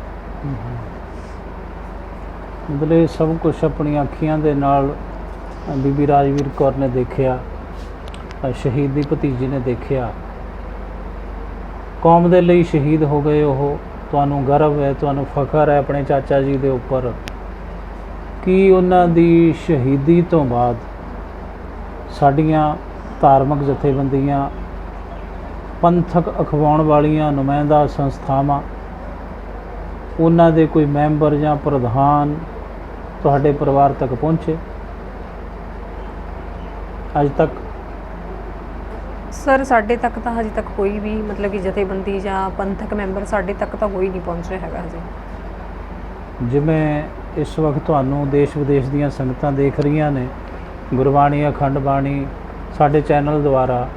ਮਤਲਬ ਇਹ ਸਭ ਕੁਛ ਆਪਣੀਆਂ ਅੱਖੀਆਂ ਦੇ ਨਾਲ ਬੀਬੀ ਰਾਜਵੀਰ ਕੌਰ ਨੇ ਦੇਖਿਆ, ਸ਼ਹੀਦ ਦੀ ਭਤੀਜੀ ਨੇ ਦੇਖਿਆ। ਕੌਮ ਦੇ ਲਈ ਸ਼ਹੀਦ ਹੋ ਗਏ ਉਹ, ਤੁਹਾਨੂੰ ਗਰਵ ਹੈ, ਤੁਹਾਨੂੰ ਫਖਰ ਹੈ ਆਪਣੇ ਚਾਚਾ ਜੀ ਦੇ ਉੱਪਰ। ਕੀ ਉਹਨਾਂ ਦੀ ਸ਼ਹੀਦੀ ਤੋਂ ਬਾਅਦ ਸਾਡੀਆਂ ਧਾਰਮਿਕ ਜਥੇਬੰਦੀਆਂ, ਪੰਥਕ ਅਖਵਾਉਣ ਵਾਲੀਆਂ ਨੁਮਾਇੰਦਾ ਸੰਸਥਾਵਾਂ, ਉਹਨਾਂ ਦੇ ਕੋਈ ਮੈਂਬਰ ਜਾਂ ਪ੍ਰਧਾਨ ਤੁਹਾਡੇ ਪਰਿਵਾਰ ਤੱਕ ਪਹੁੰਚੇ ਅੱਜ ਤੱਕ? ਸਰ ਸਾਡੇ ਤੱਕ ਤਾਂ ਹਜੇ ਤੱਕ ਕੋਈ ਵੀ ਮਤਲਬ ਕਿ ਜਥੇਬੰਦੀ ਜਾਂ ਪੰਥਕ ਮੈਂਬਰ ਸਾਡੇ ਤੱਕ ਤਾਂ ਕੋਈ ਨਹੀਂ ਪਹੁੰਚ ਰਿਹਾ ਹੈਗਾ ਹਜੇ। ਜਿਵੇਂ ਇਸ ਵਕਤ ਤੁਹਾਨੂੰ ਦੇਸ਼ ਵਿਦੇਸ਼ ਦੀਆਂ ਸੰਗਤਾਂ ਦੇਖ ਰਹੀਆਂ ਨੇ, ਗੁਰਬਾਣੀ ਅਖੰਡ ਬਾਣੀ ਸਾਡੇ ਚੈਨਲ ਦੁਆਰਾ,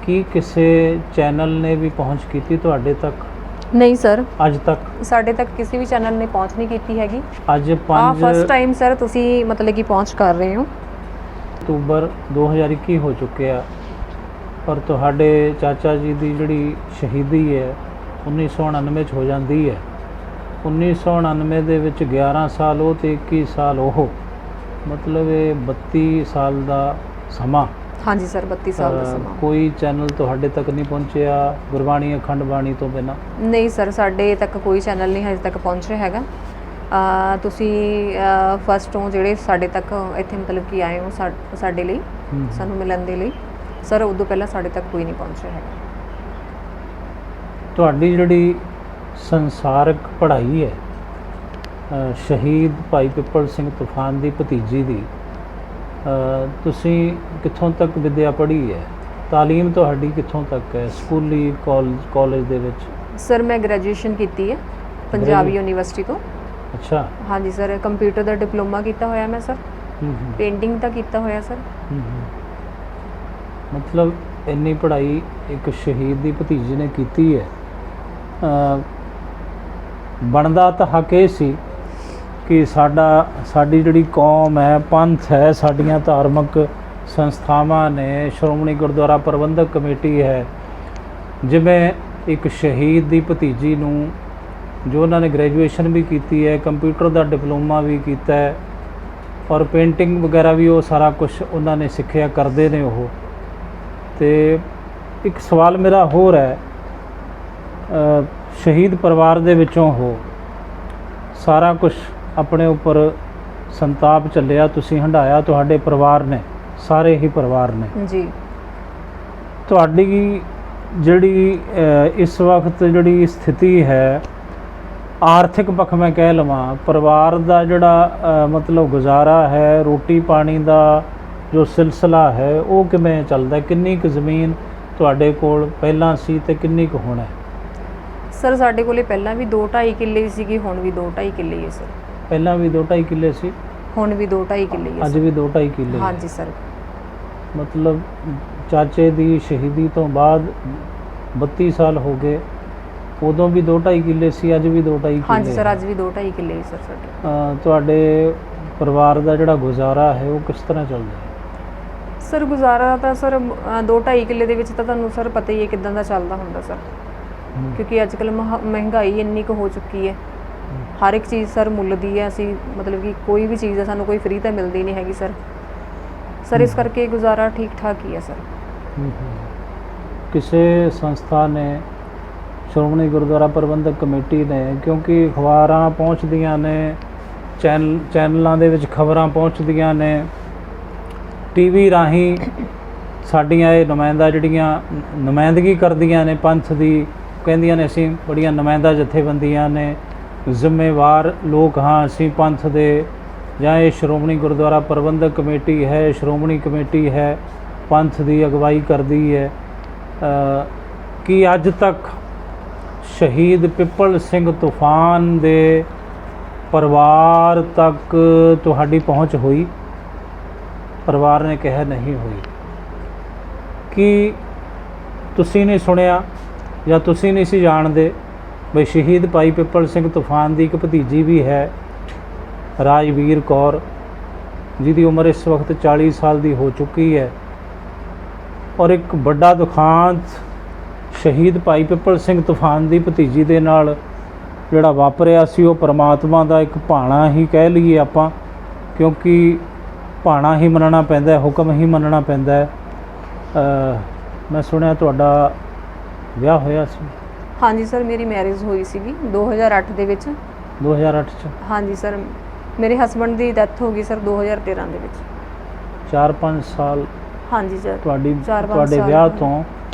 ਕੀ ਕਿਸੇ ਚੈਨਲ ਨੇ ਵੀ ਪਹੁੰਚ ਕੀਤੀ ਤੁਹਾਡੇ ਤੱਕ? ਨਹੀਂ ਸਰ, ਅੱਜ ਤੱਕ ਸਾਡੇ ਤੱਕ ਕਿਸੇ ਵੀ ਚੈਨਲ ਨੇ ਪਹੁੰਚ ਨਹੀਂ ਕੀਤੀ ਹੈਗੀ। ਅੱਜ 5 ਫਸਟ ਟਾਈਮ ਸਰ ਤੁਸੀਂ ਮਤਲਬ ਕਿ ਪਹੁੰਚ ਕਰ ਰਹੇ ਹੋ। ਅਕਤੂਬਰ 2021 ਹੋ ਚੁੱਕਿਆ, ਪਰ ਤੁਹਾਡੇ ਚਾਚਾ ਜੀ ਦੀ ਜਿਹੜੀ ਸ਼ਹੀਦੀ ਹੈ 1999 'ਚ ਹੋ ਜਾਂਦੀ ਹੈ। 1999 ਦੇ ਵਿੱਚ 11 ਸਾਲ ਉਹ ਅਤੇ 21 ਸਾਲ ਉਹ, ਮਤਲਬ ਇਹ 32 ਸਾਲ ਦਾ ਸਮਾਂ। ਹਾਂਜੀ ਸਰ, 32 ਸਾਲ ਦਾ ਸਮਾਂ। ਕੋਈ ਚੈਨਲ ਤੁਹਾਡੇ ਤੱਕ ਨਹੀਂ ਪਹੁੰਚਿਆ ਗੁਰਬਾਣੀ ਅਖੰਡ ਬਾਣੀ ਤੋਂ ਬਿਨਾਂ? ਨਹੀਂ ਸਰ, ਸਾਡੇ ਤੱਕ ਕੋਈ ਚੈਨਲ ਨਹੀਂ ਹਜੇ ਤੱਕ ਪਹੁੰਚ ਰਿਹਾ ਹੈਗਾ। ਤੁਸੀਂ ਫਸਟ ਹੋ ਜਿਹੜੇ ਸਾਡੇ ਤੱਕ ਇੱਥੇ ਮਤਲਬ ਕਿ ਆਏ ਹੋ ਸਾਡੇ ਲਈ, ਸਾਨੂੰ ਮਿਲਣ ਦੇ ਲਈ। ਸਰ ਉਦੋਂ ਪਹਿਲਾਂ ਸਾਡੇ ਤੱਕ ਕੋਈ ਨਹੀਂ ਪਹੁੰਚ ਰਿਹਾ ਹੈਗਾ। ਤੁਹਾਡੀ ਜਿਹੜੀ ਸੰਸਾਰਕ ਪੜ੍ਹਾਈ ਹੈ ਸ਼ਹੀਦ ਭਾਈ ਪਿੱਪਲ ਸਿੰਘ ਤੂਫਾਨ ਦੀ ਭਤੀਜੀ ਦੀ, ਤੁਸੀਂ ਕਿੱਥੋਂ ਤੱਕ ਵਿੱਦਿਆ ਪੜ੍ਹੀ ਹੈ? ਤਾਲੀਮ ਤੁਹਾਡੀ ਕਿੱਥੋਂ ਤੱਕ ਹੈ ਸਕੂਲੀ ਕਾਲਜ ਦੇ ਵਿੱਚ? ਸਰ ਮੈਂ ਗ੍ਰੈਜੂਏਸ਼ਨ ਕੀਤੀ ਹੈ ਪੰਜਾਬ ਯੂਨੀਵਰਸਿਟੀ ਤੋਂ। ਅੱਛਾ। ਹਾਂਜੀ ਸਰ, ਕੰਪਿਊਟਰ ਦਾ ਡਿਪਲੋਮਾ ਕੀਤਾ ਹੋਇਆ ਮੈਂ ਸਰ, ਪੇਂਟਿੰਗ ਦਾ ਕੀਤਾ ਹੋਇਆ ਸਰ। ਮਤਲਬ ਇੰਨੀ ਪੜ੍ਹਾਈ ਇੱਕ ਸ਼ਹੀਦ ਦੀ ਭਤੀਜੀ ਨੇ ਕੀਤੀ ਹੈ। ਬਣਦਾ ਤਾਂ ਹੱਕ ਇਹ ਸੀ ਕਿ ਸਾਡੀ ਜਿਹੜੀ ਕੌਮ ਹੈ, ਪੰਥ ਹੈ, ਸਾਡੀਆਂ ਧਾਰਮਿਕ ਸੰਸਥਾਵਾਂ ਨੇ, ਸ਼੍ਰੋਮਣੀ ਗੁਰਦੁਆਰਾ ਪ੍ਰਬੰਧਕ ਕਮੇਟੀ ਹੈ, ਜਿਵੇਂ ਇੱਕ ਸ਼ਹੀਦ ਦੀ ਭਤੀਜੀ ਨੂੰ ਜੋ ਉਹਨਾਂ ਨੇ ਗ੍ਰੈਜੂਏਸ਼ਨ ਵੀ ਕੀਤੀ ਹੈ, ਕੰਪਿਊਟਰ ਦਾ ਡਿਪਲੋਮਾ ਵੀ ਕੀਤਾ ਹੈ, ਔਰ ਪੇਂਟਿੰਗ ਵਗੈਰਾ ਵੀ ਉਹ ਸਾਰਾ ਕੁਝ ਉਹਨਾਂ ਨੇ ਸਿੱਖਿਆ ਕਰਦੇ ਨੇ ਉਹ। ਤੇ ਇੱਕ ਸਵਾਲ ਮੇਰਾ ਹੋਰ ਹੈ, ਸ਼ਹੀਦ ਪਰਿਵਾਰ ਦੇ ਵਿੱਚੋਂ ਹੋ ਸਾਰਾ ਕੁਝ ਆਪਣੇ ਉੱਪਰ ਸੰਤਾਪ ਝੱਲਿਆ, ਤੁਸੀਂ ਹੰਢਾਇਆ, ਤੁਹਾਡੇ ਪਰਿਵਾਰ ਨੇ, ਸਾਰੇ ਹੀ ਪਰਿਵਾਰ ਨੇ ਜੀ। ਤੁਹਾਡੀ ਜਿਹੜੀ ਇਸ ਵਕਤ ਜਿਹੜੀ ਸਥਿਤੀ ਹੈ, ਆਰਥਿਕ ਪੱਖ ਮੈਂ ਕਹਿ ਲਵਾਂ, ਪਰਿਵਾਰ ਦਾ ਜਿਹੜਾ ਮਤਲਬ ਗੁਜ਼ਾਰਾ ਹੈ, ਰੋਟੀ ਪਾਣੀ ਦਾ ਜੋ ਸਿਲਸਿਲਾ ਹੈ ਉਹ ਕਿਵੇਂ ਚੱਲਦਾ? ਕਿੰਨੀ ਕੁ ਜ਼ਮੀਨ ਤੁਹਾਡੇ ਕੋਲ ਪਹਿਲਾਂ ਸੀ ਤੇ ਕਿੰਨੀ ਕੁ ਹੁਣ ਹੈ? ਸਰ ਸਾਡੇ ਕੋਲੇ ਪਹਿਲਾਂ ਵੀ 2-2.5 ਕਿੱਲੇ ਸੀਗੀ, ਹੁਣ ਵੀ 2-2.5 ਕਿੱਲੇ ਹੀ ਹੈ ਸਰ। ਪਹਿਲਾਂ ਵੀ 2-2.5 ਕਿੱਲੇ ਸੀ, ਹੁਣ ਵੀ 2-2.5 ਕਿੱਲੇ ਹੀ ਹੈ ਅੱਜ ਵੀ 2-2.5 ਕਿੱਲੇ? ਹਾਂਜੀ ਸਰ। ਮਤਲਬ ਚਾਚੇ ਦੀ ਸ਼ਹੀਦੀ ਤੋਂ ਬਾਅਦ 32 ਸਾਲ ਹੋ ਗਏ, ਉਦੋਂ ਵੀ 2-2.5 ਕਿੱਲੇ ਸੀ, ਅੱਜ ਵੀ 2-2.5 ਕਿੱਲੇ? ਹਾਂਜੀ ਸਰ, ਅੱਜ ਵੀ 2-2.5 ਕਿੱਲੇ ਹੀ ਸਰ ਸਾਡੇ। ਤੁਹਾਡੇ ਪਰਿਵਾਰ ਦਾ ਜਿਹੜਾ ਗੁਜ਼ਾਰਾ ਹੈ ਉਹ ਕਿਸ ਤਰ੍ਹਾਂ ਚੱਲਦਾ ਹੈ? ਸਰ ਗੁਜ਼ਾਰਾ ਤਾਂ ਸਰ 2-2.5 ਕਿੱਲੇ ਦੇ ਵਿੱਚ ਤਾਂ ਤੁਹਾਨੂੰ ਸਰ ਪਤਾ ਹੀ ਹੈ ਕਿੱਦਾਂ ਦਾ ਚੱਲਦਾ ਹੁੰਦਾ ਸਰ, ਕਿਉਂਕਿ ਅੱਜ ਕੱਲ੍ਹ ਮਹਿੰਗਾਈ ਇੰਨੀ ਕੁ ਹੋ ਚੁੱਕੀ ਹੈ, ਹਰ ਇੱਕ ਚੀਜ਼ ਸਰ ਮੁੱਲ ਦੀ ਹੈ। ਅਸੀਂ ਮਤਲਬ ਕਿ ਕੋਈ ਵੀ ਚੀਜ਼ ਹੈ ਸਾਨੂੰ ਕੋਈ ਫ੍ਰੀ ਤਾਂ ਮਿਲਦੀ ਨਹੀਂ ਹੈਗੀ ਸਰ ਇਸ ਕਰਕੇ ਗੁਜ਼ਾਰਾ ਠੀਕ ਠਾਕ ਹੀ ਹੈ ਸਰ। ਕਿਸੇ ਸੰਸਥਾ ਨੇ, ਸ਼੍ਰੋਮਣੀ ਗੁਰਦੁਆਰਾ ਪ੍ਰਬੰਧਕ ਕਮੇਟੀ ਨੇ, ਕਿਉਂਕਿ ਅਖਬਾਰਾਂ ਪਹੁੰਚਦੀਆਂ ਨੇ, ਚੈਨਲਾਂ ਦੇ ਵਿੱਚ ਖਬਰਾਂ ਪਹੁੰਚਦੀਆਂ ਨੇ, ਟੀਵੀ ਰਾਹੀਂ ਸਾਡੀਆਂ ਇਹ ਜਿਹੜੀਆਂ ਨੁਮਾਇੰਦਗੀ ਕਰਦੀਆਂ ਨੇ ਪੰਥ ਦੀ, ਕਹਿੰਦੀਆਂ ਨੇ ਅਸੀਂ ਬੜੀਆਂ ਨੁਮਾਇੰਦਾ ਜਥੇਬੰਦੀਆਂ ਨੇ, ਜ਼ਿੰਮੇਵਾਰ ਲੋਕ ਹਾਂ ਅਸੀਂ ਪੰਥ ਦੇ, ਜਾਂ ਇਹ ਸ਼੍ਰੋਮਣੀ ਗੁਰਦੁਆਰਾ ਪ੍ਰਬੰਧਕ ਕਮੇਟੀ ਹੈ, ਸ਼੍ਰੋਮਣੀ ਕਮੇਟੀ ਹੈ, ਪੰਥ ਦੀ ਅਗਵਾਈ ਕਰਦੀ ਹੈ। ਕਿ ਅੱਜ ਤੱਕ ਸ਼ਹੀਦ ਪਿੱਪਲ ਸਿੰਘ ਤੂਫਾਨ ਦੇ ਪਰਿਵਾਰ ਤੱਕ ਤੁਹਾਡੀ ਪਹੁੰਚ ਹੋਈ? ਪਰਿਵਾਰ ਨੇ ਕਿਹਾ ਨਹੀਂ ਹੋਈ। ਕਿ ਤੁਸੀਂ ਨਹੀਂ ਸੁਣਿਆ ਜਾਂ ਤੁਸੀਂ ਨਹੀਂ ਸੀ ਜਾਣਦੇ ਬਈ ਸ਼ਹੀਦ ਭਾਈ ਪਿੱਪਲ ਸਿੰਘ ਤੂਫਾਨ ਦੀ ਇੱਕ ਭਤੀਜੀ ਵੀ ਹੈ, ਰਾਜਵੀਰ ਕੌਰ, ਜਿਹਦੀ ਉਮਰ ਇਸ ਵਕਤ 40 ਸਾਲ ਦੀ ਹੋ ਚੁੱਕੀ ਹੈ, ਔਰ ਇੱਕ ਵੱਡਾ ਦੁਖਾਂਤ ਸ਼ਹੀਦ ਭਾਈ ਪਿੱਪਲ ਸਿੰਘ ਤੂਫਾਨ ਦੀ ਭਤੀਜੀ ਦੇ ਨਾਲ ਜਿਹੜਾ ਵਾਪਰਿਆ ਸੀ ਉਹ ਪਰਮਾਤਮਾ ਦਾ ਇੱਕ ਭਾਣਾ ਹੀ ਕਹਿ ਲਈਏ ਆਪਾਂ, ਕਿਉਂਕਿ ਭਾਣਾ ਹੀ ਮੰਨਣਾ ਪੈਂਦਾ, ਹੁਕਮ ਹੀ ਮੰਨਣਾ ਪੈਂਦਾ। ਮੈਂ ਸੁਣਿਆ ਤੁਹਾਡਾ ਵਿਆਹ ਹੋਇਆ ਸੀ? ਹਾਂਜੀ ਸਰ, ਮੇਰੀ ਮੈਰਿਜ ਹੋਈ ਸੀਗੀ 2008 ਦੇ ਵਿੱਚ। 2008 ਚ? ਹਾਂਜੀ ਸਰ, ਮੇਰੇ ਹਸਬੰਡ ਦੀ ਡੈਥ ਹੋ ਗਈ ਸਰ 2013 ਦੇ ਵਿੱਚ। 4-5 ਸਾਲ? ਹਾਂਜੀ ਸਰ। ਤੁਹਾਡੇ ਵਿਆਹ ਤੋਂ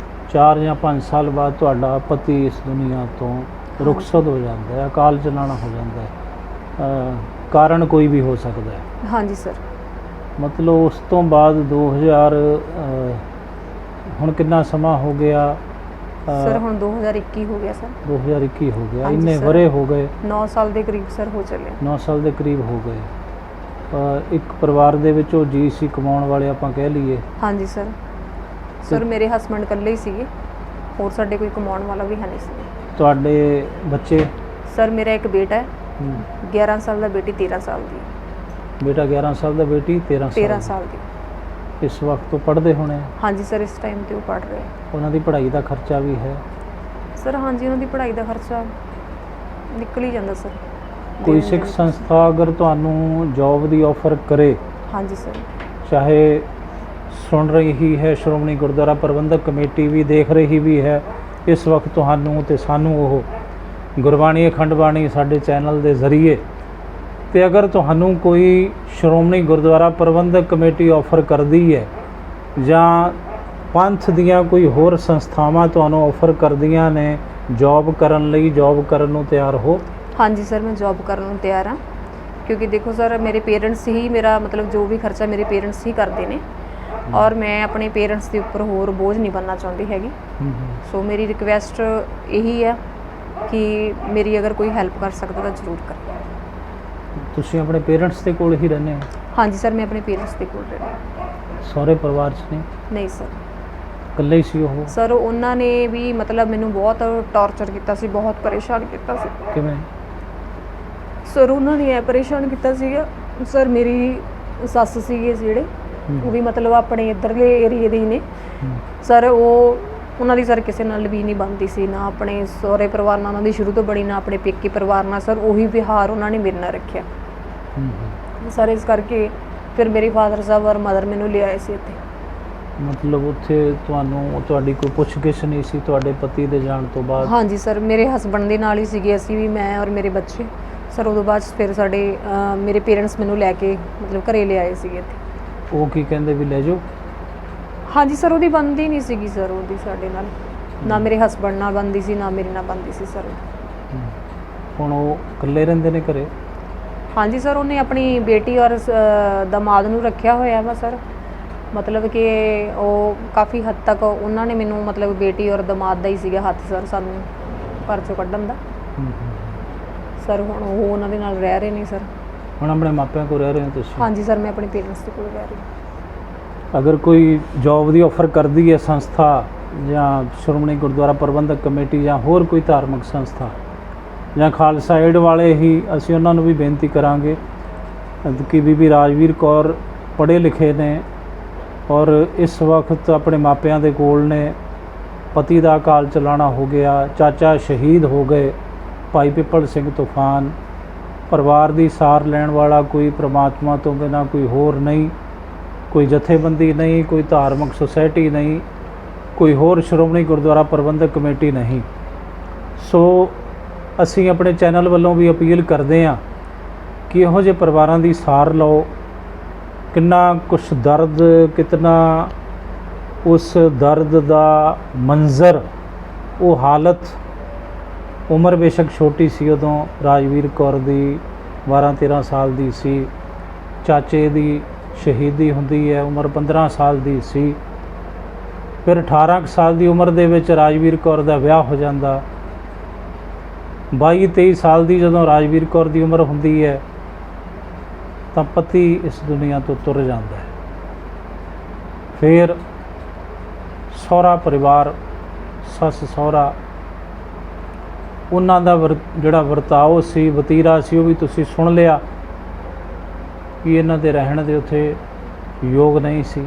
4 ਜਾਂ 5 ਸਾਲ ਬਾਅਦ ਤੁਹਾਡਾ ਪਤੀ ਇਸ ਦੁਨੀਆ ਤੋਂ ਰੁਖਸਤ ਹੋ ਜਾਂਦਾ ਹੈ, ਅਕਾਲ ਚਲਾਣਾ ਹੋ ਜਾਂਦਾ ਹੈ, ਕਾਰਨ ਕੋਈ ਵੀ ਹੋ ਸਕਦਾ ਹੈ? ਹਾਂਜੀ ਸਰ। ਮਤਲਬ ਉਸ ਤੋਂ ਬਾਅਦ 2000 ਹੁਣ ਕਿੰਨਾ ਸਮਾਂ ਹੋ ਗਿਆ ਸਰ? ਹੁਣ 2021 ਹੋ ਗਿਆ ਸਰ। 2021 ਹੋ ਗਿਆ, ਇੰਨੇ ਵਰੇ ਹੋ ਗਏ? 9 ਸਾਲ ਦੇ ਕਰੀਬ ਸਰ ਹੋ ਚੱਲੇ। 9 ਸਾਲ ਦੇ ਕਰੀਬ ਹੋ ਗਏ। ਇੱਕ ਪਰਿਵਾਰ ਦੇ ਵਿੱਚ ਉਹ ਜੀ ਸੀ ਕਮਾਉਣ ਵਾਲੇ, ਆਪਾਂ ਕਹਿ ਲਈਏ? ਹਾਂਜੀ ਸਰ। ਸਰ ਮੇਰੇ ਹਸਬੰਡ ਇਕੱਲੇ ਹੀ ਸੀਗੇ, ਹੋਰ ਸਾਡੇ ਕੋਈ ਕਮਾਉਣ ਵਾਲਾ ਵੀ ਹੈ ਨਹੀਂ ਸੀ। ਤੁਹਾਡੇ ਬੱਚੇ? ਸਰ ਮੇਰਾ ਇੱਕ ਬੇਟਾ ਹੈ 11 ਸਾਲ ਦਾ, ਬੇਟੀ 13 ਸਾਲ ਦੀ। ਬੇਟਾ 11 ਸਾਲ ਦਾ, ਬੇਟੀ 13 ਸਾਲ ਦੀ। ਇਸ ਵਕਤ ਉਹ ਪੜ੍ਹਦੇ ਹੋਣੇ? ਹਾਂਜੀ ਸਰ, ਇਸ ਟਾਈਮ ਤੇ ਉਹ ਪੜ੍ਹ ਰਹੇ। ਉਹਨਾਂ ਦੀ ਪੜ੍ਹਾਈ ਦਾ ਖਰਚਾ ਵੀ ਹੈ? ਸਰ ਹਾਂਜੀ, ਉਹਨਾਂ ਦੀ ਪੜ੍ਹਾਈ ਦਾ ਖਰਚਾ ਨਿਕਲ ਹੀ ਜਾਂਦਾ ਸਰ। ਕੋਈ ਸਿੱਖ ਸੰਸਥਾ ਅਗਰ ਤੁਹਾਨੂੰ ਜੌਬ ਦੀ ਆਫਰ ਕਰੇ? ਹਾਂਜੀ ਸਰ। ਚਾਹੇ ਸੁਣ ਰਹੀ ਹੀ ਹੈ ਸ਼੍ਰੋਮਣੀ ਗੁਰਦੁਆਰਾ ਪ੍ਰਬੰਧਕ ਕਮੇਟੀ ਵੀ, ਦੇਖ ਰਹੀ ਵੀ ਹੈ ਇਸ ਵਕਤ ਤੁਹਾਨੂੰ ਤੇ ਸਾਨੂੰ, ਉਹ ਗੁਰਬਾਣੀ ਅਖੰਡ ਬਾਣੀ ਸਾਡੇ ਚੈਨਲ ਦੇ ਜ਼ਰੀਏ, ਤੇ ਅਗਰ ਤੁਹਾਨੂੰ ਕੋਈ ਸ਼੍ਰੋਮਣੀ ਗੁਰਦੁਆਰਾ ਪ੍ਰਬੰਧਕ ਕਮੇਟੀ ਆਫਰ ਕਰਦੀ ਹੈ ਜਾਂ ਪੰਥ ਦੀਆਂ ਕੋਈ ਹੋਰ ਸੰਸਥਾਵਾਂ ਤੁਹਾਨੂੰ ਆਫਰ ਕਰਦੀਆਂ ਨੇ ਜੌਬ ਕਰਨ ਲਈ, ਜੌਬ ਕਰਨ ਨੂੰ ਤਿਆਰ ਹੋ? ਹਾਂਜੀ ਸਰ, ਮੈਂ ਜੌਬ ਕਰਨ ਨੂੰ ਤਿਆਰ ਹਾਂ, ਕਿਉਂਕਿ ਦੇਖੋ ਸਰ ਮੇਰੇ ਪੇਰੈਂਟਸ ਹੀ ਮੇਰਾ ਮਤਲਬ ਜੋ ਵੀ ਖਰਚਾ ਮੇਰੇ ਪੇਰੈਂਟਸ ਹੀ ਕਰਦੇ ਨੇ, ਔਰ ਮੈਂ ਆਪਣੇ ਪੇਰੈਂਟਸ ਦੇ ਉੱਪਰ ਹੋਰ ਬੋਝ ਨਹੀਂ ਬਣਨਾ ਚਾਹੁੰਦੀ ਹੈਗੀ। ਸੋ ਮੇਰੀ ਰਿਕਵੈਸਟ ਇਹੀ ਹੈ ਕਿ ਮੇਰੀ ਅਗਰ ਕੋਈ ਹੈਲਪ ਕਰ ਸਕਦਾ ਤਾਂ ਜ਼ਰੂਰ ਕਰੇ। ਤੁਸੀਂ ਆਪਣੇ ਪੇਰੈਂਟਸ ਦੇ ਕੋਲ ਹੀ ਰਹਿੰਦੇ ਹੋ? ਹਾਂਜੀ ਸਰ, ਮੈਂ ਆਪਣੇ ਪੇਰੈਂਟਸ ਦੇ ਕੋਲ ਰਹਿੰਦੀ। ਸਹੁਰੇ ਪਰਿਵਾਰ 'ਚ ਨਹੀਂ ਸਰ। ਇਕੱਲੇ ਹੀ ਸੀ ਉਹ? ਸਰ ਉਹਨਾਂ ਨੇ ਵੀ ਮਤਲਬ ਮੈਨੂੰ ਬਹੁਤ ਟੌਰਚਰ ਕੀਤਾ ਸੀ, ਬਹੁਤ ਪਰੇਸ਼ਾਨ ਕੀਤਾ ਸੀ। ਕਿਵੇਂ ਸਰ? ਉਹਨਾਂ ਨੇ ਇਹ ਪਰੇਸ਼ਾਨ ਕੀਤਾ ਸੀਗਾ ਸਰ, ਮੇਰੀ ਸੱਸ ਸੀਗੇ ਜਿਹੜੇ, ਉਹ ਵੀ ਮਤਲਬ ਆਪਣੇ ਇੱਧਰਲੇ ਏਰੀਏ ਦੇ ਹੀ ਨੇ ਸਰ। ਉਹਨਾਂ ਦੀ ਸਰ ਕਿਸੇ ਨਾਲ ਵੀ ਨਹੀਂ ਬਣਦੀ ਸੀ, ਨਾ ਆਪਣੇ ਸਹੁਰੇ ਪਰਿਵਾਰ ਨਾਲ ਉਹਨਾਂ ਦੀ ਸ਼ੁਰੂ ਤੋਂ ਬਣੀ, ਨਾ ਆਪਣੇ ਪੇਕੇ ਪਰਿਵਾਰ ਨਾਲ ਸਰ। ਉਹੀ ਵਿਹਾਰ ਉਹਨਾਂ ਨੇ ਮੇਰੇ ਨਾਲ ਰੱਖਿਆ ਸਰ। ਇਸ ਕਰਕੇ ਫਿਰ ਮੇਰੇ ਫਾਦਰ ਸਾਹਿਬ ਔਰ ਮਦਰ ਮੈਨੂੰ ਲਿਆਏ ਸੀ ਇੱਥੇ। ਮਤਲਬ ਉੱਥੇ ਤੁਹਾਡੀ ਕੋਈ ਪੁੱਛਗਿੱਛ ਨਹੀਂ ਸੀ ਤੁਹਾਡੇ ਪਤੀ ਦੇ ਜਾਣ ਤੋਂ ਬਾਅਦ? ਹਾਂਜੀ ਸਰ, ਮੇਰੇ ਹਸਬੰਡ ਦੇ ਨਾਲ ਹੀ ਸੀਗੇ ਅਸੀਂ ਵੀ, ਮੈਂ ਔਰ ਮੇਰੇ ਬੱਚੇ ਸਰ। ਉਦੋਂ ਬਾਅਦ ਫਿਰ ਮੇਰੇ ਪੇਰੈਂਟਸ ਮੈਨੂੰ ਲੈ ਕੇ ਮਤਲਬ ਘਰੇ ਲਿਆਏ ਸੀਗੇ ਇੱਥੇ। ਉਹ ਕੀ ਕਹਿੰਦੇ ਵੀ ਲੈ ਜਾਓ? ਹਾਂਜੀ ਸਰ, ਉਹਦੀ ਬਣਦੀ ਨਹੀਂ ਸੀਗੀ ਸਰ, ਉਹਦੀ ਸਾਡੇ ਨਾਲ, ਨਾ ਮੇਰੇ ਹਸਬੰਡ ਨਾਲ ਬਣਦੀ ਸੀ, ਨਾ ਮੇਰੇ ਨਾਲ ਬਣਦੀ ਸੀ ਸਰ। ਹੁਣ ਉਹ ਇਕੱਲੇ ਰਹਿੰਦੇ ਨੇ ਘਰੇ? ਹਾਂਜੀ ਸਰ, ਉਹਨੇ ਆਪਣੀ ਬੇਟੀ ਔਰ ਦਮਾਦ ਨੂੰ ਰੱਖਿਆ ਹੋਇਆ ਵਾ ਸਰ। ਮਤਲਬ ਕਿ ਉਹ ਕਾਫੀ ਹੱਦ ਤੱਕ ਉਹਨਾਂ ਨੇ ਮੈਨੂੰ ਮਤਲਬ ਬੇਟੀ ਔਰ ਦਮਾਦ ਦਾ ਹੀ ਸੀਗਾ ਹੱਥ ਸਰ ਸਾਨੂੰ ਘਰ ਚੋਂ ਕੱਢਣ ਦਾ। ਸਰ ਹੁਣ ਉਹ ਉਹਨਾਂ ਦੇ ਨਾਲ ਰਹਿ ਰਹੇ ਨੇ ਸਰ। ਹੁਣ ਆਪਣੇ ਮਾਪਿਆਂ ਕੋਲ ਰਹਿ ਰਹੇ ਹੋ ਤੁਸੀਂ? ਹਾਂਜੀ ਸਰ, ਮੈਂ ਆਪਣੇ ਪੇਰੈਂਟਸ ਦੇ ਕੋਲ ਰਹਿ ਰਹੀ ਹਾਂ। ਅਗਰ ਕੋਈ ਜੋਬ ਦੀ ਆਫਰ ਕਰਦੀ ਹੈ ਸੰਸਥਾ ਜਾਂ ਸ਼੍ਰੋਮਣੀ ਗੁਰਦੁਆਰਾ ਪ੍ਰਬੰਧਕ ਕਮੇਟੀ ਜਾਂ ਹੋਰ ਕੋਈ ਧਾਰਮਿਕ ਸੰਸਥਾ ਜਾਂ ਖਾਲਸਾ ਏਡ ਵਾਲੇ ਹੀ, ਅਸੀਂ ਉਹਨਾਂ ਨੂੰ ਵੀ ਬੇਨਤੀ ਕਰਾਂਗੇ ਕਿ ਬੀਬੀ ਰਾਜਵੀਰ ਕੌਰ ਪੜ੍ਹੇ ਲਿਖੇ ਨੇ ਔਰ ਇਸ ਵਕਤ ਆਪਣੇ ਮਾਪਿਆਂ ਦੇ ਕੋਲ ਨੇ। ਪਤੀ ਦਾ ਅਕਾਲ ਚਲਾਣਾ ਹੋ ਗਿਆ, ਚਾਚਾ ਸ਼ਹੀਦ ਹੋ ਗਏ, ਭਾਈ ਪਿੱਪਲ ਸਿੰਘ ਤੂਫਾਨ। ਪਰਿਵਾਰ ਦੀ ਸਾਰ ਲੈਣ ਵਾਲਾ ਕੋਈ ਪ੍ਰਮਾਤਮਾ ਤੋਂ ਬਿਨਾਂ ਕੋਈ ਹੋਰ ਨਹੀਂ, ਕੋਈ ਜਥੇਬੰਦੀ ਨਹੀਂ, ਕੋਈ ਧਾਰਮਿਕ ਸੁਸਾਇਟੀ ਨਹੀਂ, ਕੋਈ ਹੋਰ ਸ਼੍ਰੋਮਣੀ ਗੁਰਦੁਆਰਾ ਪ੍ਰਬੰਧਕ ਕਮੇਟੀ ਨਹੀਂ। ਸੋ ਅਸੀਂ ਆਪਣੇ ਚੈਨਲ ਵੱਲੋਂ ਵੀ ਅਪੀਲ ਕਰਦੇ ਹਾਂ ਕਿ ਇਹੋ ਜਿਹੇ ਪਰਿਵਾਰਾਂ ਦੀ ਸਾਰ ਲਓ। ਕਿੰਨਾ ਕੁਛ ਦਰਦ, ਕਿਤਨਾ ਉਸ ਦਰਦ ਦਾ ਮੰਜ਼ਰ, ਉਹ ਹਾਲਤ। ਉਮਰ ਬੇਸ਼ੱਕ ਛੋਟੀ ਸੀ ਉਦੋਂ, ਰਾਜਵੀਰ ਕੌਰ ਦੀ 12-13 ਸਾਲ ਦੀ ਸੀ। ਚਾਚੇ ਦੀ ਸ਼ਹੀਦੀ ਹੁੰਦੀ ਹੈ, ਉਮਰ 15 ਸਾਲ ਦੀ ਸੀ। ਫਿਰ 18 ਸਾਲ ਦੀ ਉਮਰ ਦੇ ਵਿੱਚ ਰਾਜਵੀਰ ਕੌਰ ਦਾ ਵਿਆਹ ਹੋ ਜਾਂਦਾ। 22-23 ਸਾਲ ਦੀ ਜਦੋਂ ਰਾਜਵੀਰ ਕੌਰ ਦੀ ਉਮਰ ਹੁੰਦੀ ਹੈ ਤਾਂ ਪਤੀ ਇਸ ਦੁਨੀਆ ਤੋਂ ਤੁਰ ਜਾਂਦਾ ਹੈ। ਫਿਰ ਸਹੁਰਾ ਪਰਿਵਾਰ, ਸੱਸ ਸਹੁਰਾ, ਉਹਨਾਂ ਦਾ ਜਿਹੜਾ ਵਰਤਾਓ ਸੀ, ਵਤੀਰਾ ਸੀ, ਉਹ ਵੀ ਤੁਸੀਂ ਸੁਣ ਲਿਆ ਕਿ ਇਹਨਾਂ ਦੇ ਰਹਿਣ ਦੇ ਉੱਥੇ ਯੋਗ ਨਹੀਂ ਸੀ।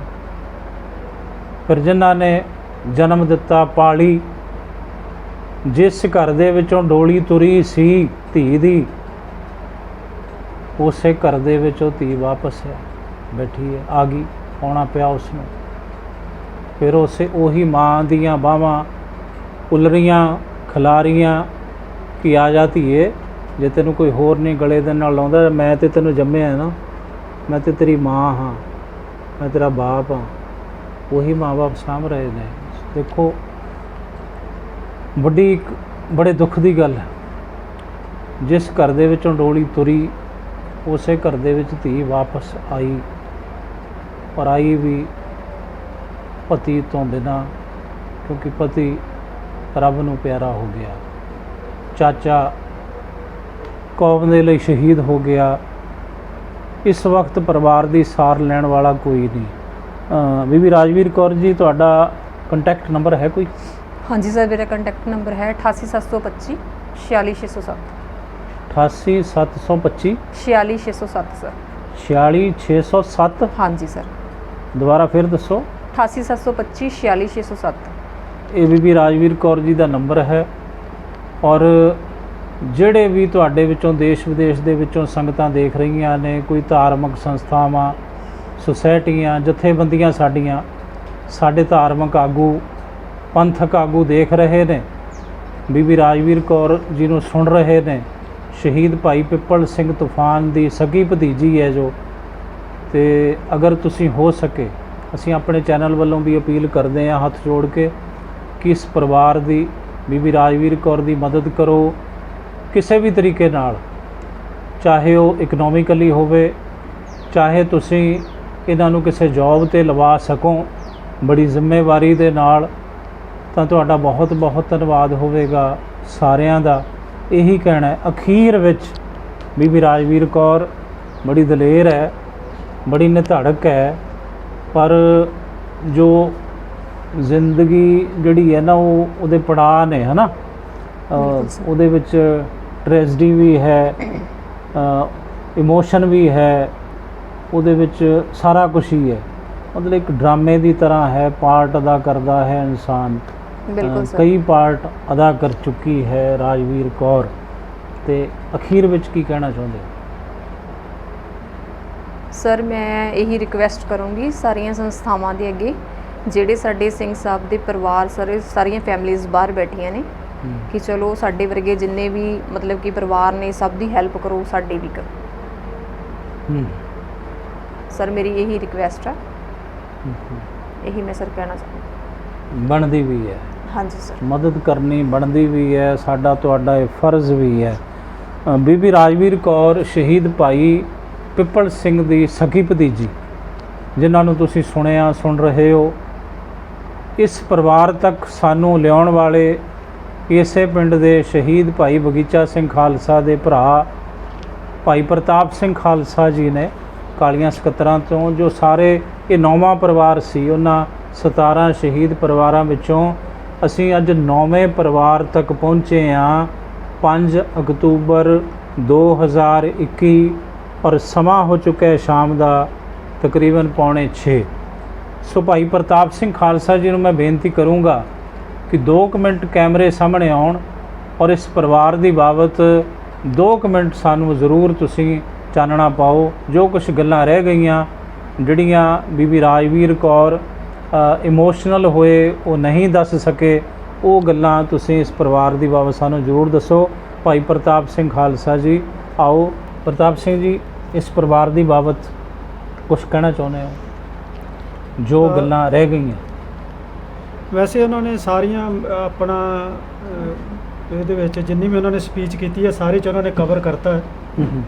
ਫਿਰ ਜਿਨ੍ਹਾਂ ਨੇ ਜਨਮ ਦਿੱਤਾ, ਪਾਲੀ, ਜਿਸ ਘਰ ਦੇ ਵਿੱਚੋਂ ਡੋਲੀ ਤੁਰੀ ਸੀ ਧੀ ਦੀ, ਉਸੇ ਘਰ ਦੇ ਵਿੱਚ ਉਹ ਧੀ ਵਾਪਸ ਬੈਠੀ ਹੈ, ਆ ਗਈ, ਆਉਣਾ ਪਿਆ ਉਸਨੂੰ। ਫਿਰ ਉਹੀ ਮਾਂ ਦੀਆਂ ਬਾਹਾਂ ਉਲਰੀਆਂ, ਖਿਲਾਰੀਆਂ ਕਿ ਆ ਜਾ ਧੀਏ, ਜੇ ਤੈਨੂੰ ਕੋਈ ਹੋਰ ਨਹੀਂ ਗਲੇ ਦੇ ਨਾਲ ਲਾਉਂਦਾ, ਮੈਂ ਤੇ ਤੈਨੂੰ ਜੰਮਿਆ ਨਾ, ਮੈਂ ਤੇ ਤੇਰੀ ਮਾਂ ਹਾਂ, ਮੈਂ ਤੇਰਾ ਬਾਪ ਹਾਂ। ਉਹੀ ਮਾਂ ਬਾਪ ਸਾਂਭ ਰਹੇ ਨੇ। ਦੇਖੋ, ਬੜੇ ਦੁੱਖ ਦੀ ਗੱਲ ਹੈ। ਜਿਸ ਘਰ ਦੇ ਵਿੱਚੋਂ ਡੋਲੀ ਤੁਰੀ, ਉਸੇ ਘਰ ਦੇ ਵਿੱਚ ਧੀ ਵਾਪਸ ਆਈ, ਪਰ ਆਈ ਵੀ ਪਤੀ ਤੋਂ ਬਿਨਾਂ, ਕਿਉਂਕਿ ਪਤੀ ਰੱਬ ਨੂੰ ਪਿਆਰਾ ਹੋ ਗਿਆ। ਚਾਚਾ ਕੌਮ ਦੇ ਲਈ ਸ਼ਹੀਦ ਹੋ ਗਿਆ। ਇਸ ਵਕਤ ਪਰਿਵਾਰ ਦੀ ਸਾਰ ਲੈਣ ਵਾਲਾ ਕੋਈ ਨਹੀਂ। ਬੀਬੀ ਰਾਜਵੀਰ ਕੌਰ ਜੀ, ਤੁਹਾਡਾ ਕੰਟੈਕਟ ਨੰਬਰ ਹੈ ਕੋਈ? ਹਾਂਜੀ ਸਰ, ਮੇਰਾ ਕੰਟੈਕਟ ਨੰਬਰ ਹੈ 88725 46607। 88725 46607 ਸਰ। 46607? ਹਾਂਜੀ ਸਰ। ਦੁਬਾਰਾ ਫਿਰ ਦੱਸੋ। 88725 46607। ਇਹ ਬੀਬੀ ਰਾਜਵੀਰ ਕੌਰ ਜੀ ਦਾ ਨੰਬਰ ਹੈ। ਔਰ ਜਿਹੜੇ ਵੀ ਤੁਹਾਡੇ ਵਿੱਚੋਂ ਦੇਸ਼ ਵਿਦੇਸ਼ ਦੇ ਵਿੱਚੋਂ ਸੰਗਤਾਂ ਦੇਖ ਰਹੀਆਂ ਨੇ, ਕੋਈ ਧਾਰਮਿਕ ਸੰਸਥਾਵਾਂ, ਸੁਸਾਇਟੀਆਂ, ਜਥੇਬੰਦੀਆਂ, ਸਾਡੇ ਧਾਰਮਿਕ ਆਗੂ, ਪੰਥਕ ਆਗੂ ਦੇਖ ਰਹੇ ਨੇ, ਬੀਬੀ ਰਾਜਵੀਰ ਕੌਰ ਜੀ ਨੂੰ ਸੁਣ ਰਹੇ ਨੇ। ਸ਼ਹੀਦ ਭਾਈ ਪਿੱਪਲ ਸਿੰਘ ਤੂਫਾਨ ਦੀ ਸਗੀ ਭਤੀਜੀ ਹੈ ਜੋ। ਤੇ ਅਗਰ ਤੁਸੀਂ ਹੋ ਸਕੇ, ਅਸੀਂ ਆਪਣੇ ਚੈਨਲ ਵੱਲੋਂ ਵੀ ਅਪੀਲ ਕਰਦੇ ਹਾਂ ਹੱਥ ਜੋੜ ਕੇ ਕਿ ਇਸ ਪਰਿਵਾਰ ਦੀ, ਬੀਬੀ ਰਾਜਵੀਰ ਕੌਰ ਦੀ ਮਦਦ ਕਰੋ ਕਿਸੇ ਵੀ ਤਰੀਕੇ ਨਾਲ। ਚਾਹੇ ਉਹ ਇਕਨੋਮਿਕਲੀ ਹੋਵੇ, ਚਾਹੇ ਤੁਸੀਂ ਇਹਨਾਂ ਨੂੰ ਕਿਸੇ ਜੌਬ 'ਤੇ ਲਵਾ ਸਕੋ ਬੜੀ ਜ਼ਿੰਮੇਵਾਰੀ ਦੇ ਨਾਲ, ਤਾਂ ਤੁਹਾਡਾ ਬਹੁਤ ਬਹੁਤ ਧੰਨਵਾਦ ਹੋਵੇਗਾ ਸਾਰਿਆਂ ਦਾ। ਇਹੀ ਕਹਿਣਾ ਹੈ ਅਖੀਰ ਵਿੱਚ, ਬੀਬੀ ਰਾਜਵੀਰ ਕੌਰ ਬੜੀ ਦਲੇਰ ਹੈ, ਬੜੀ ਨਿਧੜਕ ਹੈ, ਪਰ ਜੋ ਜ਼ਿੰਦਗੀ ਜਿਹੜੀ ਹੈ ਨਾ, ਉਹਦੇ ਪੜਾਅ ਨੇ, ਹੈ ਨਾ, ਉਹਦੇ ਵਿੱਚ ਟ੍ਰੈਜਡੀ ਵੀ ਹੈ, ਇਮੋਸ਼ਨ ਵੀ ਹੈ, ਉਹਦੇ ਵਿੱਚ ਸਾਰਾ ਕੁਛ ਹੀ ਹੈ। ਮਤਲਬ ਇੱਕ ਡਰਾਮੇ ਦੀ ਤਰ੍ਹਾਂ ਹੈ, ਪਾਰਟ ਅਦਾ ਕਰਦਾ ਹੈ ਇਨਸਾਨ। ਬਿਲਕੁਲ ਸਰ। ਕਈ ਪਾਰਟ ਅਦਾ ਕਰ ਚੁੱਕੀ ਹੈ ਰਾਜਵੀਰ ਕੌਰ। ਤੇ ਅਖੀਰ ਵਿੱਚ ਕੀ ਕਹਿਣਾ ਚਾਹੁੰਦੇ ਹੋ? ਸਰ, ਮੈਂ ਇਹੀ ਰਿਕਵੈਸਟ ਕਰੂੰਗੀ ਸਾਰੀਆਂ ਸੰਸਥਾਵਾਂ ਦੇ ਅੱਗੇ, ਜਿਹੜੇ ਸਾਡੇ ਸਿੰਘ ਸਾਹਿਬ ਦੇ ਪਰਿਵਾਰ, ਸਾਰੀਆਂ ਫੈਮਲੀਜ਼ ਬਾਹਰ ਬੈਠੀਆਂ ਨੇ, ਕਿ ਚਲੋ ਸਾਡੇ ਵਰਗੇ ਜਿੰਨੇ ਵੀ ਮਤਲਬ ਕਿ ਪਰਿਵਾਰ ਨੇ, ਸਭ ਦੀ ਹੈਲਪ ਕਰੋ, ਸਾਡੀ ਵੀ ਕਰੋ। ਸਰ, ਮੇਰੀ ਇਹੀ ਰਿਕਵੈਸਟ ਹੈ, ਇਹੀ ਮੈਂ ਸਰ ਕਹਿਣਾ ਚਾਹੁੰਦਾ। ਬਣਦੀ ਵੀ ਹੈ। ਹਾਂਜੀ ਸਰ, ਮਦਦ ਕਰਨੀ ਬਣਦੀ ਵੀ ਹੈ, ਸਾਡਾ ਤੁਹਾਡਾ ਇਹ ਫਰਜ਼ ਵੀ ਹੈ। ਬੀਬੀ ਰਾਜਵੀਰ ਕੌਰ ਸ਼ਹੀਦ ਭਾਈ ਪਿੱਪਲ ਸਿੰਘ ਦੀ ਸਕੀ ਭਤੀਜੀ, ਜਿਨ੍ਹਾਂ ਨੂੰ ਤੁਸੀਂ ਸੁਣ ਰਹੇ ਹੋ। ਇਸ ਪਰਿਵਾਰ ਤੱਕ ਸਾਨੂੰ ਲਿਆਉਣ ਵਾਲੇ ਇਸੇ ਪਿੰਡ ਦੇ ਸ਼ਹੀਦ ਭਾਈ ਬਗੀਚਾ ਸਿੰਘ ਖਾਲਸਾ ਦੇ ਭਰਾ ਭਾਈ ਪ੍ਰਤਾਪ ਸਿੰਘ ਖਾਲਸਾ ਜੀ ਨੇ, ਕਾਲੀਆਂ ਸਕੱਤਰਾਂ ਤੋਂ, ਜੋ ਸਾਰੇ ਇਹ 9ਵਾਂ ਪਰਿਵਾਰ ਸੀ। ਉਹਨਾਂ 17 ਸ਼ਹੀਦ ਪਰਿਵਾਰਾਂ ਵਿੱਚੋਂ ਅਸੀਂ ਅੱਜ 9ਵੇਂ ਪਰਿਵਾਰ ਤੱਕ ਪਹੁੰਚੇ ਹਾਂ 5 ਅਕਤੂਬਰ 2021 ਔਰ ਸਮਾਂ ਹੋ ਚੁੱਕਾ ਹੈ ਸ਼ਾਮ ਦਾ ਤਕਰੀਬਨ 5:45। ਸੋ ਭਾਈ ਪ੍ਰਤਾਪ ਸਿੰਘ ਖਾਲਸਾ ਜੀ ਨੂੰ ਮੈਂ ਬੇਨਤੀ ਕਰੂੰਗਾ ਕਿ 2 ਮਿੰਟ ਕੈਮਰੇ ਸਾਹਮਣੇ ਆਉਣ ਔਰ ਇਸ ਪਰਿਵਾਰ ਦੀ ਬਾਬਤ 2 ਮਿੰਟ ਸਾਨੂੰ ਜ਼ਰੂਰ ਤੁਸੀਂ ਚਾਨਣਾ ਪਾਓ। ਜੋ ਕੁਝ ਗੱਲਾਂ ਰਹਿ ਗਈਆਂ, ਜਿਹੜੀਆਂ ਬੀਬੀ ਰਾਜਵੀਰ ਕੌਰ ਇਮੋਸ਼ਨਲ ਹੋਏ, ਉਹ ਨਹੀਂ ਦੱਸ ਸਕੇ, ਉਹ ਗੱਲਾਂ ਤੁਸੀਂ ਇਸ ਪਰਿਵਾਰ ਦੀ ਬਾਬਤ ਸਾਨੂੰ ਜ਼ਰੂਰ ਦੱਸੋ। ਭਾਈ ਪ੍ਰਤਾਪ ਸਿੰਘ ਖਾਲਸਾ ਜੀ, ਆਓ। ਪ੍ਰਤਾਪ ਸਿੰਘ ਜੀ, ਇਸ ਪਰਿਵਾਰ ਦੀ ਬਾਬਤ ਕੁਝ ਕਹਿਣਾ ਚਾਹੁੰਦੇ ਹੋ, ਜੋ ਗੱਲਾਂ ਰਹਿ ਗਈਆਂ? ਵੈਸੇ ਉਹਨਾਂ ਨੇ ਸਾਰੀਆਂ ਆਪਣਾ ਇਹਦੇ ਵਿੱਚ ਜਿੰਨੀ ਵੀ ਉਹਨਾਂ ਨੇ ਸਪੀਚ ਕੀਤੀ ਹੈ ਸਾਰੇ 'ਚ ਉਹਨਾਂ ਨੇ ਕਵਰ ਕਰਤਾ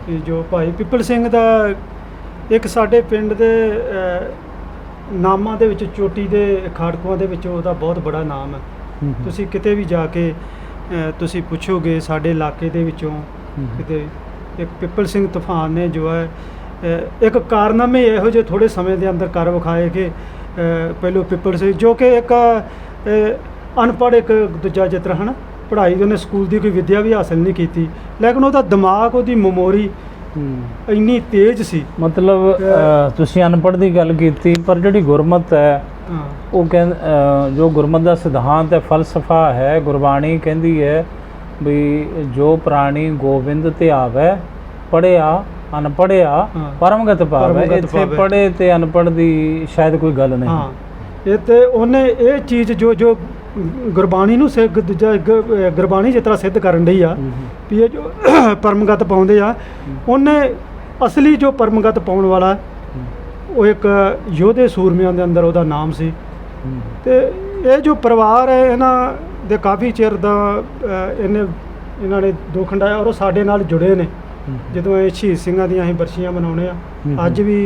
ਕਿ ਜੋ ਭਾਈ ਪਿੱਪਲ ਸਿੰਘ ਦਾ ਇੱਕ ਸਾਡੇ ਪਿੰਡ ਦੇ ਨਾਮਾਂ ਦੇ ਵਿੱਚ, ਚੋਟੀ ਦੇ ਖਾੜਕੂਆਂ ਦੇ ਵਿੱਚ ਉਹਦਾ ਬਹੁਤ ਬੜਾ ਨਾਮ ਹੈ। ਤੁਸੀਂ ਕਿਤੇ ਵੀ ਜਾ ਕੇ ਤੁਸੀਂ ਪੁੱਛੋਗੇ ਸਾਡੇ ਇਲਾਕੇ ਦੇ ਵਿੱਚੋਂ ਕਿਤੇ, ਇੱਕ ਪਿੱਪਲ ਸਿੰਘ ਤੂਫਾਨ ਨੇ ਜੋ ਹੈ ਇੱਕ ਕਾਰਨਾਮੇ ਇਹੋ ਜਿਹੇ ਥੋੜ੍ਹੇ ਸਮੇਂ ਦੇ ਅੰਦਰ ਕਰ ਵਿਖਾਏ ਕਿ ਪਹਿਲੋਂ ਪਿੱਪਲ ਸਿੰਘ ਜੋ ਕਿ ਇੱਕ ਅਨਪੜ੍ਹ, ਇੱਕ ਦੂਜਾ ਜਿਸ ਤਰ੍ਹਾਂ ਹੈ ਨਾ, ਪੜ੍ਹਾਈ ਉਹਨੇ ਸਕੂਲ ਦੀ ਕੋਈ ਵਿੱਦਿਆ ਵੀ ਹਾਸਲ ਨਹੀਂ ਕੀਤੀ, ਲੇਕਿਨ ਉਹਦਾ ਦਿਮਾਗ, ਉਹਦੀ ਮੈਮੋਰੀ ਇੰਨੀ ਤੇਜ਼ ਸੀ। ਮਤਲਬ ਤੁਸੀਂ ਅਨਪੜ੍ਹ ਦੀ ਗੱਲ ਕੀਤੀ, ਪਰ ਜਿਹੜੀ ਗੁਰਮਤ ਹੈ ਉਹ ਜੋ ਗੁਰਮਤ ਦਾ ਸਿਧਾਂਤ ਹੈ, ਫਲਸਫਾ ਹੈ, ਗੁਰਬਾਣੀ ਕਹਿੰਦੀ ਹੈ ਵੀ ਜੋ ਪ੍ਰਾਣੀ ਗੋਬਿੰਦ ਤੇ ਆਵੈ, ਪੜ੍ਹਿਆ ਅਨਪੜ੍ਹਿਆ ਪਰਮਗਤ ਪਾਵੈ। ਇੱਥੇ ਪੜ੍ਹੇ ਤੇ ਅਨਪੜ੍ਹ ਦੀ ਸ਼ਾਇਦ ਕੋਈ ਗੱਲ ਨਹੀਂ। ਇਹ ਤੇ ਉਹਨੇ ਇਹ ਚੀਜ਼ ਜੋ ਗੁਰਬਾਣੀ ਨੂੰ ਗੁਰਬਾਣੀ ਜਿਸ ਤਰ੍ਹਾਂ ਸਿੱਧ ਕਰਨ ਡਈ ਆ ਵੀ ਇਹ ਜੋ ਪਰਮਗਤ ਪਾਉਂਦੇ ਆ, ਉਹਨੇ ਅਸਲੀ ਜੋ ਪਰਮਗਤ ਪਾਉਣ ਵਾਲਾ ਉਹ ਇੱਕ ਯੋਧੇ ਸੂਰਮਿਆਂ ਦੇ ਅੰਦਰ ਉਹਦਾ ਨਾਮ ਸੀ। ਤੇ ਇਹ ਜੋ ਪਰਿਵਾਰ ਹੈ ਇਹਨਾਂ ਦੇ ਕਾਫੀ ਚਿਰ ਦਾ ਇਹਨਾਂ ਨੇ ਦੁੱਖ ਹੰਢਾਇਆ ਔਰ ਉਹ ਸਾਡੇ ਨਾਲ ਜੁੜੇ ਨੇ। ਜਦੋਂ ਇਹ ਸ਼ਹੀਦ ਸਿੰਘਾਂ ਦੀਆਂ ਅਸੀਂ ਬਰਸੀਆਂ ਮਨਾਉਂਦੇ ਆ, ਅੱਜ ਵੀ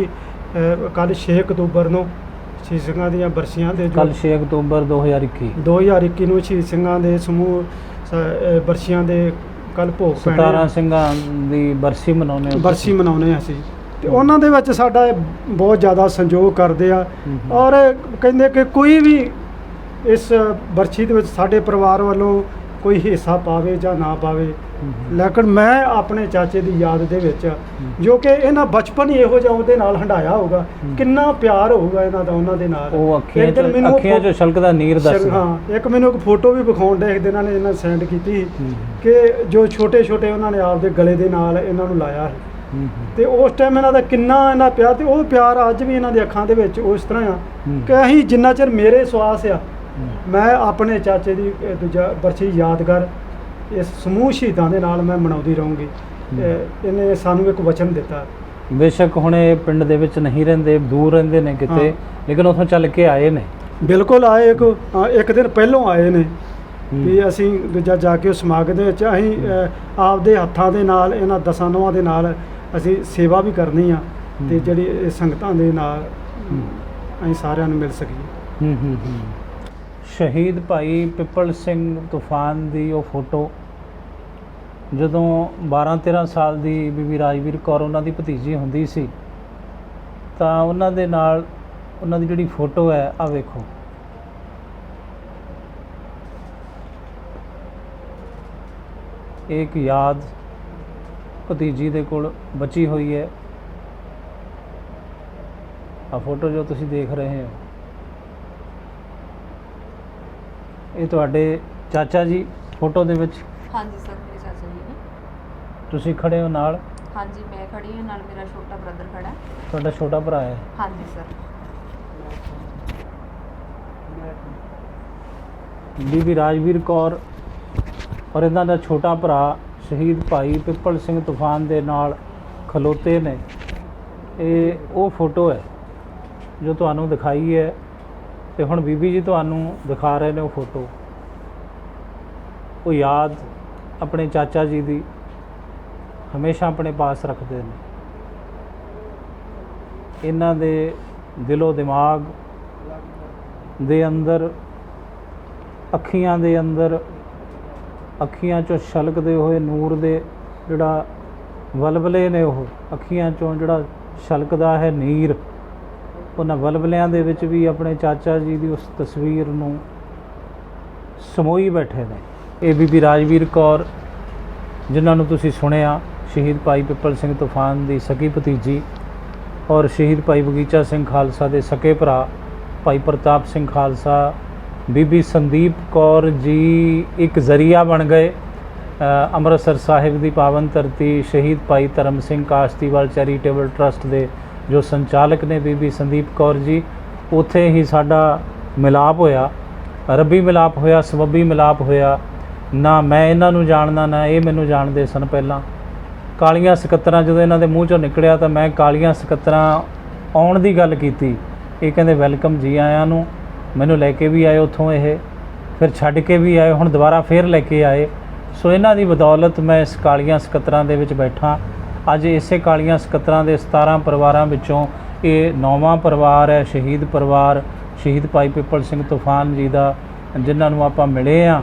ਕੱਲ੍ਹ 6 ਅਕਤੂਬਰ ਨੂੰ ਸ਼ਹੀਦ ਸਿੰਘਾਂ ਦੀਆਂ ਬਰਸੀਆਂ ਦੇ, ਕੱਲ੍ਹ 6 ਅਕਤੂਬਰ 2021 ਨੂੰ ਸ਼ਹੀਦ ਸਿੰਘਾਂ ਦੇ ਸਮੂਹ ਬਰਸੀਆਂ ਦੇ ਕੱਲ੍ਹ ਭੋਗ ਪੈਣੇ, 17 ਸਿੰਘਾਂ ਦੀ ਬਰਸੀ ਮਨਾਉਂਦੇ ਅਸੀਂ। ਤੇ ਉਹਨਾਂ ਦੇ ਵਿੱਚ ਸਾਡਾ ਬਹੁਤ ਜ਼ਿਆਦਾ ਸੰਯੋਗ ਕਰਦੇ ਆ ਔਰ ਕਹਿੰਦੇ ਕਿ ਕੋਈ ਵੀ ਇਸ ਬਰਸੀ ਦੇ ਵਿੱਚ ਸਾਡੇ ਪਰਿਵਾਰ ਵੱਲੋਂ ਕੋਈ ਹਿੱਸਾ ਪਾਵੇ ਜਾਂ ਨਾ ਪਾਵੇ, ਲੇਕਿਨ ਮੈਂ ਆਪਣੇ ਚਾਚੇ ਦੀ ਯਾਦ ਦੇ ਵਿੱਚ, ਜੋ ਕਿ ਇਹਨਾਂ ਬਚਪਨ ਹੀ ਇਹੋ ਜਿਹਾ ਉਹਦੇ ਨਾਲ ਹੰਢਾਇਆ ਹੋਊਗਾ, ਕਿੰਨਾ ਪਿਆਰ ਹੋਊਗਾ ਇਹਨਾਂ ਦਾ ਉਹਨਾਂ ਦੇ ਨਾਲ। ਉਹ ਅੱਖੀਆਂ 'ਚੋਂ ਛਲਕਦਾ ਨੀਰ ਦੱਸ। ਹਾਂ, ਇੱਕ ਮੈਨੂੰ ਇੱਕ ਫੋਟੋ ਵੀ ਵਿਖਾਉਣ ਦੇ ਇੱਕ ਦਿਨਾਂ ਨੇ ਇਹਨਾਂ ਸੈਂਡ ਕੀਤੀ ਕਿ ਜੋ ਛੋਟੇ ਉਹਨਾਂ ਨੇ ਆਪਦੇ ਗਲੇ ਦੇ ਨਾਲ ਇਹਨਾਂ ਨੂੰ ਲਾਇਆ ਸੀ, ਤੇ ਉਸ ਟਾਈਮ ਇਹਨਾਂ ਦਾ ਕਿੰਨਾ ਇਹਨਾਂ ਪਿਆਰ, ਤੇ ਉਹ ਪਿਆਰ ਅੱਜ ਵੀ ਇਹਨਾਂ ਦੀ ਅੱਖਾਂ ਦੇ ਵਿੱਚ ਉਸ ਤਰ੍ਹਾਂ ਆ ਕਿ ਅਸੀਂ ਜਿੰਨਾ ਚਿਰ ਮੇਰੇ ਸਵਾਸ ਆ, ਮੈਂ ਆਪਣੇ ਚਾਚੇ ਦੀ ਦੂਜਾ ਬਰਸੀ ਯਾਦਗਾਰ ਇਸ ਸਮੂਹ ਸ਼ਹੀਦਾਂ ਦੇ ਨਾਲ ਮੈਂ ਮਨਾਉਂਦੀ ਰਹੂੰਗੀ। ਇਹਨੇ ਸਾਨੂੰ ਇੱਕ ਵਚਨ ਦਿੱਤਾ। ਬੇਸ਼ੱਕ ਹੁਣ ਇਹ ਪਿੰਡ ਦੇ ਵਿੱਚ ਨਹੀਂ ਰਹਿੰਦੇ, ਦੂਰ ਰਹਿੰਦੇ ਨੇ ਕਿਤੇ, ਲੇਕਿਨ ਉੱਥੋਂ ਚੱਲ ਕੇ ਆਏ ਨੇ। ਬਿਲਕੁਲ ਆਏ, ਇੱਕ ਦਿਨ ਪਹਿਲੋਂ ਆਏ ਨੇ ਵੀ ਅਸੀਂ ਦੂਜਾ ਜਾ ਕੇ ਉਸ ਸਮਾਗਮ ਦੇ ਵਿੱਚ ਅਸੀਂ ਆਪਦੇ ਹੱਥਾਂ ਦੇ ਨਾਲ ਇਹਨਾਂ 10 ਨੋਹਾਂ ਦੇ ਨਾਲ ਅਸੀਂ ਸੇਵਾ ਵੀ ਕਰਨੀ ਆ, ਤੇ ਜਿਹੜੀ ਸੰਗਤਾਂ ਦੇ ਨਾਲ ਅਸੀਂ ਸਾਰਿਆਂ ਨੂੰ ਮਿਲ ਸਕੀਏ। ਸ਼ਹੀਦ ਭਾਈ ਪਿੱਪਲ ਸਿੰਘ ਤੂਫਾਨ ਦੀ ਉਹ ਫੋਟੋ, ਜਦੋਂ 12-13 ਸਾਲ ਦੀ ਬੀਬੀ ਰਾਜਵੀਰ ਕੌਰ ਉਹਨਾਂ ਦੀ ਭਤੀਜੀ ਹੁੰਦੀ ਸੀ, ਤਾਂ ਉਹਨਾਂ ਦੇ ਨਾਲ ਉਹਨਾਂ ਦੀ ਜਿਹੜੀ ਫੋਟੋ ਹੈ, ਆ ਵੇਖੋ, ਇੱਕ ਯਾਦ ਭਤੀਜੀ ਦੇ ਕੋਲ ਬਚੀ ਹੋਈ ਹੈ। ਆ ਫੋਟੋ ਜੋ ਤੁਸੀਂ ਦੇਖ ਰਹੇ ਹੋ, ਇਹ ਤੁਹਾਡੇ ਚਾਚਾ ਜੀ ਫੋਟੋ ਦੇ ਵਿੱਚ? ਹਾਂਜੀ ਸਰ, ਮੇਰੇ ਚਾਚਾ ਜੀ ਨੇ। ਤੁਸੀਂ ਖੜੇ ਹੋ ਨਾਲ? ਹਾਂਜੀ, ਮੈਂ ਖੜੀ ਹਾਂ, ਨਾਲ ਮੇਰਾ ਛੋਟਾ ਬ੍ਰਦਰ ਖੜਾ ਹੈ। ਤੁਹਾਡਾ ਛੋਟਾ ਭਰਾ ਹੈ? ਹਾਂਜੀ ਸਰ। ਬੀਬੀ ਰਾਜਵੀਰ ਕੌਰ ਔਰ ਇਹਨਾਂ ਦਾ ਛੋਟਾ ਭਰਾ ਸ਼ਹੀਦ ਭਾਈ ਪਿੱਪਲ ਸਿੰਘ ਤੂਫਾਨ ਦੇ ਨਾਲ ਖਲੋਤੇ ਨੇ। ਇਹ ਉਹ ਫੋਟੋ ਹੈ ਜੋ ਤੁਹਾਨੂੰ ਦਿਖਾਈ ਹੈ, ਤੇ ਹੁਣ ਬੀਬੀ ਜੀ ਤੁਹਾਨੂੰ ਦਿਖਾ ਰਹੇ ਨੇ ਉਹ ਫੋਟੋ। ਉਹ ਯਾਦ ਆਪਣੇ ਚਾਚਾ ਜੀ ਦੀ, ਹਮੇਸ਼ਾ ਆਪਣੇ ਪਾਸ ਰੱਖਦੇ ਨੇ। ਇਹਨਾਂ ਦੇ ਦਿਲੋਂ ਦਿਮਾਗ ਦੇ ਅੰਦਰ, ਅੱਖੀਆਂ ਦੇ ਅੰਦਰ, ਅੱਖੀਆਂ 'ਚੋਂ ਛਲਕਦੇ ਹੋਏ ਨੂਰ ਦੇ ਜਿਹੜਾ ਵਲਵਲੇ ਨੇ, ਉਹ ਅੱਖੀਆਂ 'ਚੋਂ ਜਿਹੜਾ ਛਲਕਦਾ ਹੈ ਨੀਰ, ਉਹਨਾਂ ਵਲਵਲਿਆਂ ਦੇ ਵਿੱਚ ਵੀ ਆਪਣੇ ਚਾਚਾ ਜੀ ਦੀ ਉਸ ਤਸਵੀਰ ਨੂੰ ਸਮੋਈ ਬੈਠੇ ਨੇ। ਇਹ ਬੀਬੀ ਰਾਜਵੀਰ ਕੌਰ, ਜਿਨ੍ਹਾਂ ਨੂੰ ਤੁਸੀਂ ਸੁਣਿਆ, ਸ਼ਹੀਦ ਭਾਈ ਪਿੱਪਲ ਸਿੰਘ ਤੂਫਾਨ ਦੀ ਸਕੀ ਭਤੀਜੀ ਔਰ ਸ਼ਹੀਦ ਭਾਈ ਬਗੀਚਾ ਸਿੰਘ ਖਾਲਸਾ ਦੇ ਸਕੇ ਭਰਾ ਭਾਈ ਪ੍ਰਤਾਪ ਸਿੰਘ ਖਾਲਸਾ। ਬੀਬੀ ਸੰਦੀਪ ਕੌਰ ਜੀ ਇੱਕ ਜ਼ਰੀਆ ਬਣ ਗਏ। ਅੰਮ੍ਰਿਤਸਰ ਸਾਹਿਬ ਦੀ ਪਾਵਨ ਧਰਤੀ ਸ਼ਹੀਦ ਭਾਈ ਧਰਮ ਸਿੰਘ ਕਾਸ਼ਤੀਵਾਲ ਚੈਰੀਟੇਬਲ ਟਰਸਟ ਦੇ ਜੋ ਸੰਚਾਲਕ ਨੇ ਬੀਬੀ ਸੰਦੀਪ ਕੌਰ ਜੀ, ਉੱਥੇ ਹੀ ਸਾਡਾ ਮਿਲਾਪ ਹੋਇਆ, ਰੱਬੀ ਮਿਲਾਪ ਹੋਇਆ, ਸਬੱਬੀ ਮਿਲਾਪ ਹੋਇਆ। ਨਾ ਮੈਂ ਇਹਨਾਂ ਨੂੰ ਜਾਣਦਾ, ਨਾ ਇਹ ਮੈਨੂੰ ਜਾਣਦੇ ਸਨ। ਪਹਿਲਾਂ ਕਾਲੀਆਂ ਸਕੱਤਰਾਂ ਜਦੋਂ ਇਹਨਾਂ ਦੇ ਮੂੰਹ 'ਚੋਂ ਨਿਕਲਿਆ ਤਾਂ ਮੈਂ ਕਾਲੀਆਂ ਸਕੱਤਰਾਂ ਆਉਣ ਦੀ ਗੱਲ ਕੀਤੀ। ਇਹ ਕਹਿੰਦੇ ਵੈਲਕਮ ਜੀ ਆਇਆਂ ਨੂੰ। ਮੈਨੂੰ ਲੈ ਕੇ ਵੀ ਆਏ ਉੱਥੋਂ, ਇਹ ਫਿਰ ਛੱਡ ਕੇ ਵੀ ਆਏ, ਹੁਣ ਦੁਬਾਰਾ ਫਿਰ ਲੈ ਕੇ ਆਏ। ਸੋ ਇਹਨਾਂ ਦੀ ਬਦੌਲਤ ਮੈਂ ਇਸ ਕਾਲੀਆਂ ਸਕੱਤਰਾਂ ਦੇ ਵਿੱਚ ਬੈਠਾ। ਅੱਜ ਇਸੇ ਕਾਲੀਆਂ ਸਕੱਤਰਾਂ ਦੇ 17 ਪਰਿਵਾਰਾਂ ਵਿੱਚੋਂ ਇਹ 9ਵਾਂ ਪਰਿਵਾਰ ਹੈ, ਸ਼ਹੀਦ ਪਰਿਵਾਰ ਸ਼ਹੀਦ ਭਾਈ ਪਿੱਪਲ ਸਿੰਘ ਤੂਫਾਨ ਜੀ ਦਾ, ਜਿਨ੍ਹਾਂ ਨੂੰ ਆਪਾਂ ਮਿਲੇ ਹਾਂ।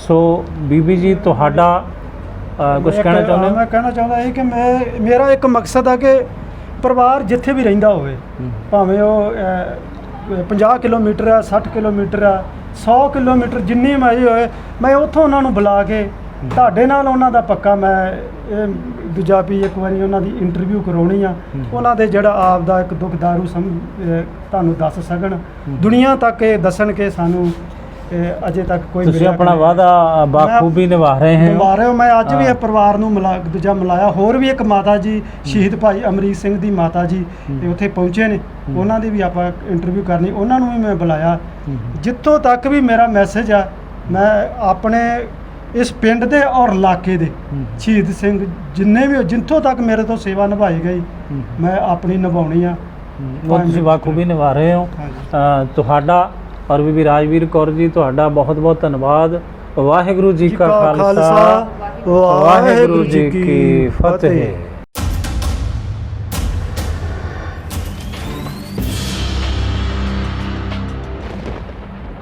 ਸੋ ਬੀਬੀ ਜੀ, ਤੁਹਾਡਾ ਕੁਝ ਕਹਿਣਾ ਚਾਹੁੰਦੇ ਹੋ? ਮੈਂ ਕਹਿਣਾ ਚਾਹੁੰਦਾ ਇਹ ਕਿ ਮੇਰਾ ਇੱਕ ਮਕਸਦ ਆ ਕਿ ਪਰਿਵਾਰ ਜਿੱਥੇ ਵੀ ਰਹਿੰਦਾ ਹੋਵੇ, ਭਾਵੇਂ ਉਹ 50 ਕਿਲੋਮੀਟਰ ਆ, 60 ਕਿਲੋਮੀਟਰ ਆ, 100 ਕਿਲੋਮੀਟਰ, ਜਿੰਨੀ ਮਰਜ਼ੀ ਹੋਏ, ਮੈਂ ਉੱਥੋਂ ਉਹਨਾਂ ਨੂੰ ਬੁਲਾ ਕੇ ਤੁਹਾਡੇ ਨਾਲ ਉਹਨਾਂ ਦਾ ਪੱਕਾ ਮੈਂ ਇਹ ਦੂਜਾ ਵੀ ਇੱਕ ਵਾਰੀ ਉਹਨਾਂ ਦੀ ਇੰਟਰਵਿਊ ਕਰਾਉਣੀ ਆ। ਉਹਨਾਂ ਦੇ ਜਿਹੜਾ ਆਪ ਦਾ ਇੱਕ ਦੁੱਖ ਦਾਰੂ ਤੁਹਾਨੂੰ ਦੱਸ ਸਕਣ, ਦੁਨੀਆ ਤੱਕ ਇਹ ਦੱਸਣ ਕਿ ਸਾਨੂੰ ਅਜੇ ਤੱਕ ਕੋਈ ਤੁਸੀਂ ਆਪਣਾ ਵਾਅਦਾ ਬਾਖੂਬੀ ਨਿਭਾ ਰਹੇ ਹੋ। ਮੈਂ ਅੱਜ ਵੀ ਇਹ ਪਰਿਵਾਰ ਨੂੰ ਮਿਲਾਇਆ। ਹੋਰ ਵੀ ਇੱਕ ਮਾਤਾ ਜੀ ਸ਼ਹੀਦ ਭਾਈ ਅਮਰੀਕ ਸਿੰਘ ਦੀ ਮਾਤਾ ਜੀ ਤੇ ਉੱਥੇ ਪਹੁੰਚੇ ਨੇ, ਉਹਨਾਂ ਦੀ ਵੀ ਆਪਾਂ ਇੰਟਰਵਿਊ ਕਰਨੀ, ਉਹਨਾਂ ਨੂੰ ਵੀ ਮੈਂ ਬੁਲਾਇਆ। ਜਿੱਥੋਂ ਤੱਕ ਵੀ ਮੇਰਾ ਮੈਸੇਜ ਆ, ਮੈਂ ਆਪਣੇ ਇਸ ਪਿੰਡ ਦੇ ਔਰ ਇਲਾਕੇ ਦੇ ਸ਼ਹੀਦ ਸਿੰਘ ਜਿੰਨੇ ਵੀ, ਜਿੱਥੋਂ ਤੱਕ ਮੇਰੇ ਤੋਂ ਸੇਵਾ ਨਿਭਾਈ ਗਈ, ਮੈਂ ਆਪਣੀ ਨਿਭਾਉਣੀ ਆ। ਉਹ ਤੁਸੀਂ ਬਾਖੂਬੀ ਨਿਭਾ ਰਹੇ ਹੋ। ਤੁਹਾਡਾ ਔਰ ਬੀਬੀ ਰਾਜਵੀਰ ਕੌਰ ਜੀ, ਤੁਹਾਡਾ ਬਹੁਤ ਬਹੁਤ ਧੰਨਵਾਦ। ਵਾਹਿਗੁਰੂ ਜੀ ਕਾ ਖਾਲਸਾ, ਵਾਹਿਗੁਰੂ ਜੀ ਕੀ ਫਤਿਹ।